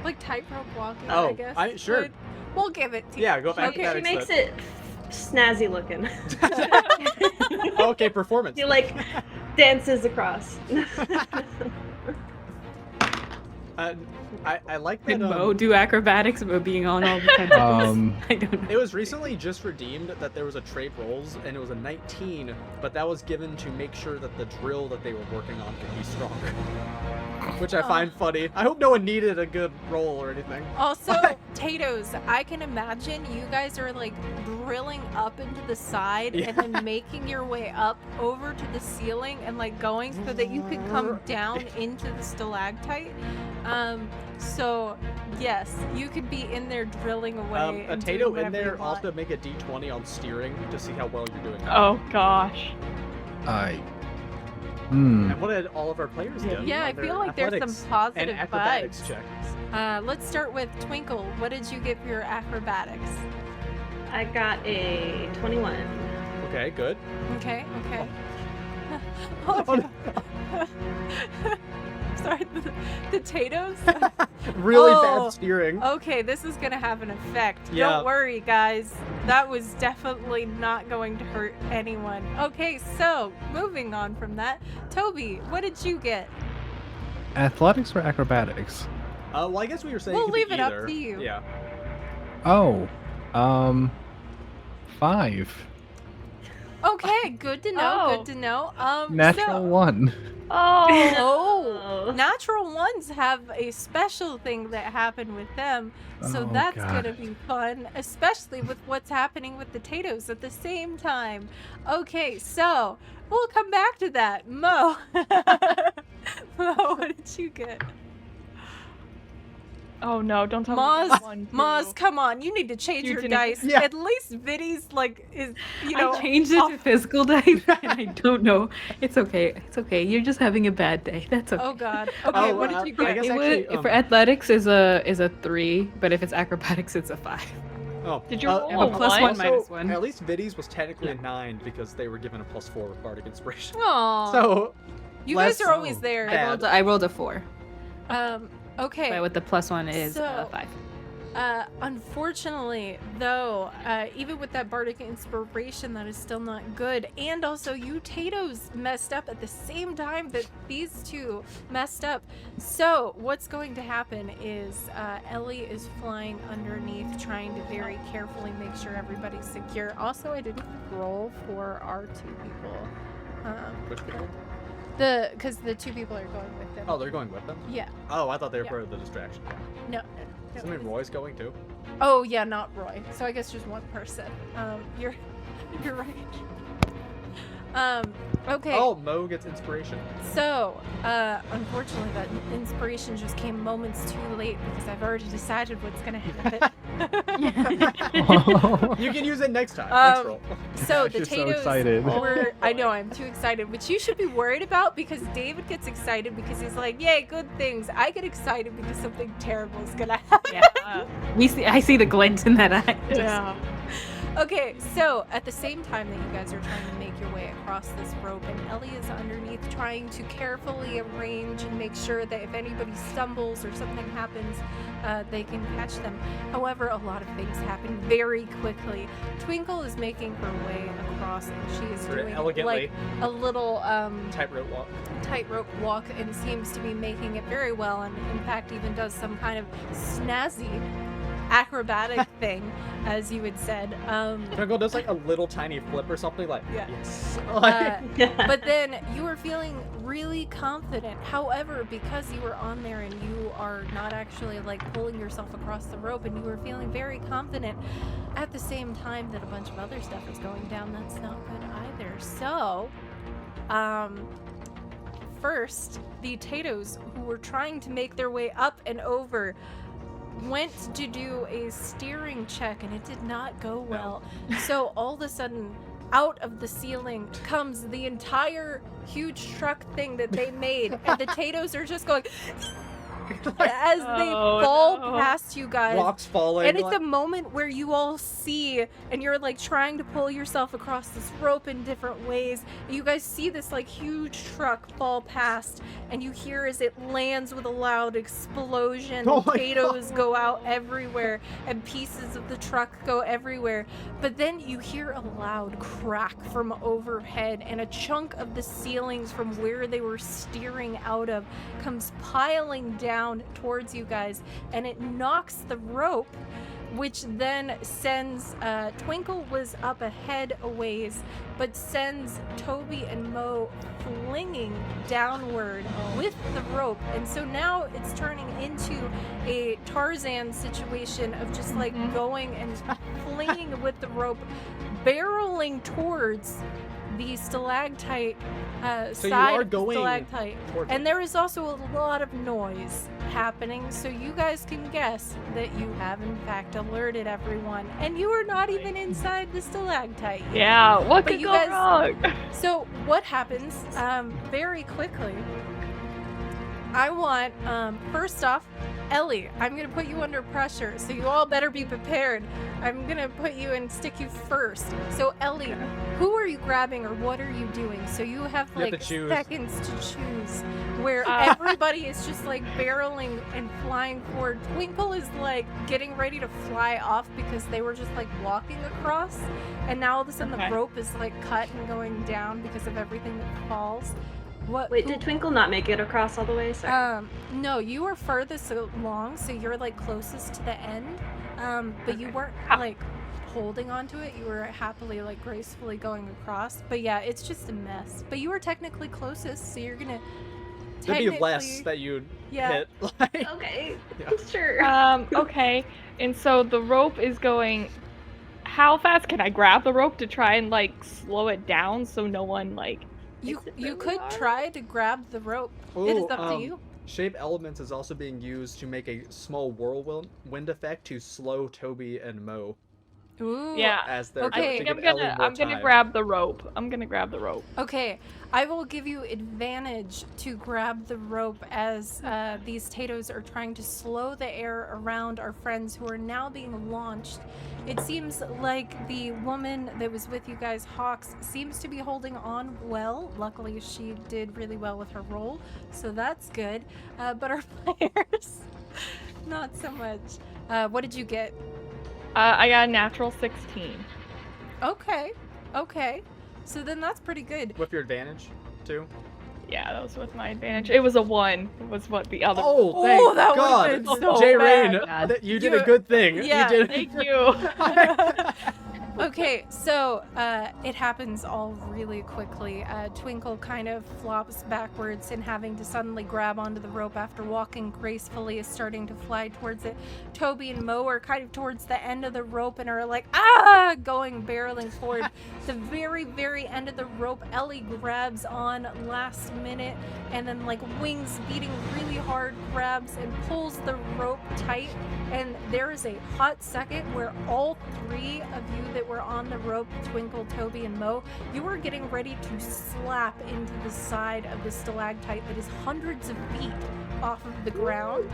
Like tightrope walking, Oh, I guess. sure. would. We'll give it to you. Yeah, go back to She that. makes it snazzy looking. Okay, performance. She like dances across. I like Did that. Mo do acrobatics about being on all the tentacles? I don't know. It was recently just redeemed that there was a trait rolls, and it was a 19, but that was given to make sure that the drill that they were working on could be stronger. Which I find funny. I hope no one needed a good roll or anything. Also, Tatoes, I can imagine you guys are like drilling up into the side and then making your way up over to the ceiling and like going so that you could come down into the stalactite. So yes, you could be in there drilling away. A and Tato doing in whatever there, you I'll have want. to make a d20 on steering to see how well you're doing. Oh gosh. And what did all of our players get? Yeah, I Their feel like there's athletics some positive and acrobatics vibes. check. Let's start with Twinkle. What did you get for your acrobatics? I got a 21. Okay, good. Okay. Oh, no. Sorry, the potatoes? Really Oh, bad steering. Okay, this is gonna have an effect. Yeah. Don't worry, guys. That was definitely not going to hurt anyone. Okay, so moving on from that, Toby, what did you get? Athletics or acrobatics? Well, I guess we were saying We'll it could be leave it up either. to you. Yeah. Oh, 5. Okay, good to know. Oh. Good to know. Natural 1. Oh, natural ones have a special thing that happened with them, so Oh, that's God. gonna be fun, especially with what's happening with the potatoes at the same time. Okay, so we'll come back to that. Mo, Mo, what did you get? Oh no, don't tell Maz, me that one. Maz, too. come on, you need to change You your didn't- dice. Yeah. At least Vinny's like is, you know. I changed it to physical dice, and I don't know. It's okay. It's okay. You're just having a bad day. That's okay. Oh God. Okay, Oh, what did you I get? guess It actually, would, for athletics is a 3, but if it's acrobatics, it's a 5. Oh, Did you roll a plus one? one also, minus one? At least Viddy's was technically a 9 because they were given a +4 with bardic inspiration. Aw. So You less- guys are always there. bad. I rolled a 4, Okay. but with the plus 1 is So- 5. Unfortunately, though, even with that bardic inspiration, that is still not good. And also, you Tatoes messed up at the same time that these two messed up. So, what's going to happen is Ellie is flying underneath, trying to very carefully make sure everybody's secure. Also, I didn't roll for our 2 people. Which people? Because the 2 people are going with them. Oh, they're going with them? Yeah. Oh, I thought they were Yeah. part of the distraction. No. Doesn't mean Roy's going too? Oh yeah, not Roy. So I guess just one person. You're right. Okay. Oh, Mo gets inspiration. So, unfortunately, that inspiration just came moments too late because I've already decided what's gonna happen. You can use it next time. Next roll. So the She's so Tatoes excited. were. I know I'm too excited, which you should be worried about because David gets excited because he's like, "Yay, good things." I get excited because something terrible is gonna happen. Yeah. I see the glint in that eye. Yeah. Okay, so at the same time that you guys are trying to make your way across this rope, and Ellie is underneath trying to carefully arrange and make sure that if anybody stumbles or something happens, they can catch them. However, a lot of things happen very quickly. Twinkle is making her way across, and she is Very doing elegantly. like a little Tightrope walk. tightrope walk and seems to be making it very well, and in fact even does some kind of snazzy acrobatic thing, as you had said. Twinkle does like a little tiny flip or something like, Yeah. yes. But then you were feeling really confident. However, because you were on there and you are not actually like pulling yourself across the rope, and you were feeling very confident at the same time that a bunch of other stuff is going down, that's not good either. So, first, the Tatoes, who were trying to make their way up and over, went to do a steering check and it did not go well. So all of a sudden, out of the ceiling comes the entire huge truck thing that they made, and the Tatoes are just going as they Oh, fall no. past you guys. Rocks falling. And it's like, a moment where you all see, and you're like trying to pull yourself across this rope in different ways. You guys see this like huge truck fall past, and you hear as it lands with a loud explosion. Oh my Potatoes God. go out everywhere, and pieces of the truck go everywhere. But then you hear a loud crack from overhead, and a chunk of the ceilings from where they were steering out of comes piling down down towards you guys, and it knocks the rope, which then sends Twinkle was up ahead a ways, but sends Toby and Mo flinging downward with the rope. And so now it's turning into a Tarzan situation of just like going and flinging with the rope, barreling towards the stalactite So you side are of the going stalactite. towards And it. there is also a lot of noise happening, so you guys can guess that you have in fact alerted everyone, and you are not even inside the stalactite yet. Yeah, what But could you go guys- wrong? So what happens very quickly, I want first off, Ellie, I'm gonna put you under pressure, so you all better be prepared. I'm gonna put you and stick you first. So Ellie, who are you grabbing or what are you doing? So you have You have like to choose. seconds to choose, where everybody is just like barreling and flying forward. Twinkle is like getting ready to fly off because they were just like walking across, and now all of a sudden Okay. the rope is like cut and going down because of everything that falls. What? Wait, who- did Twinkle not make it across all the way? Sorry. No, you were furthest along, so you're like closest to the end. But you weren't like holding onto it. You were happily, like gracefully going across. But yeah, it's just a mess. But you were technically closest, so you're gonna. There'd be less technically- that you'd Yeah. hit. Like, Okay, Yeah. sure. Okay, and so the rope is going. How fast can I grab the rope to try and like slow it down so no one like? You Makes it you really could hard. try to grab the rope. It is Ooh, up to you. Shape Elements is also being used to make a small whirlwind effect to slow Toby and Mo Ooh. Yeah. as they're Okay. to give I'm Ellie gonna more I'm gonna time. grab the rope. I'm gonna grab the rope. Okay, I will give you advantage to grab the rope as these Tatos are trying to slow the air around our friends who are now being launched. It seems like the woman that was with you guys, Hawks, seems to be holding on well. Luckily, she did really well with her roll, so that's good. But our players, not so much. What did you get? I got a natural 16. Okay, okay. So then that's pretty good. With your advantage, too. Yeah, that was with my advantage. It was a 1. Was what the other. Oh, thank Oh, that would've God! been so Jay Rain, bad. you did You- a good thing. yeah. You did. Thank you. Okay, so it happens all really quickly. Twinkle kind of flops backwards and having to suddenly grab onto the rope after walking gracefully is starting to fly towards it. Toby and Mo are kind of towards the end of the rope and are like, going barreling forward. The very, very end of the rope, Ellie grabs on last minute and then like wings beating really hard, grabs and pulls the rope tight. And there is a hot second where all three of you that were on the rope, Twinkle, Toby, and Mo, you were getting ready to slap into the side of the stalactite that is hundreds of feet off of the ground.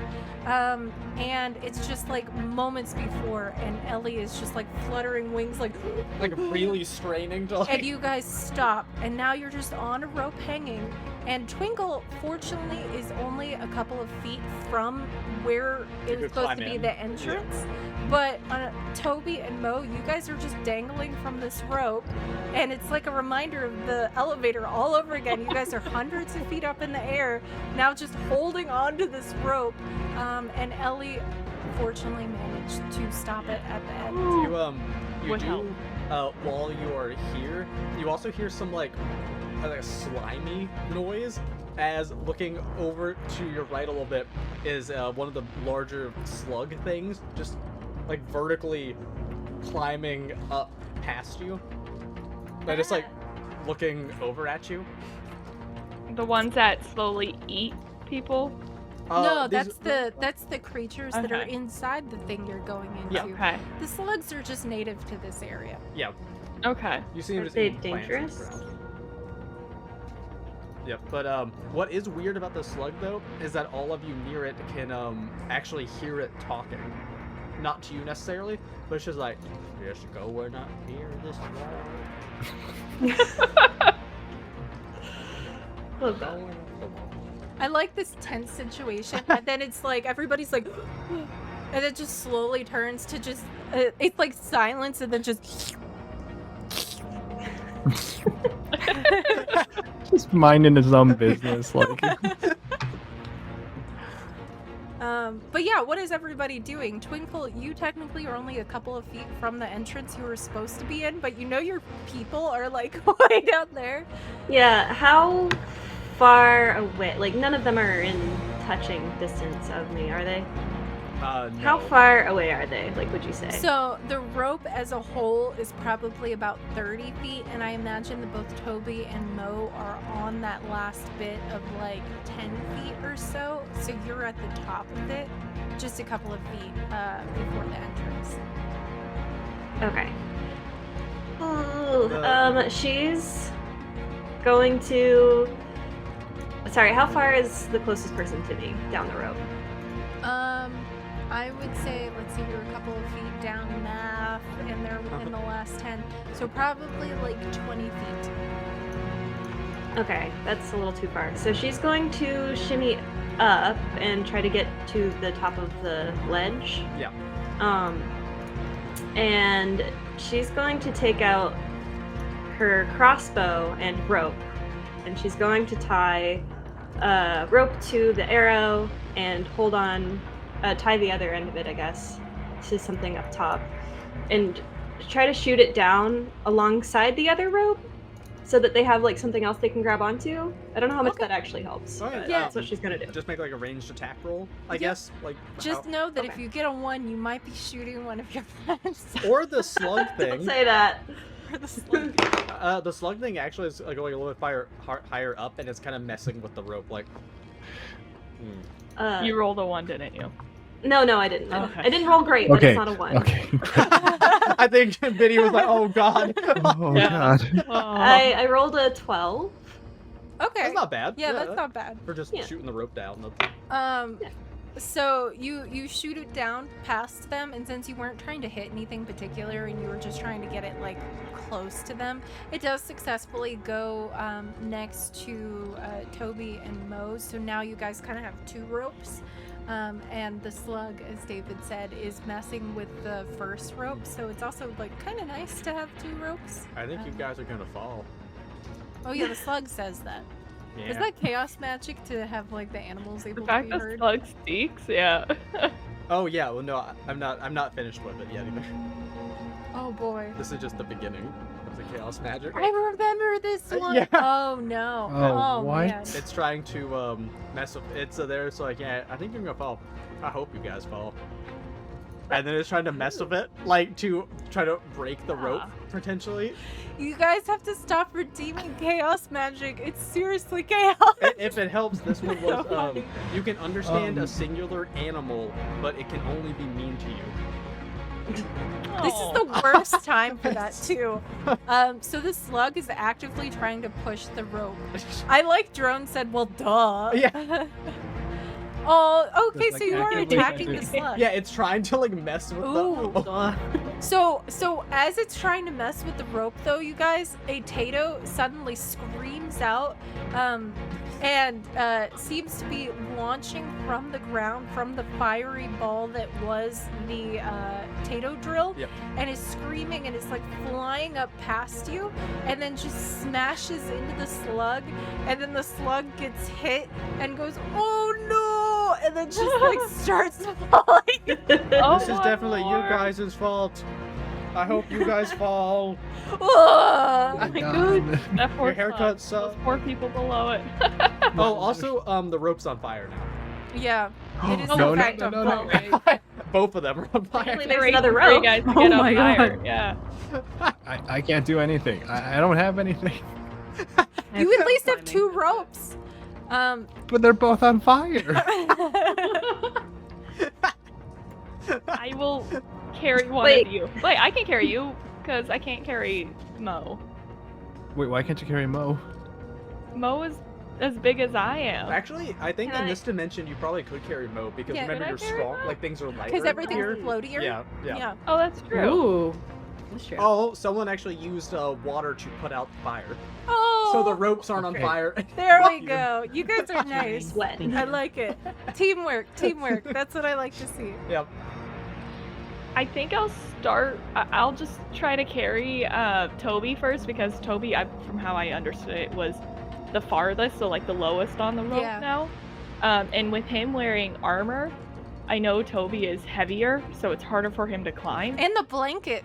And it's just like moments before, and Ellie is just like fluttering wings, like, Like really straining to like. and you guys stop, and now you're just on a rope hanging. And Twinkle, fortunately, is only a couple of feet from where it was could supposed climb to be in. the entrance. But Toby and Mo, you guys are just dangling from this rope, and it's like a reminder of the elevator all over again. You guys are hundreds of feet up in the air, now just holding on to this rope. And Ellie, fortunately, managed to stop it at the end. You Would do while you are here. You also hear some like a slimy noise as looking over to your right a little bit is one of the larger slug things just like vertically climbing up past you. They're just like looking over at you. The ones that slowly eat people. No, these- that's the creatures that are Okay. inside the thing you're going into. Yeah. Okay. The slugs are just native to this area. Yeah, Okay. you see them Are just they eating plants on the dangerous? ground. Yep, but what is weird about the slug though is that all of you near it can actually hear it talking. Not to you necessarily, but it's just like, just go where not near this slug. Love that. I like this tense situation, and then it's like everybody's like, and it just slowly turns to just it's like silence, and then just. Just minding his own business, like. But yeah, what is everybody doing? Twinkle, you technically are only a couple of feet from the entrance you were supposed to be in, but you know your people are like way down there. Yeah, how far away? Like, none of them are in touching distance of me, are they? No. How far away are they? Like, would you say? So the rope as a whole is probably about 30 feet, and I imagine that both Toby and Mo are on that last bit of like 10 feet or so. So you're at the top of it, just a couple of feet before the entrance. Okay. Ooh, she's going to. Sorry, how far is the closest person to me down the rope? I would say, let's see, you're a couple of feet down math, and they're within the last 10, so probably like 20 feet. Okay, that's a little too far. So she's going to shimmy up and try to get to the top of the ledge. Yeah. And she's going to take out her crossbow and rope, and she's going to tie rope to the arrow and hold on, tie the other end of it, I guess, to something up top, and try to shoot it down alongside the other rope so that they have like something else they can grab onto. I don't know how much that actually helps. Oh, But yeah. that's what she's gonna do. Just make like a ranged attack roll, I Yep. guess. Like Just know that if Okay. you get a 1, you might be shooting one of your friends. or the slug Don't thing. say that. Or the slug. The slug thing actually is going a little bit higher up, and it's kind of messing with the rope. Like, You rolled a 1, didn't you? No, I didn't. Okay. I didn't roll great, but Okay. it's not a 1. Okay. I think Vinny was like, "Oh God, Oh Yeah. God. Oh. I rolled a 12. Okay. that's not bad." Yeah, that's not bad. For just Yeah. shooting the rope down. So you shoot it down past them, and since you weren't trying to hit anything particular and you were just trying to get it like close to them, it does successfully go next to Toby and Mo. So now you guys kind of have 2 ropes, and the slug, as David said, is messing with the first rope. So it's also like kind of nice to have 2 ropes. I think you guys are gonna fall. Oh yeah, the slug says that. Yeah. Is that chaos magic to have like the animals The able to fact be that heard? slug speaks, yeah. Oh yeah. Well, no, I'm not finished with it yet either. Oh boy. This is just the beginning of the chaos magic. I remember this one. Yeah. Oh no. Oh, what? Man. It's trying to mess with it's there, so I can't. I think you're gonna fall. I hope you guys fall. And then it's trying to mess with it, like to try to break the rope potentially. You guys have to stop redeeming chaos magic. It's seriously chaos. If it helps, this one was you can understand a singular animal, but it can only be mean to you. This is the worst time for that too. So the slug is actively trying to push the rope. I like Drone said, well, duh. Yeah. Oh, okay. Just, So like, you are actively attacking the pushing. slug. Yeah, it's trying to like mess with Ooh. the. Oh, So as it's trying to mess with the rope, though, you guys, a Tato suddenly screams out, and seems to be launching from the ground from the fiery ball that was the Tato drill, Yep. and is screaming, and it's like flying up past you, and then just smashes into the slug, and then the slug gets hit and goes, "Oh no!" and then just like starts falling. Oh this is my definitely you lord. guys' fault. I hope you guys fall. Ugh. Oh my God. god. That poor Your haircut slug. sucks. Those poor people below it. Oh, also, the rope's on fire now. Yeah, it is No, in no, fact no, on no, no. fire. Both of them are on fire. Technically, They're there's another waiting for you rope. guys to Oh get on my fire. God. Yeah. I can't do anything. I don't have anything. You at least have 2 ropes. But they're both on fire. I will carry one Wait. of you. Wait, I can carry you because I can't carry Mo. Wait, why can't you carry Mo? Mo is as big as I am. Actually, I think Can in I- this dimension you probably could carry Mo because Yeah. remember Could I you're carry strong. Mo? Like things are lighter. Because everything's here. floatier. Yeah. Oh, that's true. Ooh. That's true. Oh, someone actually used water to put out the fire, Oh, so the ropes aren't on Okay. fire. there we go. You guys are nice. Wet. I like it. Teamwork. That's what I like to see. Yep. I think I'll start. I'll just try to carry Toby first because Toby, from how I understood it, was the farthest, so like the lowest on the rope Yeah. now. And with him wearing armor, I know Toby is heavier, so it's harder for him to climb. And the blanket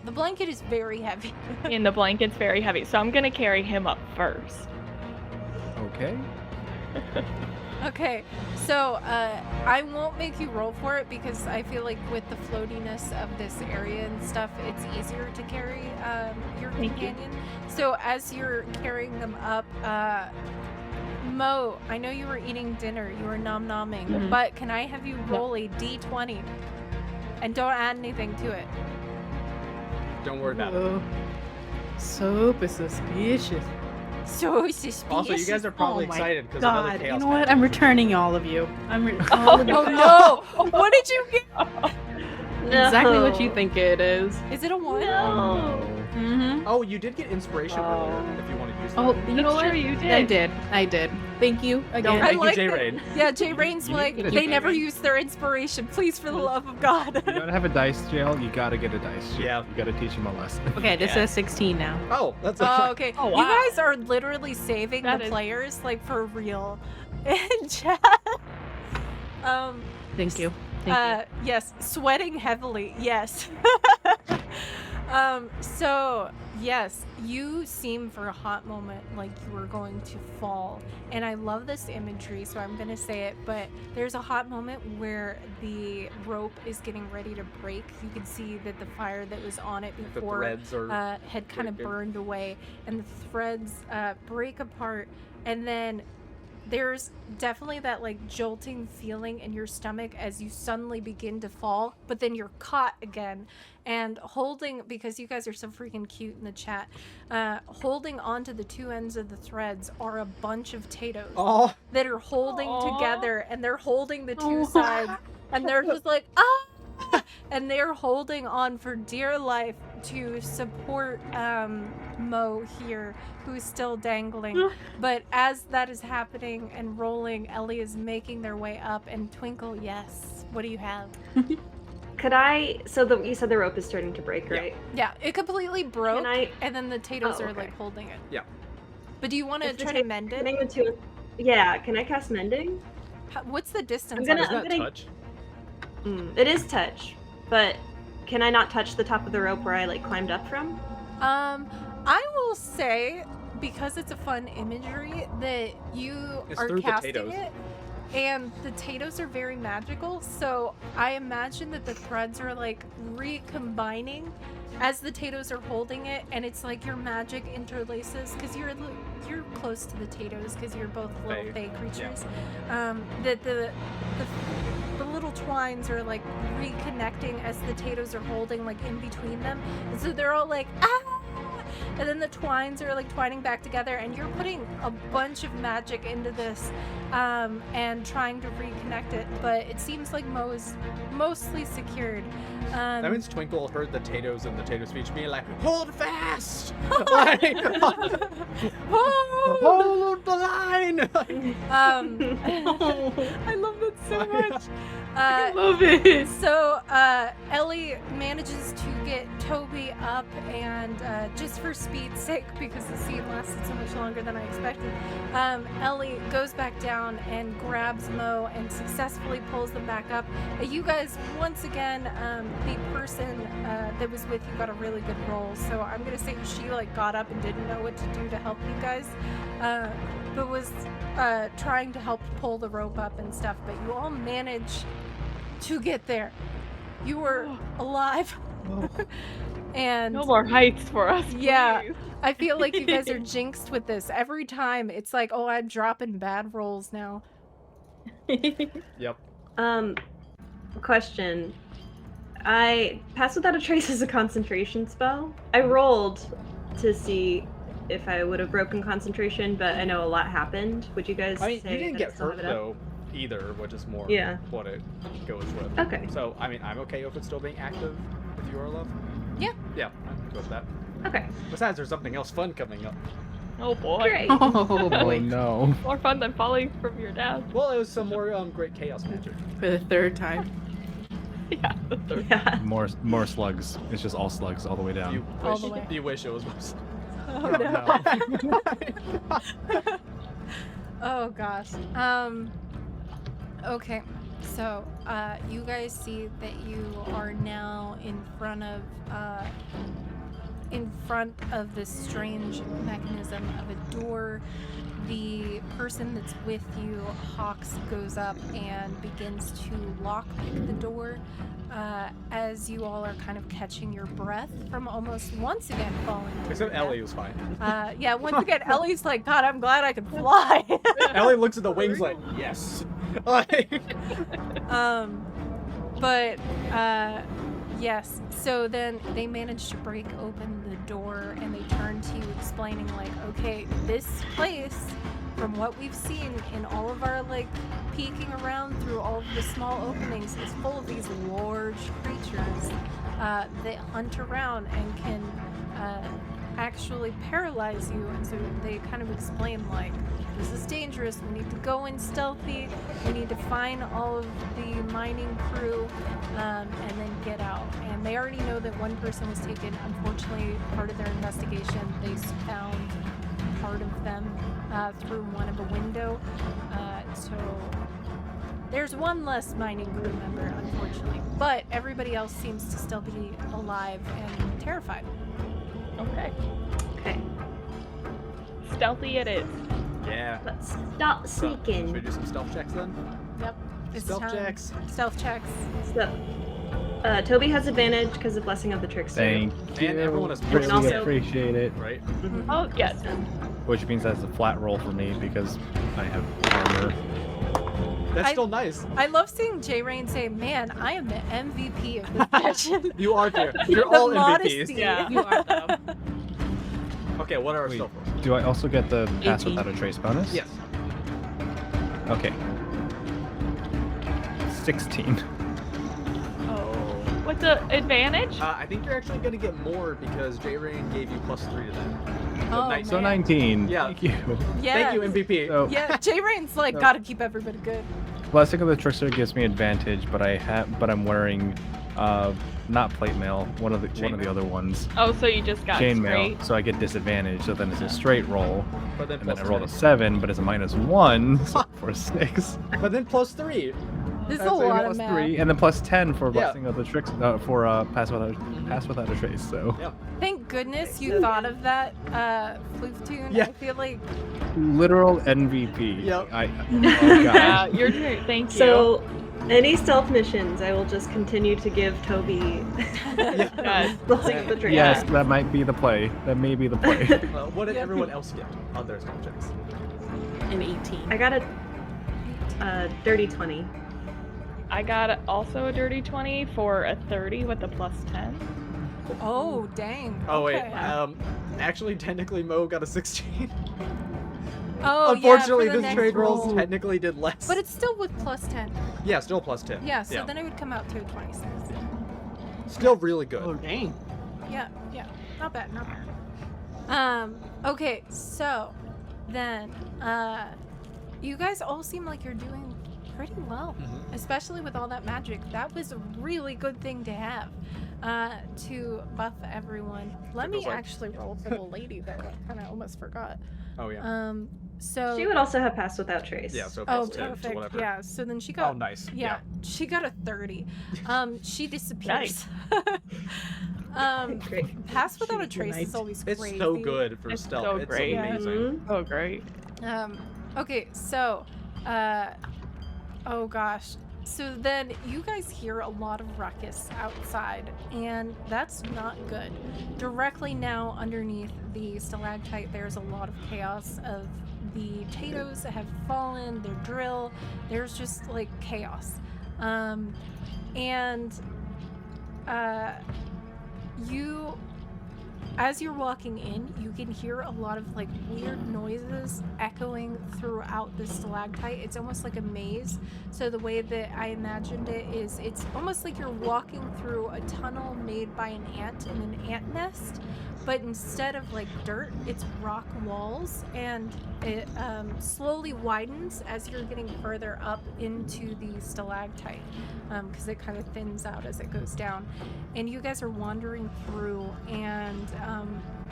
is very heavy. And the blanket's very heavy, so I'm gonna carry him up first. Okay. Okay, so I won't make you roll for it because I feel like with the floatiness of this area and stuff, it's easier to carry your Thank you. companion. So as you're carrying them up, Mo, I know you were eating dinner, you were nom-nomming, Mhm. but can I have you roll a d20 and don't add anything to it? Don't worry about it. Whoa. Super suspicious. So suspicious. Also, you guys are probably Oh my excited because another God, chaos. you know what? magic. I'm returning all of you. All of you. Oh no! What did you get? Exactly what you No. think it is. Is it a 1? No. Mm-hmm. Oh, you did get inspiration earlier. If you want to use that. Oh, you know That's what? true, you I did. did. Thank you again. I Thank you, like J. that- Rain. Yeah, Jay Rain's You like, need to they do never that. use their inspiration. Please, for the love of God. You don't have a dice jail, you gotta get a dice jail. Yeah. You gotta teach him a lesson. Okay, this Yeah. says 16 now. Oh, that's Oh, okay. Oh, You wow. guys are literally saving That the is- players, like, for real. In chat. Thank you. Thank you. Yes, sweating heavily. Yes. So yes, you seem for a hot moment like you were going to fall, and I love this imagery, so I'm gonna say it. But there's a hot moment where the rope is getting ready to break. You can see that the fire that was on it the before threads are. had kind of breaking. burned away, and the threads break apart, and then there's definitely that like jolting feeling in your stomach as you suddenly begin to fall, but then you're caught again, and holding, because you guys are so freaking cute in the chat, holding onto the two ends of the threads are a bunch of Tatoes Oh, that are holding Aw. together, and they're holding the two Aw. sides, and they're just like, ah, and they're holding on for dear life to support Mo here, who's still dangling. But as that is happening and rolling, Ellie is making their way up, and Twinkle, yes, what do you have? Could I? You said the rope is starting to break, Yeah. right? Yeah, it completely broke, Can I? and then the Tatoes Oh, are okay. like holding it. Yeah. But do you want to If the try ta- to mend it? Getting the two. Yeah. Can I cast mending? What's the distance? I'm gonna- on is it? that touch? It is touch, but can I not touch the top of the rope where I like climbed up from? I will say, because it's a fun imagery, that you It's are through casting potatoes. it, and the Tatoes are very magical, so I imagine that the threads are like recombining as the Tatoes are holding it, and it's like your magic interlaces, because you're close to the Tatoes, because you're both little Fae. Fae creatures. That the little twines are like reconnecting as the Tatoes are holding like in between them, and so they're all like ah, and then the twines are like twining back together, and you're putting a bunch of magic into this and trying to reconnect it, but it seems like Mo is mostly secured. That means Twinkle heard the Tatoes in the Tato speech being like, "Hold fast! Like, Oh! hold the line!" I love that so much. I love it. So Ellie manages to get Toby up, and just for speed's sake, because the scene lasted so much longer than I expected, Ellie goes back down and grabs Mo and successfully pulls them back up. You guys, once again, the person that was with you got a really good roll, so I'm gonna say she like got up and didn't know what to do to help you guys, but was trying to help pull the rope up and stuff, but you all managed to get there. You were alive. And No more heights for us. Yeah. please. I feel like you guys are jinxed with this. Every time it's like, oh, I'm dropping bad rolls now. Yep. Question. I Pass Without a Trace is a concentration spell. I rolled to see if I would have broken concentration, but I know a lot happened. Would you guys I mean, say you didn't that get I still hurt have it up? though, either, which is more Yeah. what it goes with. Okay. So, I mean, I'm okay with it still being active if you are love. Yeah. Yeah, I'm good with that. Okay. Besides, there's something else fun coming up. Oh boy. Great. Oh Oh boy. no. More fun than falling from your dad. Well, it was some more great chaos magic. For the third time. Yeah. the third. Yeah. More slugs. It's just all slugs all the way down. You All wish, the way. you wish it was most. Oh no. Oh gosh. Okay. So, you guys see that you are now in front of this strange mechanism of a door. The person that's with you, Hawks, goes up and begins to lockpick the door as you all are kind of catching your breath from almost once again falling. to Except your Ellie death. was fine. Yeah, once again, Ellie's like, God, I'm glad I can fly. Ellie looks at the wings like, yes. Like, yes. So then they managed to break open the door and they turn to you explaining like, okay, this place, from what we've seen in all of our like peeking around through all of the small openings, is full of these large creatures that hunt around and can actually paralyze you. And so they kind of explain like, this is dangerous, we need to go in stealthy, we need to find all of the mining crew, and then get out. And they already know that one person was taken. Unfortunately, part of their investigation, they found part of them through one of a window. So there's one less mining crew member, unfortunately. But everybody else seems to still be alive and terrified. Okay. Okay, Stealthy it is. yeah. let's start So, sneaking. should we do some stealth checks then? Yep. It's Stealth time. checks. Stealth checks. So, Toby has advantage because of Blessing of the Trickster. Thank you. And everyone is really also- appreciate it. Right? Mhm. Oh, yes. Which means that's a flat roll for me because I have armor. That's I- still nice. I love seeing J Rain say, "Man, I am the MVP of this session." You are there. You're The all modesty. MVPs. Yeah. You are though. Okay, what are our Wait. stealth rolls? Do I also get the pass 18. without a trace bonus? Yes. Okay. 16. Oh. What's the advantage? I think you're actually going to get more because J-Rain gave you +3 to that. Oh, nice. So man. 19. Yeah. Thank you. Yes. Thank you, MVP. So Yeah, J Rain's like, No. gotta keep everybody good. Blessing of the Trickster gives me advantage, but I'm wearing not plate mail, one of the Chainmail. other ones. Oh, so you just got Chainmail, straight. so I get disadvantage, so then it's a straight roll. But then And then I plus rolled a 3. 7, but it's a -1, so for a 6. But then +3. This is a That's lot Plus of math. 3, and then plus 10 for Yeah. Blessing of the Tricks, for pass without a trace, so. Yeah. Thank goodness you thought of that, floof tune. Yeah. I feel like Literal MVP. Yep. Oh Yeah, god. you're great. Thank you. So, any stealth missions, I will just continue to give Toby Yes. Blessing of the Trickster. Yes, that might be the play. That may be the play. What did Yeah. everyone else get on their stealth checks? An 18. I got a dirty 20. I got also a dirty 20 for a 30 with a +10. oh dang. Oh, wait. Okay. Actually, technically, Mo got a 16. Oh, Unfortunately, yeah, for the this next trade rolls roll. technically did less. But it's still with +10. Yeah, still +10. Yeah, so then it would come out to a 26. Still really good. Oh dang. Yeah, not bad, not bad. Okay, so then, you guys all seem like you're doing pretty well, Mhm. especially with all that magic. That was a really good thing to have, to buff everyone. Let me Feels like- actually roll for the lady there. I kind of almost forgot. Oh, yeah. So. She would also have passed without trace. Yeah, so Oh, +10 to perfect. whatever. Yeah. So then she got. Oh, nice. Yeah, she got a 30. She disappears. Great. Pass without a She's trace nice. is always It's crazy. so good for It's stealth. so It's great. amazing. Mhm. Oh, great. Okay, so, oh gosh. So then you guys hear a lot of ruckus outside, and that's not good. Directly now underneath the stalactite, there's a lot of chaos of the potatoes that have fallen, their drill. There's just like chaos. You, as you're walking in, you can hear a lot of like weird noises echoing throughout the stalactite. It's almost like a maze. So the way that I imagined it is it's almost like you're walking through a tunnel made by an ant in an ant nest, but instead of like dirt, it's rock walls, and it slowly widens as you're getting further up into the stalactite, because it kind of thins out as it goes down. And you guys are wandering through, and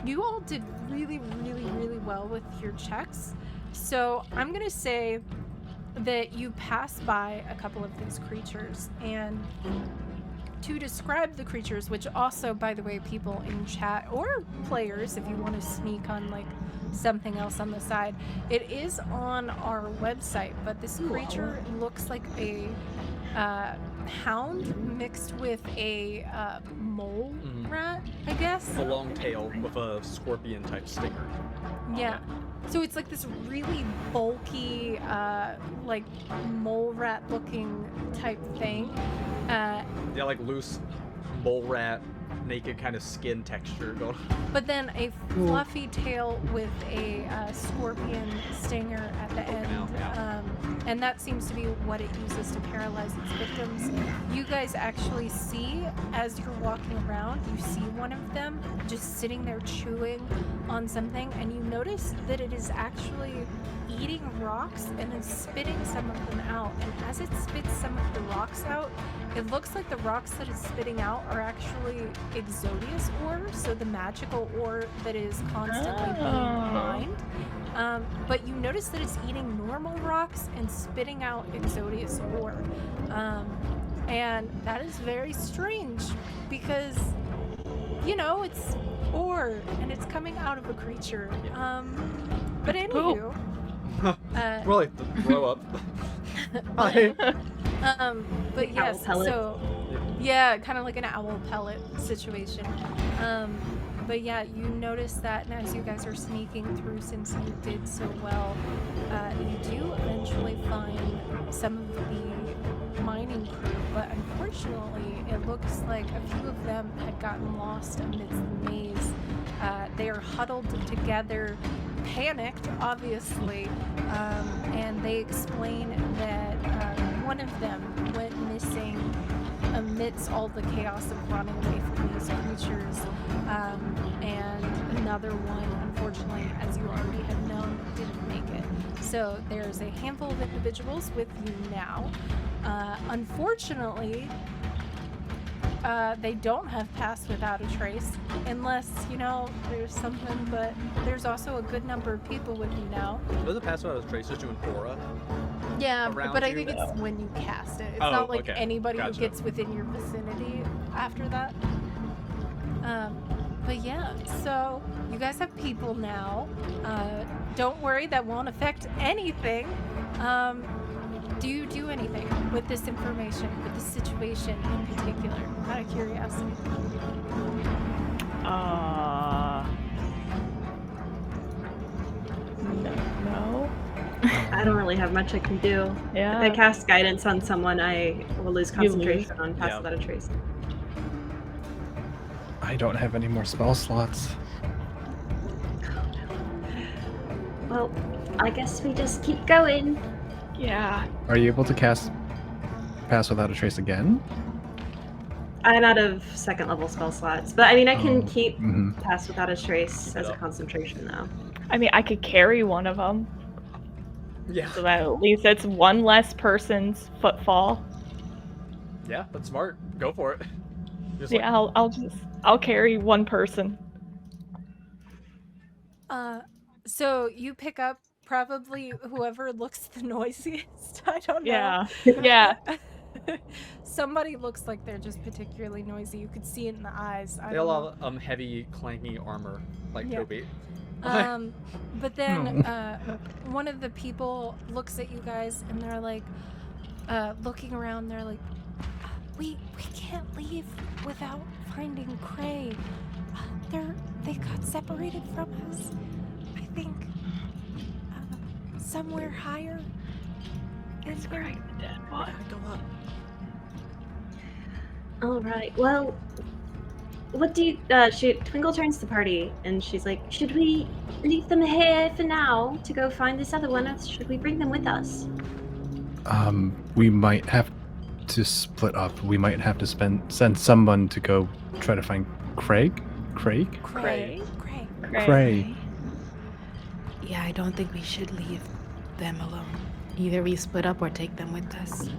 you all did really, really, really well with your checks. So I'm gonna say that you pass by a couple of these creatures, and to describe the creatures, which also, by the way, people in chat or players, if you want to sneak on like something else on the side, it is on our website, but this creature looks like a hound mixed with a mole rat, I guess. A long tail with a scorpion type stinger. Yeah. So it's like this really bulky, like mole rat looking type thing. Yeah, like loose mole rat, naked kind of skin texture going. But then a fluffy tail with a scorpion stinger at the end. Out, yeah. And that seems to be what it uses to paralyze its victims. You guys actually see, as you're walking around, you see one of them just sitting there chewing on something, and you notice that it is actually eating rocks and then spitting some of them out. And as it spits some of the rocks out, it looks like the rocks that it's spitting out are actually Exodius ore, so the magical ore that is constantly being mined. But you notice that it's eating normal rocks and spitting out Exodius ore. And that is very strange because, you know, it's ore and it's coming out of a creature. But anywho, Well, like, throw up. but yes, pellet. so yeah, kind of like an owl pellet situation. But yeah, you notice that, and as you guys are sneaking through, since you did so well, you do eventually find some of the mining crew, but unfortunately, it looks like a few of them had gotten lost amidst the maze. They are huddled together, panicked, obviously, and they explain that one of them went missing amidst all the chaos of running away from these creatures, and another one, unfortunately, as you already had known, didn't make it. So there's a handful of individuals with you now. Unfortunately, they don't have passed without a trace, unless, you know, there's something, but there's also a good number of people with you now. Does it pass without a trace just doing aura? Yeah, Around but I you? think it's when you cast it. It's Oh, not like okay. anybody Gotcha. who gets within your vicinity after that. But yeah, so you guys have people now. Don't worry, that won't affect anything. Do you do anything with this information, with this situation in particular, out of curiosity? No. I don't really have much I can do. Yeah. If I cast guidance on someone, I will lose You lose. concentration on Pass Yeah. Without a Trace. I don't have any more spell slots. Well, I guess we just keep going. Yeah. Are you able to cast Pass Without a Trace again? I'm out of second level spell slots, but I mean, I can Oh, keep mhm. Pass Without a Trace Keep it as a up. concentration, though. I mean, I could carry one of them, Yeah. so that at least it's one less person's footfall. Yeah, that's smart. Go for it. Just Yeah, I'll carry one person. So you pick up probably whoever looks the noisiest. I don't know. Yeah. Yeah. Somebody looks like they're just particularly noisy. You could see it in the eyes. I They don't all know. have heavy, clanky armor like Yeah. Toby. But then one of the people looks at you guys and they're like, looking around. They're like, we can't leave without finding Cray. They got separated from us. I think somewhere higher. It's Greg the dead one. Go up. All right. Well, what do you? Twinkle turns to the party, and she's like, "Should we leave them here for now to go find this other one, or should we bring them with us?" We might have to split up. We might have to send someone to go try to find Craig. Cray. Cray. Yeah, I don't think we should leave them alone. Either we split up or take them with us.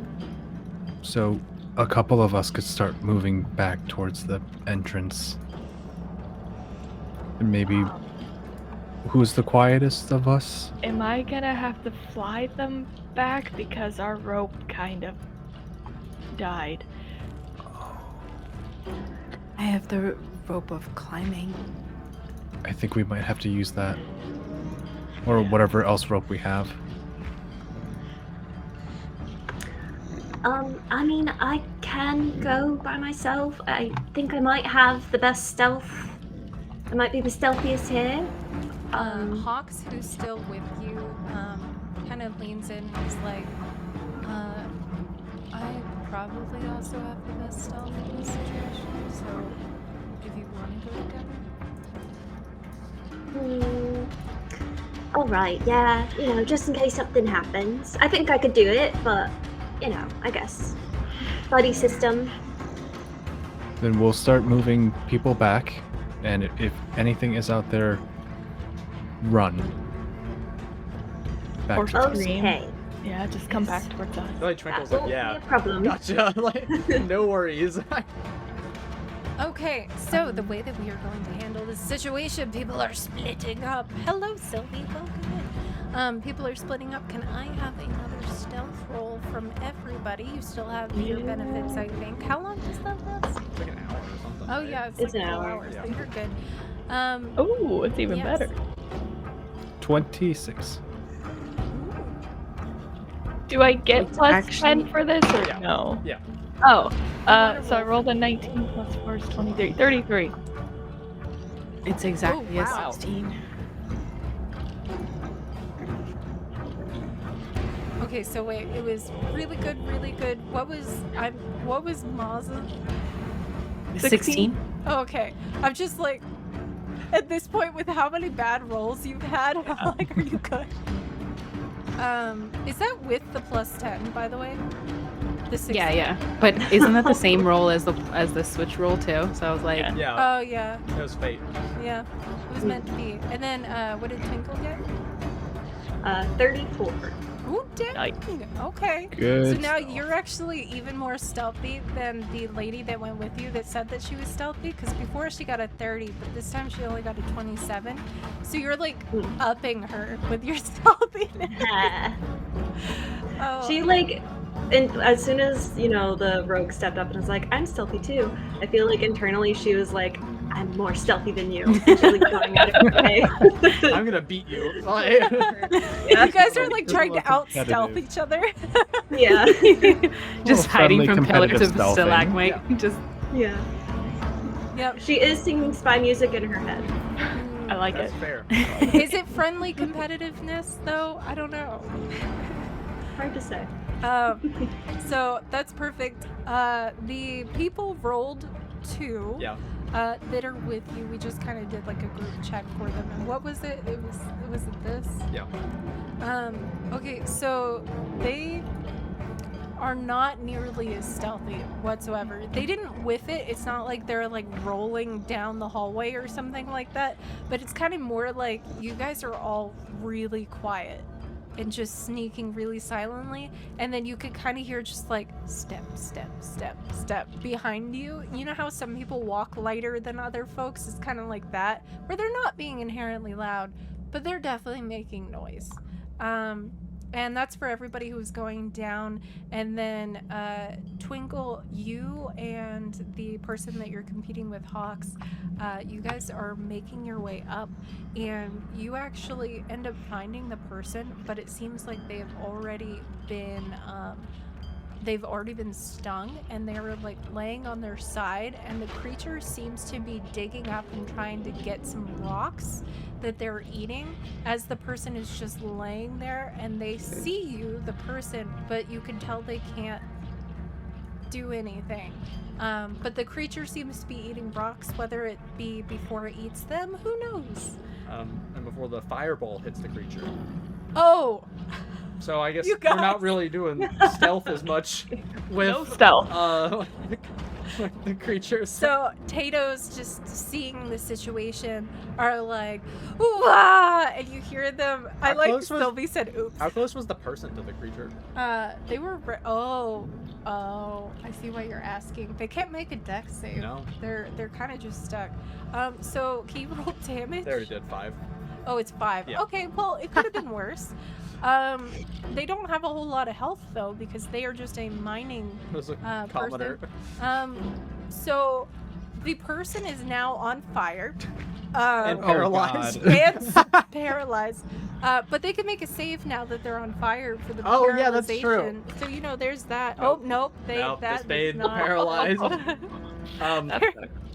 So a couple of us could start moving back towards the entrance. And maybe who's the quietest of us? Am I gonna have to fly them back because our rope kind of died. I have the rope of climbing. I think we might have to use that. Or whatever else rope we have. I mean, I can go by myself. I think I might have the best stealth. I might be the stealthiest here. Hawks, who's still with you, kind of leans in and is like, I probably also have the best stealth in this situation, so if you want to go together. Alright, yeah, just in case something happens. I think I could do it, but, I guess. Buddy system. Then we'll start moving people back, and if anything is out there, run. Back Or to the scream. Okay. Yeah, just come back towards us. Like Twinkle's That like, won't yeah, be a problem. gotcha. Like, no worries. Okay, so the way that we are going to handle this situation, people are splitting up. Hello, Sylvie, welcome in. People are splitting up. Can I have another stealth roll from everybody? You still have your benefits, I think. How long does that last? It's like an hour or something. Oh right? yeah, it's It's like an 4 hour, hours, yeah. so you're good. Oh, it's even Yes. better. 26. Do I get It's plus actually- 10 for this or Yeah. no? Yeah. Oh, wanna so I roll? rolled a 19 plus 4 is 23. 33. It's exactly Oh, a wow. 16. Okay, so wait, it was really good, really good. What was Maz's? 16? Oh, okay. I'm just like, at this point, with how many bad rolls you've had, I'm like, are you good? Is that with the plus 10, by the way? The 16? Yeah. But isn't that the same roll as the switch roll too? So I was like, Yeah, Oh, yeah. it was fate. Yeah. It was meant to be. And then, what did Twinkle get? 34. Ooh, dang. Nice. Okay. Good. So now you're actually even more stealthy than the lady that went with you that said that she was stealthy, because before she got a 30, but this time she only got a 27. So you're like upping her with your stealthiness. Oh. She and as soon as the rogue stepped up and was like, "I'm stealthy too," I feel like internally she was like, "I'm more stealthy than you." And she's like going out of her way. I'm gonna beat you. Like, You guys are like trying to Look out stealth competitive. each other. Yeah, just hiding friendly from pillars competitive of stealthing. stalagmite. Just yeah. Yep. She is singing spy music in her head. I like that's it. fair. Is it friendly competitiveness though? I don't know. Hard to say. So that's perfect. The people rolled 2. Yeah. That are with you. We just kind of did like a group check for them. And what was it? It was this. Yeah. Okay, so they are not nearly as stealthy whatsoever. They didn't whiff it. It's not like they're like rolling down the hallway or something like that. But it's kind of more like you guys are all really quiet and just sneaking really silently, and then you could kind of hear just like step, step, step, step behind you. You know how some people walk lighter than other folks? It's kind of like that, where they're not being inherently loud, but they're definitely making noise. And that's for everybody who's going down. And then Twinkle, you and the person that you're competing with, Hawks, you guys are making your way up, and you actually end up finding the person, but it seems like they have already been stung, and they're like laying on their side, and the creature seems to be digging up and trying to get some rocks that they're eating as the person is just laying there, and they see you, the person, but you can tell they can't do anything. But the creature seems to be eating rocks, whether it be before it eats them, who knows? And before the fireball hits the creature. Oh! So I guess You we're not guys. really doing stealth as much with No stealth. the creatures. So Tato's just seeing the situation are like, "Ooh-ah!" And you hear them. I How like close was- Sylvie said, "Oops." How close was the person to the creature? They were. Oh, I see why you're asking. They can't make a dex save. No. They're kind of just stuck. So can you roll damage? They already did 5. Oh, it's 5. Yeah. Okay, well, it could have been worse. They don't have a whole lot of health though because they are just a mining There's a person. commoner. So the person is now on fire. And paralyzed. And paralyzed. But they can make a save now that they're on fire for the Oh, yeah, that's true. paralyzation. So there's that. Nope. Oh nope, They that stayed is not paralyzed.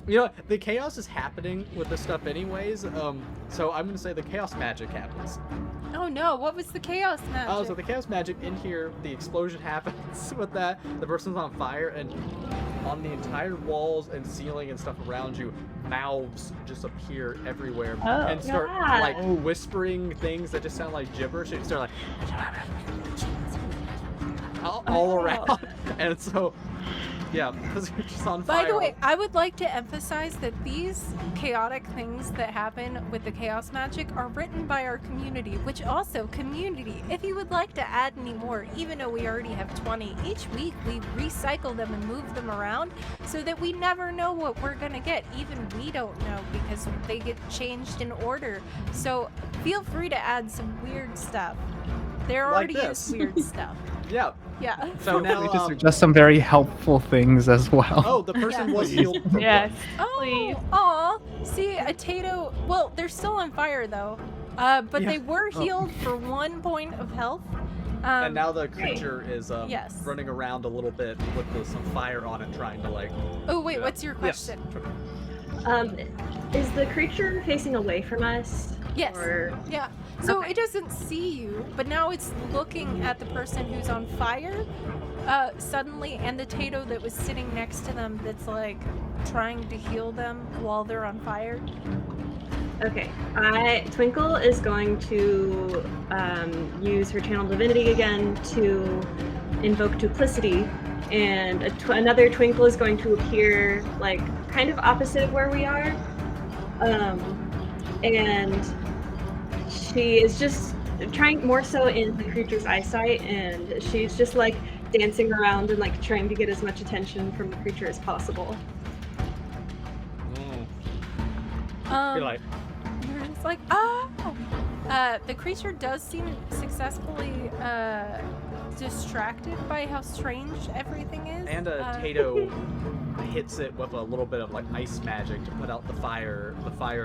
You know, the chaos is happening with this stuff anyways. So I'm gonna say the chaos magic happens. Oh no, what was the chaos magic? Oh, so the chaos magic in here, the explosion happens with that. The person's on fire, and on the entire walls and ceiling and stuff around you, mouths just appear everywhere and start like whispering things that just sound like gibberish. And start like all around, and so. Yeah, because you're just on fire. By the way, I would like to emphasize that these chaotic things that happen with the chaos magic are written by our community, which also, community, if you would like to add any more, even though we already have 20, each week we recycle them and move them around so that we never know what we're going to get. Even we don't know because they get changed in order. So feel free to add some weird stuff. There Like already this. is weird stuff. Yeah. Yeah. So We just now, suggest some very helpful things as well. oh, the person Yeah. was healed. From Yes. Oh, aw. See, a Tato. Well, they're still on fire though. But Yeah. they were healed for 1 point of health. And now the creature is yes. running around a little bit with some fire on it, trying to like. Oh wait, Yeah. what's your Yes. question? Is the creature facing away from us? Yes. Or Yeah. So Okay. it doesn't see you, but now it's looking at the person who's on fire. Suddenly, and the Tato that was sitting next to them, that's like trying to heal them while they're on fire. okay, Twinkle is going to use her channel divinity again to invoke duplicity, and another Twinkle is going to appear like kind of opposite of where we are, and she is just trying more so in the creature's eyesight, and she's just like dancing around and like trying to get as much attention from the creature as possible. You're like, You're just like, oh! The creature does seem successfully distracted by how strange everything is. and a Tato hits it with a little bit of like ice magic to put out the fire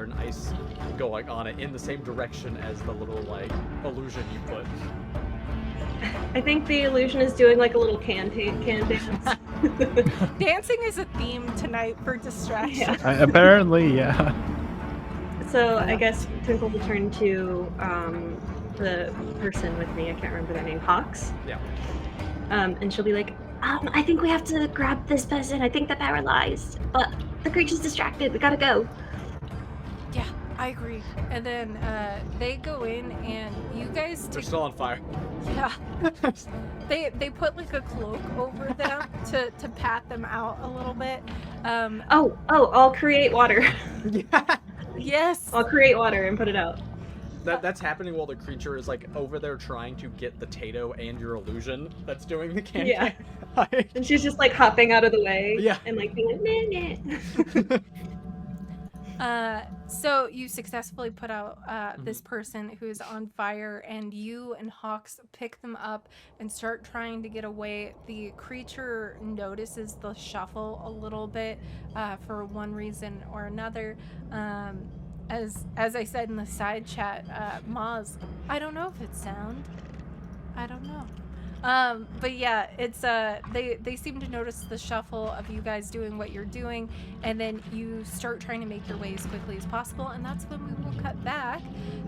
and ice going on it in the same direction as the little like illusion you put. I think the illusion is doing like a little can dance. Dancing is a theme tonight for distraction. Yeah. Apparently, yeah. So I guess Twinkle will turn to the person with me. I can't remember their name. Hawks. Yeah. And she'll be like, I think we have to grab this person. I think they're paralyzed, but the creature's distracted. We gotta go. Yeah, I agree. And then they go in, and you guys They're still on fire. yeah. They put like a cloak over them to pat them out a little bit. I'll create water. Yeah. Yes. I'll create water and put it out. That's happening while the creature is like over there trying to get the Tato and your illusion that's doing the can. Yeah. Like, And she's just like hopping out of the way. Yeah. And like being like, nah, nah. So you successfully put out this person who's on fire, and you and Hawks pick them up and start trying to get away. The creature notices the shuffle a little bit for one reason or another. As I said in the side chat, Maz, I don't know if it's sound. I don't know. But yeah, it's they seem to notice the shuffle of you guys doing what you're doing, and then you start trying to make your way as quickly as possible, and that's when we will cut back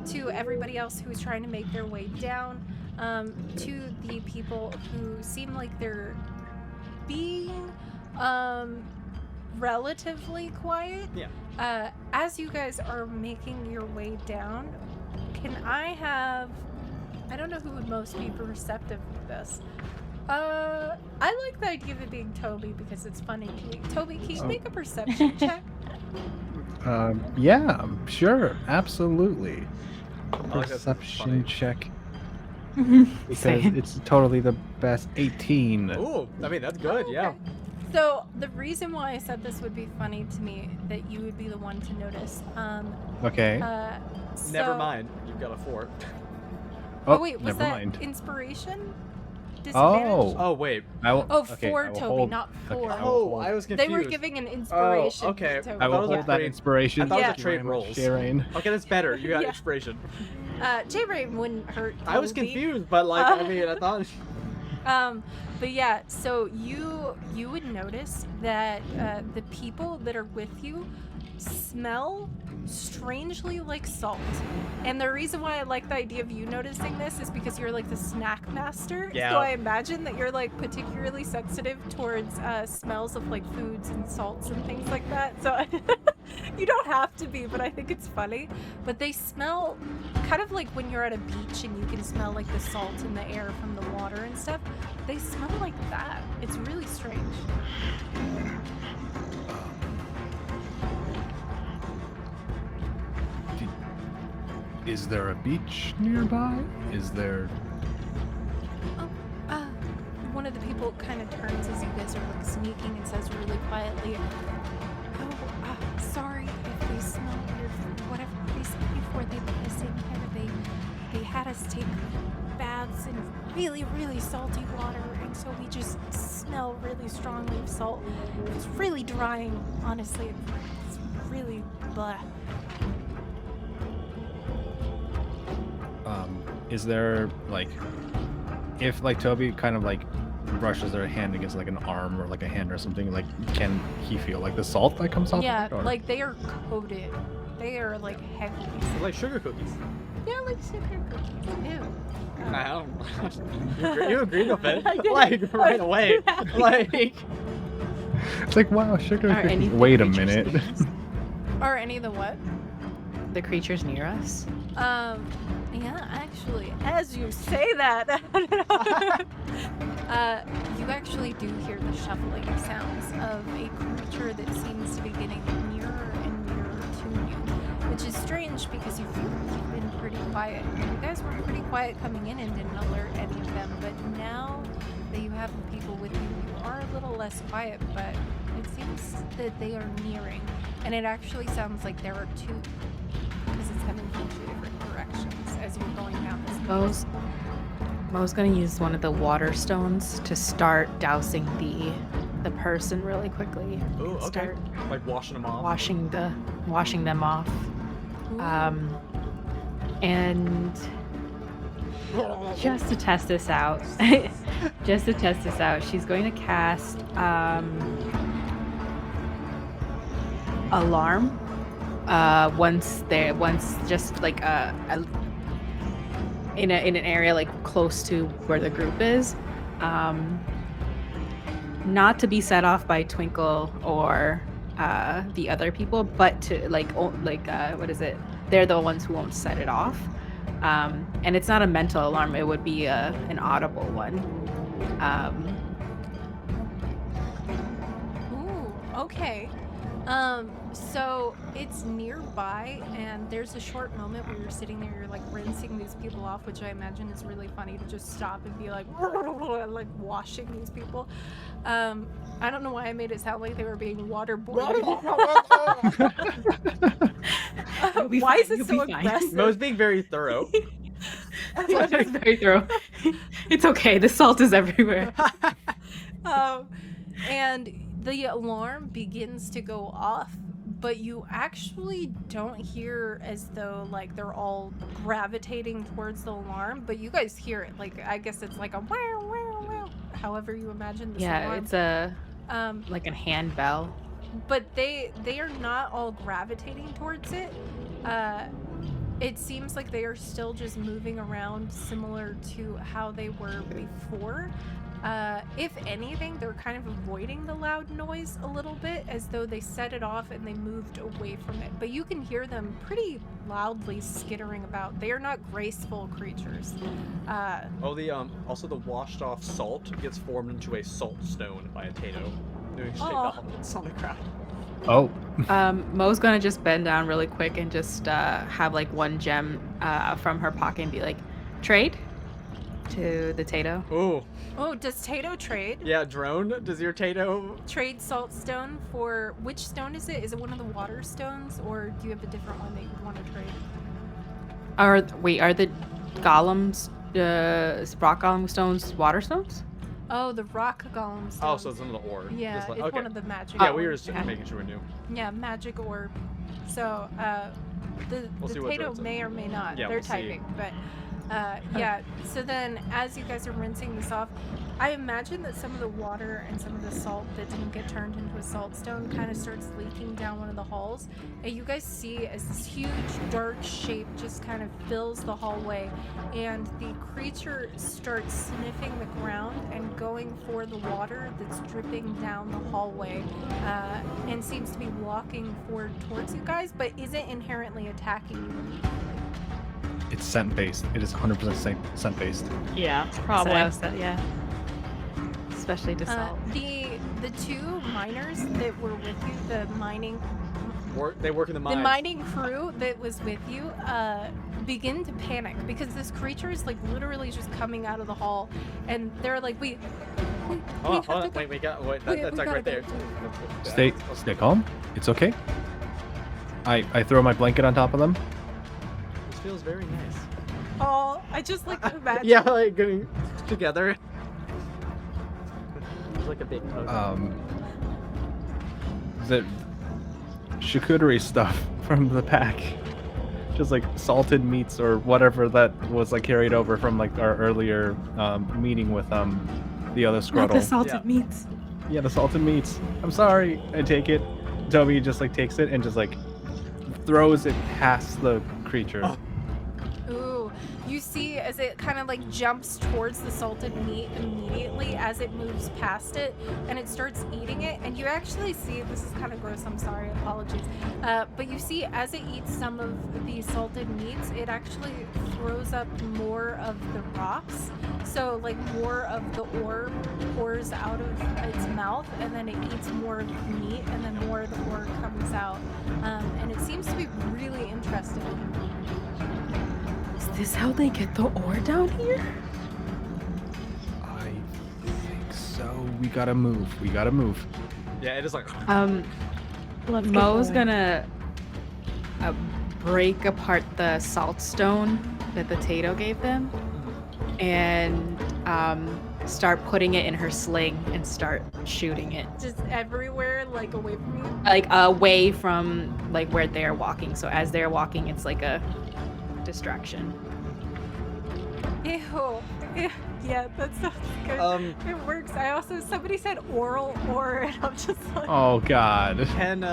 to everybody else who's trying to make their way down to the people who seem like they're being relatively quiet. Yeah. As you guys are making your way down, can I have... I don't know who would most be perceptive of this. I like the idea of it being Toby because it's funny to me. Toby, can you make a perception check? Yeah, sure, absolutely. like that's Perception funny. check. Because Same. it's totally the best 18. Ooh, I mean that's good. Oh, Yeah. okay. So the reason why I said this would be funny to me, that you would be the one to notice. Okay. Never So- mind. You've got a 4. Oh, wait, was never that mind. inspiration? Disadvantage? Oh, Oh wait. I will. Oh, okay, for I will Toby, hold- not okay, for. I will Oh, hold- I was confused. They were giving an inspiration. Oh, okay. to Toby. I will That was a hold that trade- inspiration. I thought it was Yeah. a trade rolls. Sharain. Okay, that's better. You got Yeah. inspiration. J-Ray wouldn't hurt I was Toby. confused, but like I mean, I thought. But yeah, so you would notice that the people that are with you smell strangely like salt. And the reason why I like the idea of you noticing this is because you're like the snack master. Yeah. So I imagine that you're like particularly sensitive towards smells of like foods and salts and things like that. So you don't have to be, but I think it's funny. But they smell kind of like when you're at a beach and you can smell like the salt in the air from the water and stuff. They smell like that. It's really strange. Is there a beach nearby? Is there? One of the people kind of turns as you guys are like sneaking and says really quietly, "Oh, sorry if they smell weird from whatever they said before they put us in here. They had us take baths in really, really salty water, and so we just smell really strongly of salt. It's really drying, honestly. It's really blah." Is there like, if like Toby kind of like brushes their hand against like an arm or like a hand or something, like can he feel like the salt that comes off? Yeah, of it, or- like they are coated. They are like heavy. Like sugar cookies. Yeah, like sugar cookies. Ew. I don't. You agreed with it. I did. Like right away. Like. It's like wow, sugar. Are cookies. any of the Wait a creatures minute. near us? Are any of the what? The creatures near us? Yeah, actually, as you say that, you actually do hear the shuffling sounds of a creature that seems to be getting nearer and nearer to you, which is strange because you've been pretty quiet. You guys were pretty quiet coming in and didn't alert any of them, but now that you have the people with you, you are a little less quiet, but it seems that they are nearing, and it actually sounds like there are two, because it's coming from two different directions as you're going down this Mo's gonna use one of the water stones to start dousing the person really quickly. Ooh, okay. Start Like washing them off. washing them off. And just to test this out, she's going to cast alarm. Once just like in an area like close to where the group is, not to be set off by Twinkle or the other people, but to what is it? They're the ones who won't set it off. And it's not a mental alarm; it would be an audible one. Ooh, okay. So it's nearby, and there's a short moment where you're sitting there, you're like rinsing these people off, which I imagine is really funny to just stop and be like, like washing these people. I don't know why I made it sound like they were being waterboarded. be Why fine, is it you'll so be fine. aggressive? Mo's being very thorough. It's very thorough. It's okay. The salt is everywhere. And the alarm begins to go off, but you actually don't hear as though like they're all gravitating towards the alarm, but you guys hear it. Like I guess it's like a wow wow wow, however you imagine this Yeah, alarm. it's a Um, like a handbell. but they are not all gravitating towards it. It seems like they are still just moving around similar to how they were before. If anything, they're kind of avoiding the loud noise a little bit, as though they set it off and they moved away from it. But you can hear them pretty loudly skittering about. They are not graceful creatures. Oh, also the washed off salt gets formed into a salt stone by a Tato. Doing straight Aw. balance on the ground. Oh, Mo's gonna just bend down really quick and just have like one gem from her pocket and be like, trade to the Tato. Ooh. Oh, does Tato trade? Yeah, drone. Does your Tato? Trade salt stone for which stone is it? Is it one of the water stones, or do you have a different one that you want to trade? Are the golems, rock golem stones, water stones? Oh, the rock golem stones. Oh, so it's another ore. Yeah, Just like, it's okay. one of the magic. Yeah, we were just okay. making sure we knew. Yeah, magic orb. So, the We'll see what potato drops it. may or may not. Yeah, They're we'll see. typing, but yeah. So then, as you guys are rinsing this off, I imagine that some of the water and some of the salt that didn't get turned into a salt stone kind of starts leaking down one of the halls, and you guys see as this huge dark shape just kind of fills the hallway, and the creature starts sniffing the ground and going for the water that's dripping down the hallway, and seems to be walking forward towards you guys, but isn't inherently attacking you immediately. It's scent based. It is 100% scent based. Yeah, That's what probably. I was saying, yeah. Especially to salt. The two miners that were with you, the mining They work in the mines. The mining crew that was with you begin to panic because this creature is like literally just coming out of the hall, and they're like, "We Oh, have hold to on. go. Wait, that's we like gotta right there. go." Stay calm. It's okay. I throw my blanket on top of them. This feels very nice. Oh, I just like to imagine. Yeah, like getting together. It's like a big hug. The charcuterie stuff from the pack, just like salted meats or whatever that was like carried over from like our earlier meeting with the other Not the Scruttle. salted Yeah. meats. Yeah, the salted meats. I'm sorry. I take it. Toby just like takes it and just like throws it past the creature. Oh. Ooh, you see as it kind of like jumps towards the salted meat immediately as it moves past it, and it starts eating it, and you actually see, this is kind of gross, I'm sorry, apologies, but you see as it eats some of the salted meats, it actually throws up more of the rocks, so like more of the ore pours out of its mouth, and then it eats more of the meat, and then more of the ore comes out, and it seems to be really interested in you. Is this how they get the ore down here? I think so. We gotta move. Yeah, it is like. Let's get Mo's going. gonna break apart the salt stone that the Tato gave them and start putting it in her sling and start shooting it. Just everywhere, like away from you. Like away from like where they're walking. So as they're walking, it's like a distraction. Ew. Yeah, that sounds good. It works. I also, somebody said oral ore, and I'm just like, Oh God. Can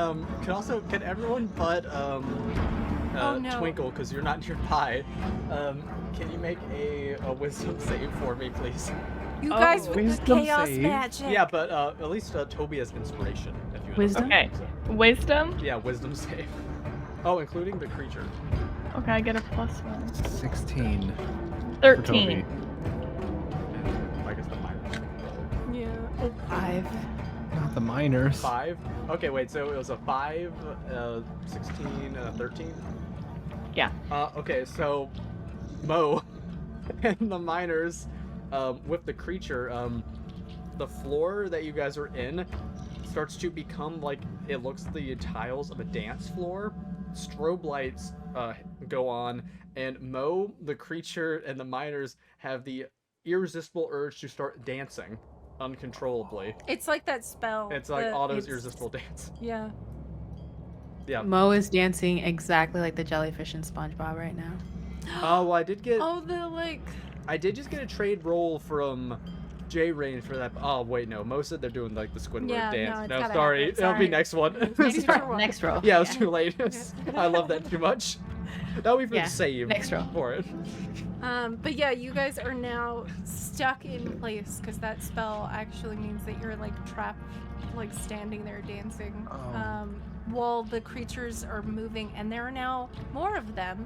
everyone but Oh, no. Twinkle, because you're not nearby, can you make a wisdom save for me, please? you guys with the wisdom chaos save? magic. Yeah, but at least Toby has inspiration. If you Wisdom? understand. Okay. Wisdom? Yeah, wisdom save. Oh, including the creature. Okay, I get a +1. 16. for 13. Toby. I guess the minus. Yeah. 5. Not the miners. 5? Okay, wait, so it was a 5, 16, 13? Yeah. Okay, so Mo and the miners, with the creature, the floor that you guys are in starts to become like, it looks the tiles of a dance floor. Strobe lights go on, and Mo, the creature, and the miners have the irresistible urge to start dancing uncontrollably. It's like that spell. It's like the- Otto's it's- irresistible dance. Yeah. Yeah. Mo is dancing exactly like the jellyfish in SpongeBob right now. Oh, well, I did get. Oh, the like. I did just get a trade roll from J Rain for that. Oh wait, no. Mo said they're doing like the Squidward Yeah, no, dance. it's No, gotta sorry. happen. It'll be Sorry. next one. Next roll. Next roll. Yeah, it was too late. I love that too much. That'll be for Yeah, the save. next roll. For it. But yeah, you guys are now stuck in place because that spell actually means that you're like trapped, like standing there dancing. Oh. While the creatures are moving, and there are now more of them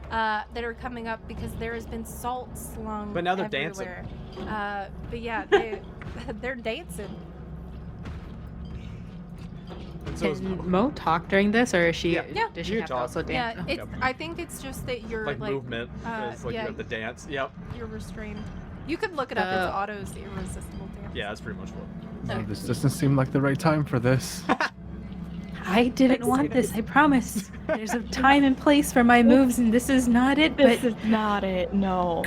that are coming up because there has been salt slung. But now they're dancing. everywhere. But yeah, they're dancing. And so is Can Mo talk during this, or is she? Yeah. Does she You have to talk. also dance? Yeah, it's. I think it's just that you're like like movement. It's like yeah. you have the dance. Yep. you're restrained. You could look it up. It's Otto's irresistible dance. Yeah, that's pretty much what. No, this doesn't seem like the right time for this. I didn't want this. I promise. There's a time and place for my moves, and this is not it. This But is not it. No.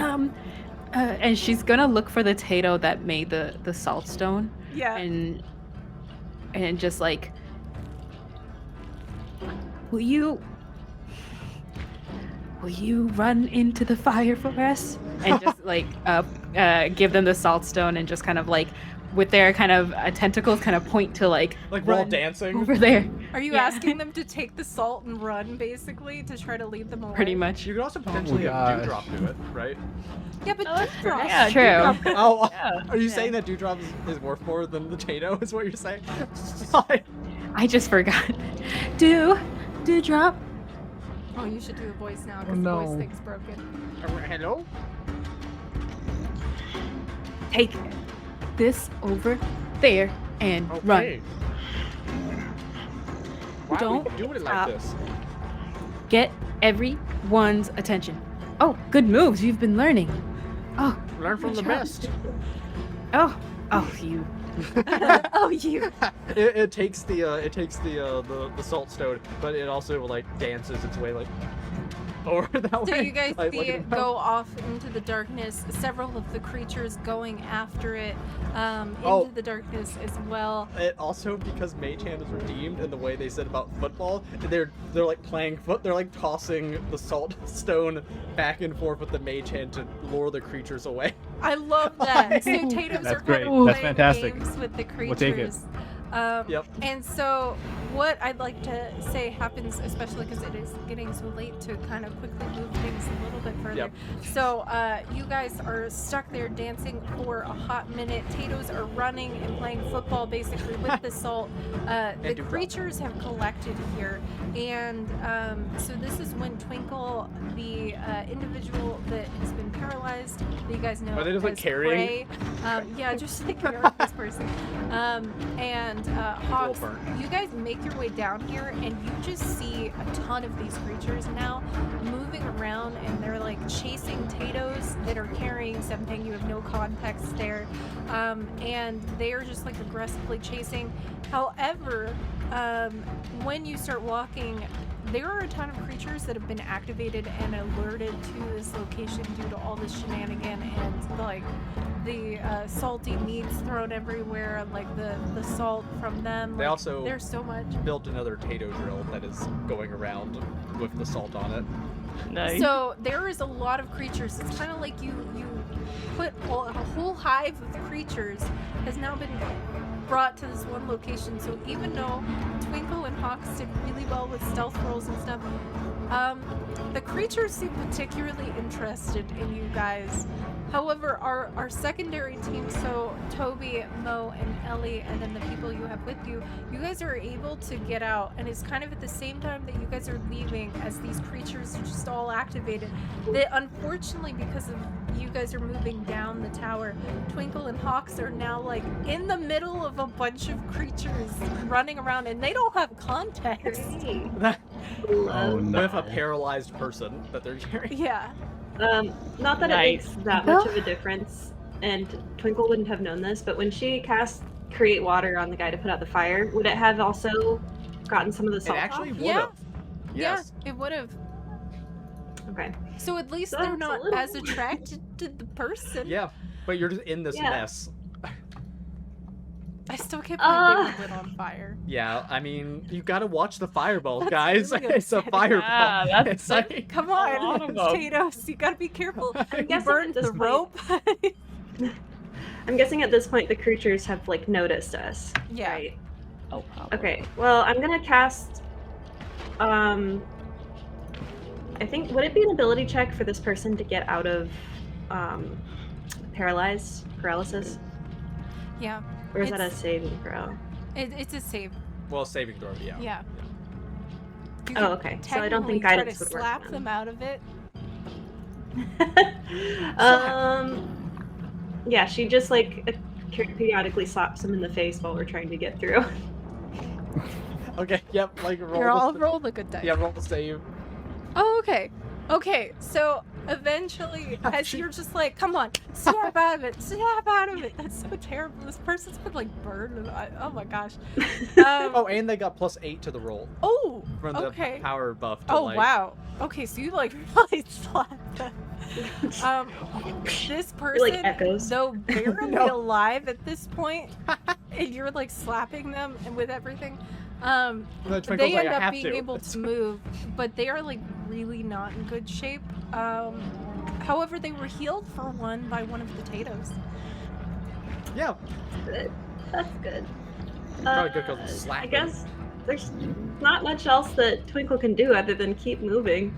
and she's gonna look for the Tato that made the salt stone, Yeah. and just like, will you run into the fire for us? And just like give them the salt stone, and just kind of like with their kind of tentacles kind of point to like Like we're all run dancing. over there. Are you Yeah. asking them to take the salt and run, basically, to try to lead them away? Pretty much. You could also potentially have gosh. Dewdrop do it, right? Yeah, but that's true. Dewdrop- Yeah, True. Dewdrop- Oh, Yeah. are you Yeah. saying that Dewdrop is worth more than the Tato? Is what you're saying? I just forgot. Dewdrop. Oh, you should do a voice now because Oh, the no. voice thing's broken. Hello? Take this over there and run. Why Don't are we doing it stop. like this? Get everyone's attention. Oh, good moves. You've been learning. Oh, Learn from the Good job. best. oh, you. Oh, you. It takes the salt stone, but it also like dances its way like over that So way. you guys like, see like it go off into the darkness. Several of the creatures going after it into Oh. the darkness as well. It also, because Mage Hand is redeemed in the way they said about football, they're like playing they're like tossing the salt stone back and forth with the Mage Hand to lure the creatures away. I love that. So Tatums That's are great. kind of That's playing fantastic. games with the creatures. We'll take it. Yep. And so, what I'd like to say happens, especially because it is getting so late, to kind of quickly move things a little bit further. Yep. So, you guys are stuck there dancing for a hot minute. Tatos are running and playing football basically with the salt. The Dewdrop. creatures have collected here, and so this is when Twinkle, the individual that has been paralyzed, that you guys know Are they just, like, as carrying? Prey, yeah, just like carrying this person. And Hawks, burnt. you guys make your way down here, and you just see a ton of these creatures now moving around, and they're like chasing Tatos that are carrying something. You have no context there, and they are just like aggressively chasing. However, when you start walking, there are a ton of creatures that have been activated and alerted to this location due to all this shenanigan and like the salty meats thrown everywhere and like the salt from them. They Like, also there's so much. built another Tato drill that is going around with the salt on it. Nice. So there is a lot of creatures. It's kind of like you put a whole hive of creatures has now been brought to this one location. So even though Twinkle and Hawks did really well with stealth rolls and stuff, the creatures seem particularly interested in you guys. However, our secondary team, so Toby, Mo, and Ellie, and then the people you have with you, you guys are able to get out, and it's kind of at the same time that you guys are leaving as these creatures are just all activated. That unfortunately, because of you guys are moving down the tower, Twinkle and Hawks are now like in the middle of a bunch of creatures running around, and they don't have context. Oh no. With a paralyzed person that they're carrying. Yeah. Not that Nice. it makes that much of a difference, and Twinkle wouldn't have known this, but when she cast Create Water on the guy to put out the fire, would it have also gotten some of the It salt actually off? would Yeah. have. Yes. Yeah, it would have. Okay. So at least So they're that's a not little- as attracted to the person. Yeah. But you're just in this Yeah. mess. I still can't believe they were lit on fire. Yeah, I mean, you gotta watch the fireballs, That's guys. really It's a upsetting. fireball. Yeah, that's- it's like, Come lot on, of them. potatoes. You gotta be careful. You guessing burned at this the point- rope. I'm guessing at this point the creatures have like noticed us. Yeah. Right. Oh, probably. Okay. Well, I'm gonna cast. I think would it be an ability check for this person to get out of paralysis, Yeah. or is that a It's- saving throw? It's a save. well, saving throw, yeah. Yeah. You Oh, can okay. So I don't think technically guidance try would to work. slap then. them out of it. Yeah, she just like periodically slaps him in the face while we're trying to get through. Okay, yep, like roll Here, the, I'll roll the good dice. Yeah, roll the save. Oh, okay. Okay, so eventually, as you're just like, come on, snap out of it, snap out of it. That's so terrible. This person's been like burned. Oh my gosh. Oh, and they got +8 to the roll Oh, from the okay. power buff. To, Oh like, wow. Okay, so you like really slapped them. This person, like echoes. though barely No. alive at this point, and you're like slapping them and with everything. the Twinkle's They like, end "I up have being to." able to move, but they are like really not in good shape. However, they were healed for one by one of the potatoes. Yeah. Good. That's good. Probably good 'cause it's I slapping. guess there's not much else that Twinkle can do other than keep moving.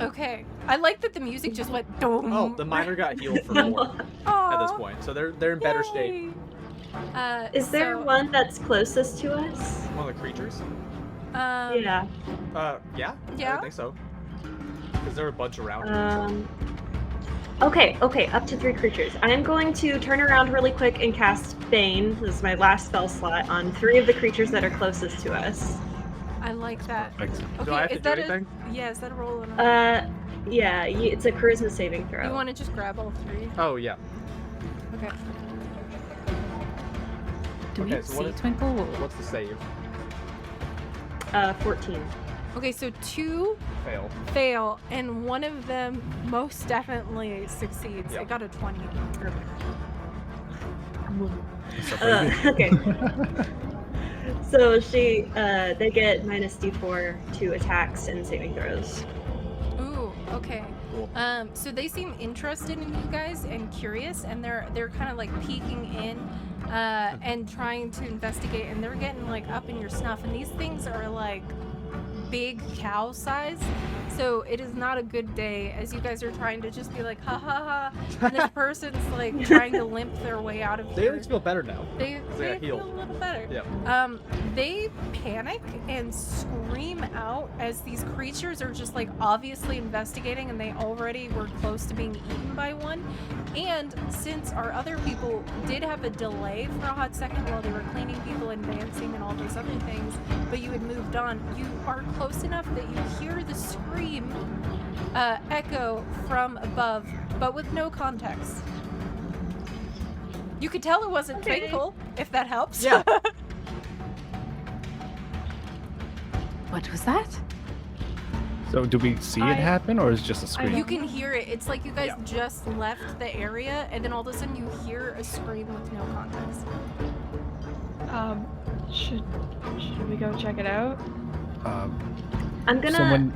Okay, I like that the music just went. Dum. Oh, the miner got healed for 4 at this point, so they're in better state. Is there so, one that's closest to us? One of the creatures? Yeah. Yeah. I Yeah? would think so. Is there a bunch around? Okay, up to 3 creatures. I'm going to turn around really quick and cast Bane, this is my last spell slot, on 3 of the creatures that are closest to us. I like that. Perfect. Okay, Do I have to is do that anything? yeah, is that a roll or not? Yeah, it's a charisma saving throw. You want to just grab all 3? Oh yeah. Okay. Do Okay, we so what see is- Twinkle? What's the save? 14. Okay, so 2 Fail. fail, and one of them most definitely succeeds. Yeah. I got a 20. So pretty Okay. So they get -D4 to attacks and saving throws. Ooh, okay. Cool. So they seem interested in you guys and curious, and they're kind of like peeking in, and trying to investigate, and they're getting like up in your snuff, and these things are like big cow size, so it is not a good day as you guys are trying to just be like ha ha ha, and this person's like trying to limp their way out of They here. at least feel better now. They They got feel healed. a little better. Yeah. They panic and scream out as these creatures are just like obviously investigating, and they already were close to being eaten by one. And since our other people did have a delay for a hot second while they were cleaning people and dancing and all those other things, but you had moved on, you are close enough that you hear the scream echo from above, but with no context. You could tell it wasn't Okay. Twinkle, if that helps. Yeah. What was that? So do we see I- it happen, or is it just a scream? You can hear it. It's like you guys Yeah. just left the area, and then all of a sudden you hear a scream with no context. Should we go check it out? I'm gonna.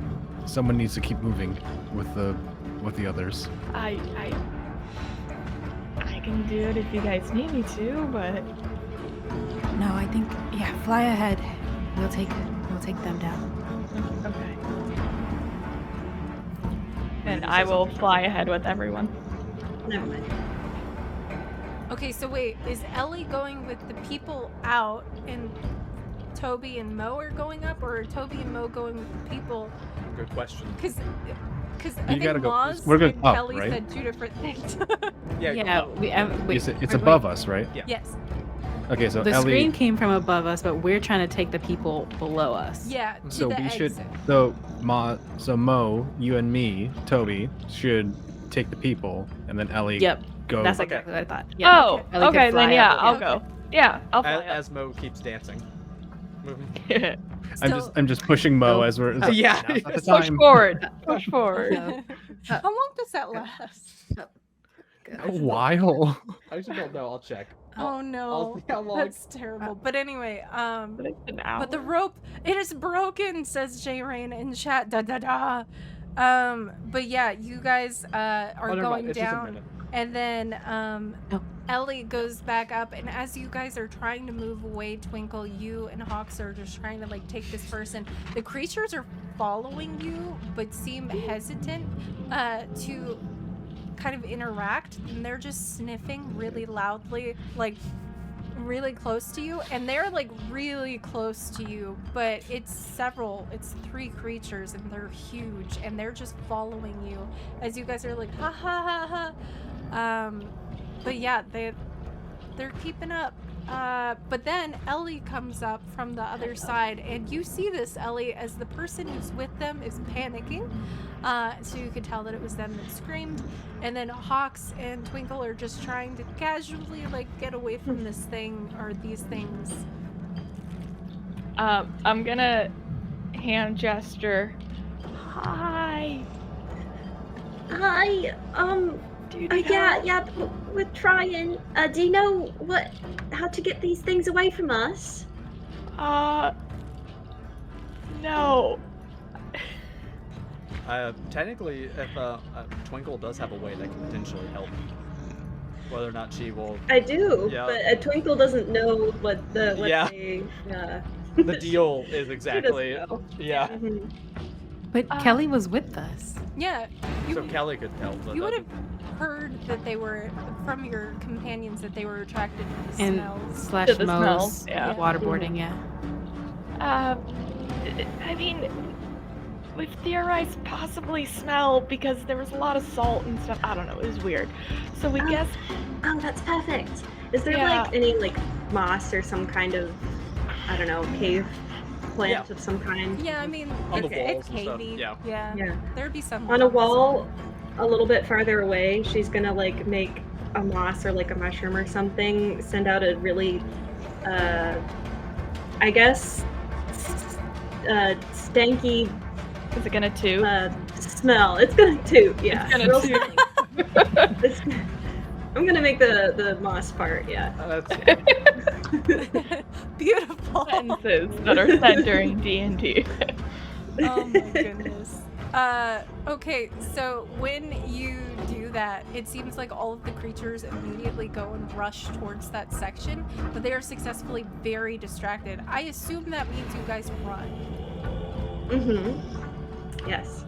Someone needs to keep moving with the others. I can do it if you guys need me to, but No, I think fly ahead. We'll take them down. okay. And I will fly ahead with everyone. Never mind. Okay, so wait, is Ellie going with the people out, and Toby and Mo are going up, or are Toby and Mo going with the people? Good question. Because I You think gotta go- Moz we're going and up, Kelly right? said 2 different things. Yeah. Yeah, It's wait, above us, right? Yeah. Yes. Okay, so The Ellie. screen came from above us, but we're trying to take the people below us. Yeah. To So the we should. exit. So Mo, you and me, Toby, should take the people, and then Ellie Yep, go. that's Okay. exactly what I thought. Oh, Ellie could okay, fly then yeah, up. I'll Okay. go. Yeah, I'll fly As Mo keeps dancing. Moving. up. I'm just pushing Mo Oh. as we're. Oh. Yeah. Now's not the Push time. forward. Push forward. No. How long does that last? A while. I actually don't know. I'll check. Oh no. I'll see how long. That's terrible. But anyway, But it's an hour. but the rope, it is broken, says J Rain in chat. Da da da. But yeah, you guys are Oh, never mind. going It's just a down, minute. and then Oh. Ellie goes back up, and as you guys are trying to move away, Twinkle, you and Hawks are just trying to like take this person. The creatures are following you, but seem hesitant to kind of interact, and they're just sniffing really loudly, like really close to you, and they're like really close to you, but it's 3 creatures, and they're huge, and they're just following you as you guys are like ha ha ha ha. But yeah, they're keeping up. But then Ellie comes up from the other side, and you see this, Ellie, as the person who's with them is panicking. so you could tell that it was them that screamed. And then Hawks and Twinkle are just trying to casually like get away from this thing or these things. I'm gonna hand gesture. Hi. Hi. Do you need Yeah, help? we're trying. Do you know how to get these things away from us? No. Technically, if Twinkle does have a way that can potentially help, whether or not she will. I do, Yeah. but Twinkle doesn't know what Yeah. they. The deal is She exactly. doesn't know. Yeah. Mhm. But Kelly was with us. Yeah, you, So Kelly could help. But you would have heard that they were from your companions that they were attracted to the And smells. slash To the Mo's smells, yeah. waterboarding, yeah. I mean, we've theorized possibly smell because there was a lot of salt and stuff. I don't know. It was weird. So we guess. Oh, that's perfect. Is there Yeah. like any like moss or some kind of, I don't know, cave plant Yeah. of some kind? Yeah, I mean, On the it's walls and stuff, cavey. yeah. Yeah. There'd be some On a lumps. wall, a little bit farther away, she's gonna like make a moss or like a mushroom or something. Send out a really, I guess, stanky Is it gonna toot? smell. It's gonna toot. Yeah. It's gonna Real toot. stanky. I'm gonna make the moss part. Yeah. That's Beautiful. Sentences that are said during D&D. Oh my goodness. Okay, so when you do that, it seems like all of the creatures immediately go and rush towards that section, but they are successfully very distracted. I assume that means you guys run. Mm-hmm. Yes.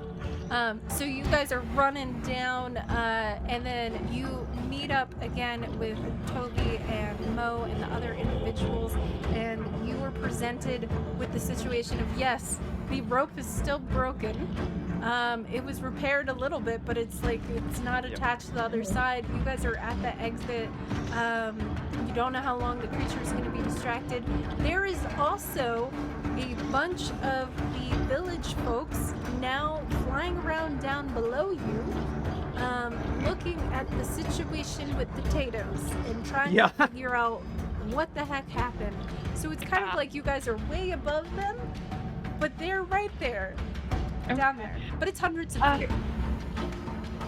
So you guys are running down, and then you meet up again with Toby and Mo and the other individuals, and you were presented with the situation of, yes, the rope is still broken. It was repaired a little bit, but it's not attached to the other side. You guys are at the exit. You don't know how long the creature is going to be distracted. There is also a bunch of the village folks now flying around down below you, looking at the situation with the potatoes and trying to figure out what the heck happened. So it's kind of like you guys are way above them, but they're right there, down there. But it's hundreds of feet,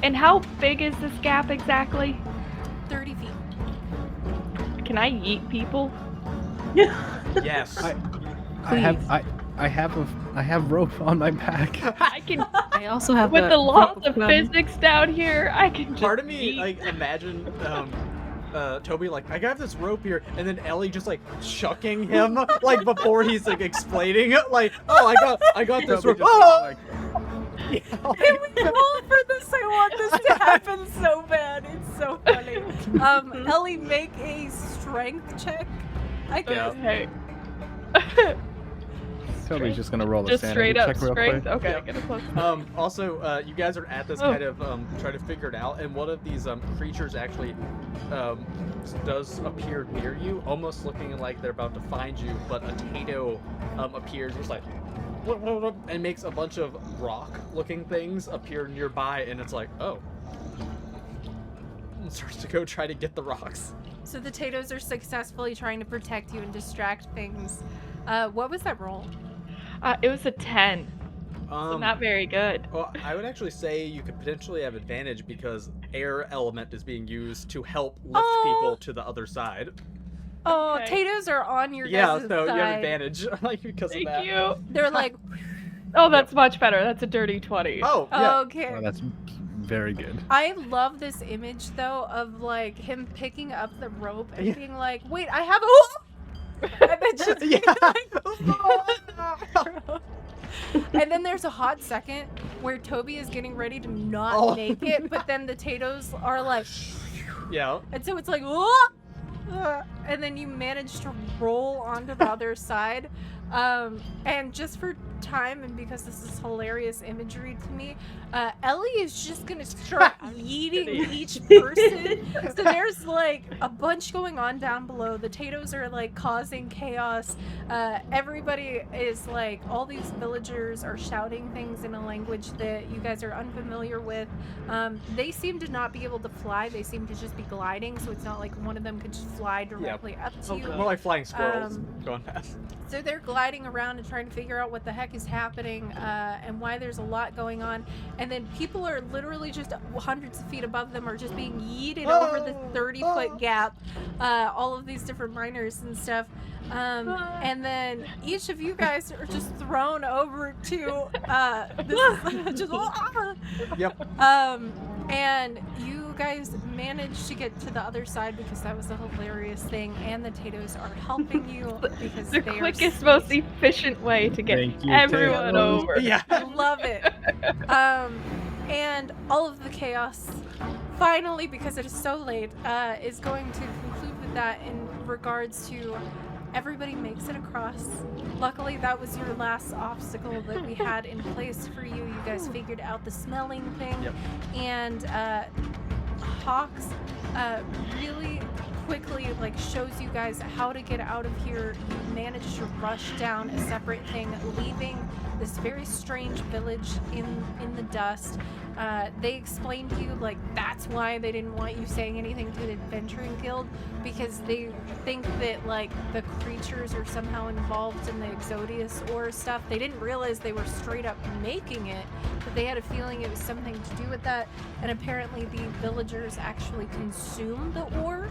And how big is this gap exactly? 30 feet. Can I eat people? yes. I have rope on my back. I can. I also have With the laws of succumb. physics down here, I can just Part of me eat. like imagine Toby like I got this rope here, and then Ellie just like chucking him like before he's like explaining it, like I got this rope. Toby just Oh! like, Yeah, Can we roll for this? I want this to happen so bad. It's so funny. Ellie, make a strength check. I guess. Yeah. Okay. Toby's just gonna roll a Just sanity straight up check real strength. quick. Okay, Yep. get a plus. Also, you guys are at this Oh. kind of trying to figure it out, and one of these creatures actually does appear near you, almost looking like they're about to find you, but a Tato appears, just like and makes a bunch of rock-looking things appear nearby, and it's like, oh, and starts to go try to get the rocks. So the potatoes are successfully trying to protect you and distract things. What was that roll? It was a 10. So not very good. Well, I would actually say you could potentially have advantage because air element is being used to help lift people to the other side. Oh, Okay. potatoes are on your Yeah, guys' so side. you have advantage like because Thank of that. you. They're like, Oh, that's much better. That's a dirty 20. Oh, yeah. okay. Oh, that's very good. I love this image though of like him picking up the rope and Yeah. being like, "Wait, I have a." And then just being like, and then there's a hot second where Toby is getting ready to not make it, but then the potatoes are like, Yeah. and so it's like, "Whoa!" and then you manage to roll onto the other side. And just for time, and because this is hilarious imagery to me, Ellie is just gonna start eating each person. So there's like a bunch going on down below. The Tatos are like causing chaos. Everybody is like, all these villagers are shouting things in a language that you guys are unfamiliar with. They seem to not be able to fly. They seem to just be gliding, so it's not like one of them could just fly directly up to you. More like flying squirrels going past. So they're gliding around and trying to figure out what the heck is happening, and why there's a lot going on. And then people are literally just hundreds of feet above them are just being yeeted over the 30-foot gap. All of these different miners and stuff. And then each of you guys are just thrown over to this just Yep. and you guys managed to get to the other side because that was a hilarious thing, and the Tatos are helping you because The they quickest, are most efficient way to get Thank you, everyone Taylor. over. Yeah. I love it. And all of the chaos, finally, because it is so late, is going to conclude with that in regards to everybody makes it across. Luckily, that was your last obstacle that we had in place for you. You guys figured out the smelling thing. Yep. And Hawks really quickly like shows you guys how to get out of here. You managed to rush down a separate thing, leaving this very strange village in the dust. They explained to you like that's why they didn't want you saying anything to the adventuring guild, because they think that like the creatures are somehow involved in the Exodius ore stuff. They didn't realize they were straight up making it, but they had a feeling it was something to do with that. And apparently the villagers actually consume the ore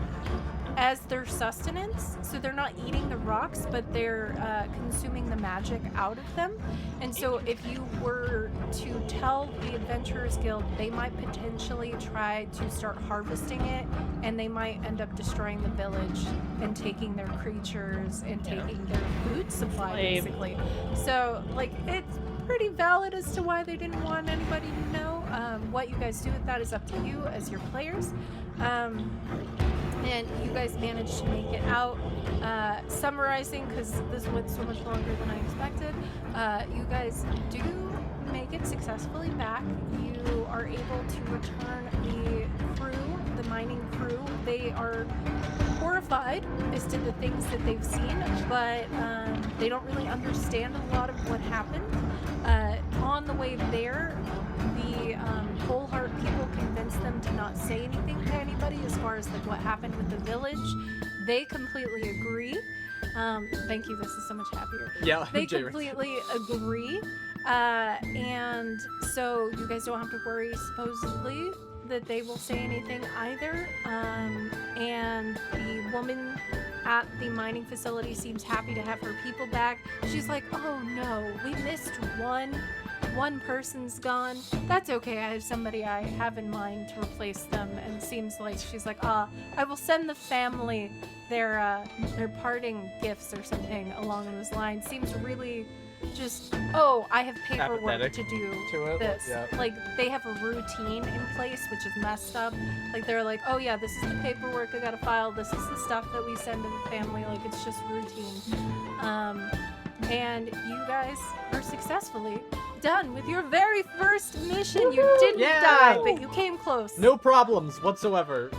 as their sustenance, so they're not eating the rocks, but they're consuming the magic out of them. And so if you were to tell the Adventurers Guild, they might potentially try to start harvesting it, and they might end up destroying the village and taking their creatures and taking their food supply, basically. So like it's pretty valid as to why they didn't want anybody to know. What you guys do with that is up to you as your players. And you guys managed to make it out. Summarizing, because this went so much longer than I expected, you guys do make it successfully back. You are able to return the crew, the mining crew. They are horrified as to the things that they've seen, but they don't really understand a lot of what happened. On the way there, the Coalheart people convinced them to not say anything to anybody as far as like what happened with the village. They completely agree. Thank you, this is so much happier. Yeah. They Jay, completely agree. And so you guys don't have to worry, supposedly, that they will say anything either. And the woman at the mining facility seems happy to have her people back. She's like, oh no, we missed one person's gone. That's okay, I have somebody I have in mind to replace them. And seems like she's like, I will send the family their parting gifts or something along those lines. Seems really just, I have paperwork Apathetic to do to it. this. Yeah. Like they have a routine in place, which is messed up. Like they're like, oh yeah, this is the paperwork I gotta file. This is the stuff that we send to the family. Like it's just routine. And you guys are successfully done with your very first mission. You didn't Yeah! die, but you came close. No problems whatsoever.